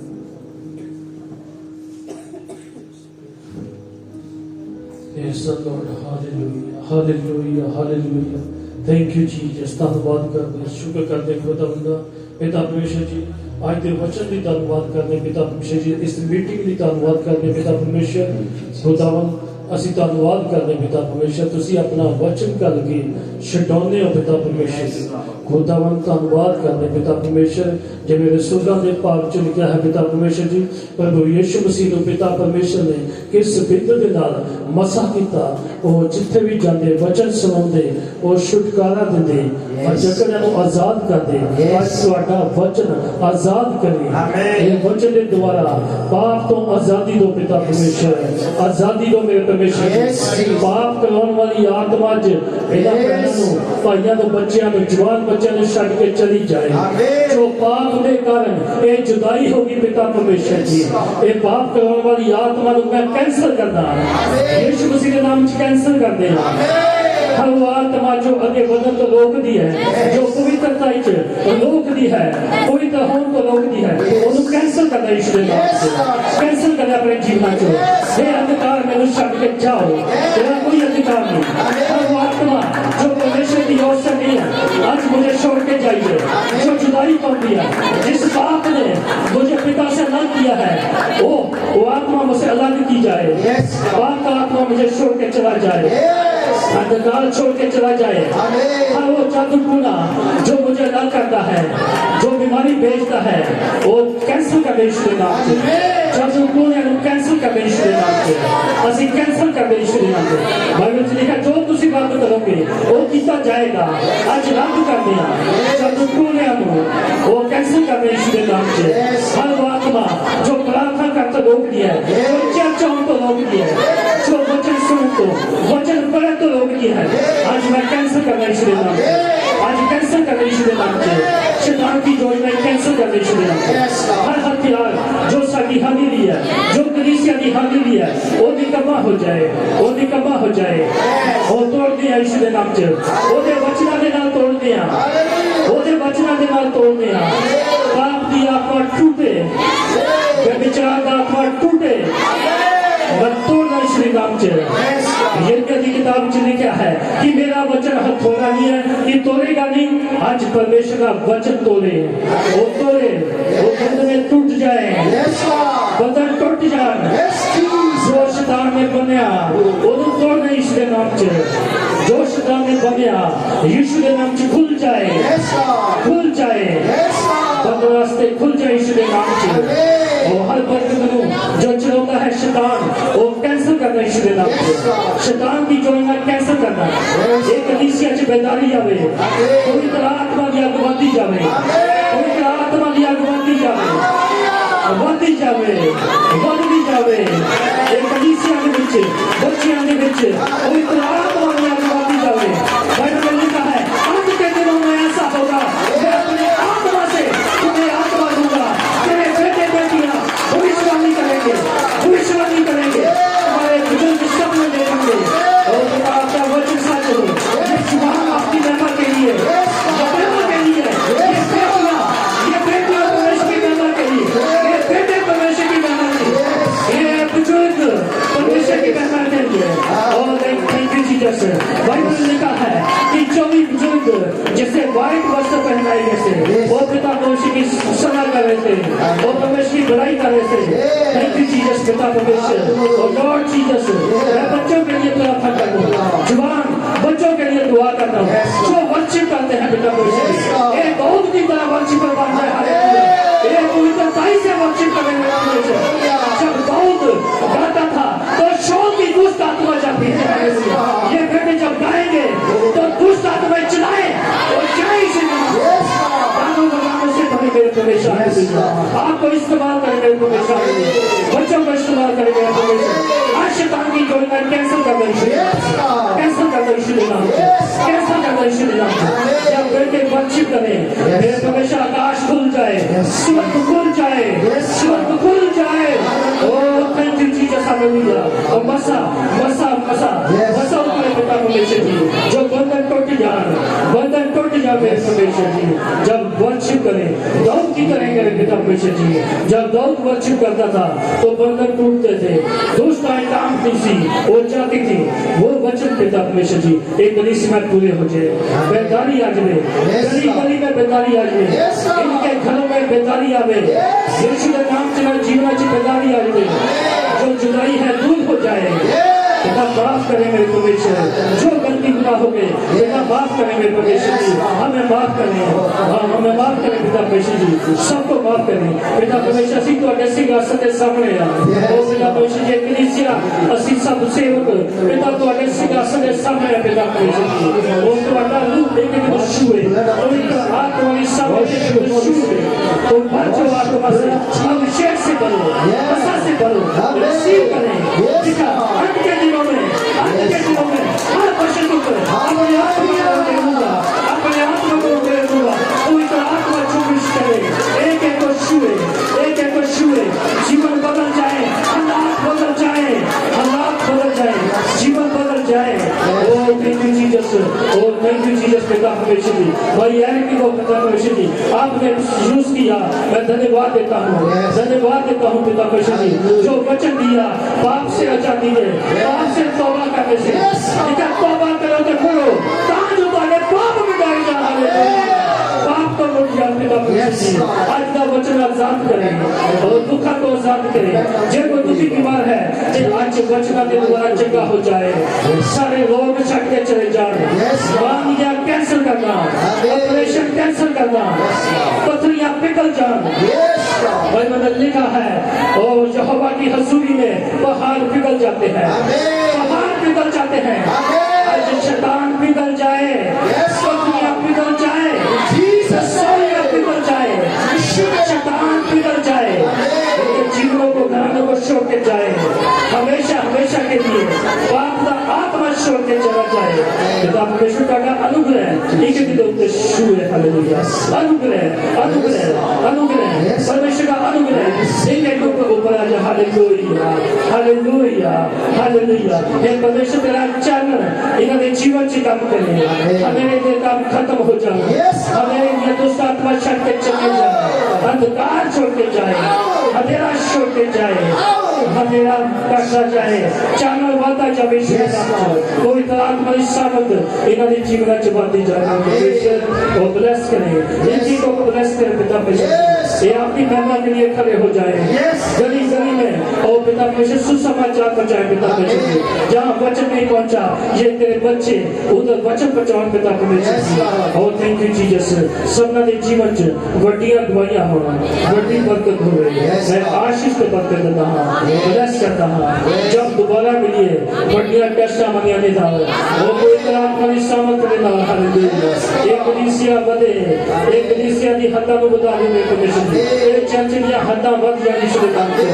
Yes, Lord, hallelujah, hallelujah, hallelujah. Thank you, Jesus. धन्यवाद करते, शुक्र करते खुदावंदा पिता परमेश्वर जी, आज के वचन भी धन्यवाद करते पिता परमेश्वर जी, इस मीटिंग भी धन्यवाद करते पिता परमेश्वर खुदावंद, ਅਸੀਂ ਧੰਨਵਾਦ ਕਰਦੇ ਪਿਤਾ ਪਰਮੇਸ਼ਰ, ਤੁਸੀਂ ਆਪਣਾ ਵਚਨ ਕੱਲ ਕੇ ਛਡਾਉਂਦੇ ਹੋ ਪਿਤਾ ਪਰਮੇਸ਼ਰ। ਖੁਦਾਵੰਦ ਧੰਨਵਾਦ ਕਰਦੇ ਪਿਤਾ ਪਰਮੇਸ਼ਰ, ਜਿਵੇਂ ਰਸੂਲਾਂ ਦੇ ਭਾਗ ਚ ਲਿਖਿਆ ਹੈ ਪਿਤਾ ਪਰਮੇਸ਼ਰ ਜੀ, ਪ੍ਰਭੂ ਯਿਸੂ ਮਸੀਹ ਨੂੰ ਪਿਤਾ ਪਰਮੇਸ਼ਰ ਨੇ ਕਿਸ ਪਿੱਤਰ ਦੇ ਨਾਲ ਮਸਾ ਕੀਤਾ, ਉਹ ਜਿੱਥੇ ਵੀ ਜਾਂਦੇ ਵਚਨ ਸੁਣਾਉਂਦੇ, ਉਹ ਛੁਟਕਾਰਾ ਦਿੰਦੇ, ਜਕੜਾਂ ਨੂੰ ਆਜ਼ਾਦ ਕਰਦੇ। ਅੱਜ ਤੁਹਾਡਾ ਵਚਨ ਆਜ਼ਾਦ ਕਰੇ, ਇਹ ਵਚਨ ਦੇ ਦੁਆਰਾ ਪਾਪ ਤੋਂ ਆਜ਼ਾਦੀ ਦੋ ਪਿਤਾ ਪਰਮੇਸ਼ਰ, ਆਜ਼ਾਦੀ ਦੋ ਮੇਰੇ पाप कराने वाली आत्मा भाइयों को बच्चों को जवान बच्चों ने छड़ के चली जाए। जो पाप के कारण ये जुदाई होगी पिता परमेश्वर जी, ये पाप कराने वाली आत्मा को मैं कैंसल करना, यीशु मसीह के नाम से कैंसल कर देना। हर वो आत्मा जो आगे बढ़न तो रोक दी है, जो पवित्रता रोक दी है, पवित्र होने को रोक दी है, उन्हें कैंसल करना यीशु के नाम से, कैंसल करना अपने जीवन को। ये अधिकार मैंने छड़ के जाओ, तेरा कोई अधिकार नहीं। हर वो आत्मा जो परमेश्वर की ओर से नहीं है, आज मुझे छोड़ के जाइए। जो जुदाई कर दिया, जिस पाप ने मुझे पिता से अलग किया है, वो आत्मा मुझसे अलग की जाए। पाप का आत्मा मुझे छोड़ के चला जाए, अंधकार छोड़ के चला जाए। हर वो जादू टूना जो मुझे अलग करता है, जो बीमारी भेजता है, वो कैंसिल कर यीशु के नाम से। जादू टूने कैंसिल कर यीशु के नाम से, ਅਸੀਂ कैंसिल कर यीशु के नाम से। बाइबल में लिखा जो तुसी रद्द करोगे वो किया जाएगा। आज रद्द करते हैं जादू टूने वो कैंसिल कर यीशु के नाम से। हर वो आत्मा जो प्रार्थना करता रोक दिया है, जो चर्चा उनको रोक दिया है, जो वचन सुन तो वचन पढ़े तो रोक दिया है, आज मैं कैंसिल कर यीशु के नाम से, आज कैंसिल कर यीशु के नाम से। शैतान की जोड़ में कैंसिल कर यीशु के नाम से। हर हथियार जो साडी हाजिरी है, जो कलीसिया की हाजिरी है, वो निकम्मा हो जाए, वो निकम्मा हो जाए। वो तोड़ दिया यीशु के नाम से, ओदे वचनां दे नाल तोड़ दिया, ओदे वचनां दे नाल तोड़ दिया। पाप की आत्मा टूटे, व्यभिचार का आत्मा टूटे, तोड़ना श्री नाम से। यिर्मयाह की किताब में लिखा है कि मेरा वचन हथौड़ा नहीं है कि तोड़ेगा नहीं। आज परमेश्वर का वचन तोड़े, वो तोड़े, वो बंधन टूट जाए, बंधन टूट जाए। जो शैतान ने बनया वो तोड़ना यीशु के नाम से। जो शैतान ने बनया यीशु के नाम से खुल जाए, खुल जाए, बंद रास्ते खुल जाए यीशु के नाम से। और हर बंधन जो चलाता है शैतान, वो कैंसिल करना यीशु के नाम से। शैतान की जोड़ना कैंसिल करना। एक कलीसिया च बेदारी आवे, पवित्र आत्मा की अगुवाई जावे, पवित्र आत्मा की अगुवाई जावे, बढ़ती जावे, बढ़ती जावे। एक कलीसिया के बीच, बच्चियां के बीच पवित्र आत्मा की अगुवाई जावे। बाइबल में लिखा है अंत के दिनों में ऐसा होगा, मैं अपने आत्मा से तुम्हें आत्मा दूंगा, तेरे बेटे बेटियां भविष्यवाणी करेंगे, भविष्यवाणी करेंगे, हमारे बुजुर्ग सपने देखेंगे और आपका वचन सच हो। आपकी महिमा के लिए, महिमा के लिए, ये बेटियां परमेश्वर की महिमा के लिए, ये बेटे परमेश्वर की महिमा के लिए, ये बुजुर्ग परमेश्वर की महिमा के लिए। और थैंक यू जीसस। बाइबल में लिखा है कि जो भी बुजुर्ग जैसे व्हाइट वस्त्र पहनाए गए थे, वो पिता परमेश्वर की सराहना कर रहे थे, वो परमेश्वर की बड़ाई कर रहे थे। थैंक यू जीसस पिता परमेश्वर। और लॉर्ड जीसस, मैं बच्चों के लिए प्रार्थना करता हूँ, जवान बच्चों के लिए दुआ करता हूँ जो वर्शिप करते हैं पिता परमेश्वर। एक बहुत की तरह वर्शिप पर बन जाए, एक पवित्रताई से वर्शिप करेंगे। जब बहुत गाता था तो शोक की दुष्ट आत्मा जब भीतर आपको इस्तेमाल करेंगे परमेश्वर, बच्चों को इस्तेमाल करेंगे परमेश्वर। आज शैतान की जोड़ी में कैंसिल कर दो, कैंसिल कर दो, कैंसिल कर दो। जब बेटे वर्शिप करें, मेरे परमेश्वर आकाश खुल जाए, स्वर्ग खुल जाए, स्वर्ग खुल जाए। Oh thank you Jesus, hallelujah. और मसा मसा मसा मसा ऊपर पिता परमेश्वर जी, जो बंधन टूट जाए, बंधन टूट जाए मेरे परमेश्वर जी। जब वर्शिप करें दाऊद की तरह करें पिता परमेश्वर जी। जब दाऊद वर्शिप करता था तो बंधन टूटते थे, दुष्टाएं कांपती थी, वो जाती थी। वो वचन पिता परमेश्वर जी एक कलीसिया में पूरे हो जाए। बेदारी आ जाए, गली गली में बेदारी आ जाए, इनके घरों में बेदारी आवे, यीशु के नाम से जीवनाची बेदारी आ जाए। जो जुदाई है दूर हो जाए। पिता माफ करें मेरे परमेश्वर, जो गलती गुनाह हो गए पिता माफ करें मेरे परमेश्वर जी, हमें माफ करें, हमें माफ करें पिता परमेश्वर जी, सबको माफ करें पिता परमेश्वर। ਅਸੀਂ ਤੁਹਾਡੇ ਸਿੰਘਾਸਨ ਦੇ ਸਾਹਮਣੇ ਆ, ਉਹ ਪਿਤਾ परमेश्वर जी कलीसिया ਅਸੀਂ ਸਭ ਸੇਵਕ ਪਿਤਾ ਤੁਹਾਡੇ ਸਿੰਘਾਸਨ ਦੇ ਸਾਹਮਣੇ ਆ ਪਿਤਾ परमेश्वर जी। ਉਹ ਤੁਹਾਡਾ ਰੂਪ ਇੱਕ ਇੱਕ ਛੂਏ, ਉਹ ਇੱਕ ਆਤਮਾ ਦੀ ਸਾਹਮਣੇ ਇੱਕ ਛੂਏ, तो बच्चों आत्मा से अभिषेक से करो, आशा से करो, रिसीव करें। दिखा अंत के दिनों में, अंत के दिनों में हर वचन को करें, अपने आत्मा को देगा, अपने आत्मा को देगा। पवित्र आत्मा चुम्बिश करे, एक एक को छुए, एक एक को छुए, जीवन बदल जाए, हालात बदल जाए, हालात बदल जाए, जीवन बदल जाए। Oh thank you Jesus, oh thank you Jesus पिता परमेश्वर जी। भाई यानी को पिता परमेश्वर जी आपने यूज किया, मैं धन्यवाद देता हूँ, धन्यवाद देता हूँ पिता परमेश्वर जी। जो वचन दिया पाप से आजादी है, पाप से तौबा करने से, लेकिन तौबा करो तो करो ताज तुम्हारे पाप मिटाए जा रहे हैं, पाप को लुट जा पिता परमेश्वर जी। आज का वचन आजाद करें और दुखा को आजाद करें। जो कोई दुखी बीमार है आज वचन के द्वारा चंगा हो जाए, सारे रोग छट के चले जाए। बीमारियां कैंसिल करना, ऑपरेशन कैंसिल करना, पथरियां पिघल जान। बाइबल में लिखा है और यहोवा की हजूरी में पहाड़ पिघल जाते हैं, पहाड़ पिघल जाते हैं। आज शैतान पिघल जाए, पथरियां पिघल जाए, सौरियां पिघल जाए, शैतान पिघल जाए, जीवनों को घरानों को छोड़ के जाए, हमेशा हमेशा के लिए पाप का आत्मा छोड़ के चला जाए। पिता परमेश्वर का अनुग्रह एक एक दो छुए, हालेलुया। अनुग्रह अनुग्रह अनुग्रह परमेश्वर का अनुग्रह एक एक को ऊपर आ जाए, हालेलुया हालेलुया हालेलुया। हे परमेश्वर तेरा चरण इन्होंने जीवन से काम करे, हमें ये काम खत्म हो जाए, हमें ये दुष्ट आत्मा छट के चले जाए, अंधकार छोड़ के जाए, अंधेरा छोड़ के जाए, अंधेरा कटता जाए, चानल वाता जाए। कोई तो आत्मा सामत इन्होंने जीवन च बढ़ती जाए। परमेश्वर वो ब्लेस करे, इन चीजों को ब्लेस करे पिता परमेश्वर। ये आपकी महिमा के लिए खड़े हो जाए गली गली में, और पिता परमेश्वर सुसमाचार पहुंचाए पिता परमेश्वर। जहाँ वचन नहीं पहुंचा ये तेरे बच्चे उधर वचन पहुंचाओ पिता परमेश्वर। और थैंक यू जीसस, सबना दे जीवन च वड्डियां दुआइयां हो, वड्डी बरकत हो रही है। मैं आशीष के बरकत देता हूं, ब्लेस करता हूं। जब दोबारा मिलिए वड्डियां टेस्टा मंगिया नहीं था, वो कोई तरह आत्मा सामर्थ देना, हालेलुया। एक कलीसिया बदे, एक कलीसिया दी हद्दां नु बता दे मेरे परमेश्वर जी। एक चर्च दी हद्दां वध जानी यीशु दे नाम से,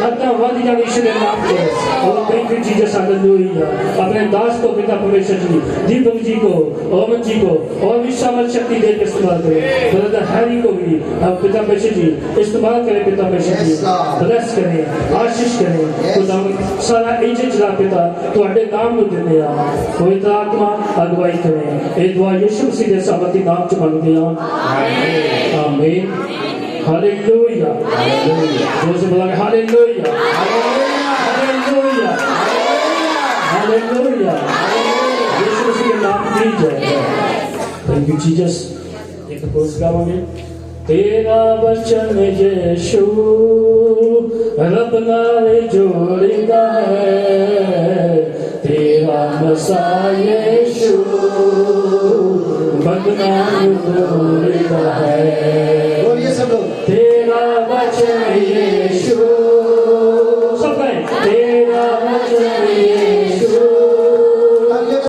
हद्दां वध जानी यीशु दे नाम से। और थैंक यू जीसस, हालेलुया। अपने दास को पिता परमेश्वर जी, दीपक जी को, ओमन जी को और भी सामर्थ शक्ति दे के इस्तेमाल करें। ब्रदर हैरी को भी अब पिता परमेश्वर जी इस्तेमाल करें पिता परमेश्वर जी, ब्लेस करें, आशीष करें। खुदा सारा इज्जत ला पिता ਤੁਹਾਡੇ ਨਾਮ ਨੂੰ ਦਿੰਦੇ ਆ। ਪਵਿੱਤਰ ਆਤਮਾ ਅਗਵਾਈ ਕਰੇ। ਇਹ ਦੁਆ ਯਿਸੂ ਮਸੀਹ ਦੇ ਸਾਮਰਥੀ ਨਾਮ ਚ ਮੰਗਦੇ ਆ, ਆਮੀਨ ਹਾਲੇਲੂਇਆ ਹਾਲੇਲੂਇਆ। ਜੋ ਸੇ ਬੋਲਾਂਗੇ ਹਾਲੇਲੂਇਆ ਹਾਲੇਲੂਇਆ हालेलुया। यीशु मसीह के नाम की जय। Thank you Jesus. एक कोर्स गाओगे। तेरा वचन यीशु रब नाल जोड़ता है, तेरा मसीह यीशु बदनाम जोड़ता है। बोलिए सब लोग। तेरा वचन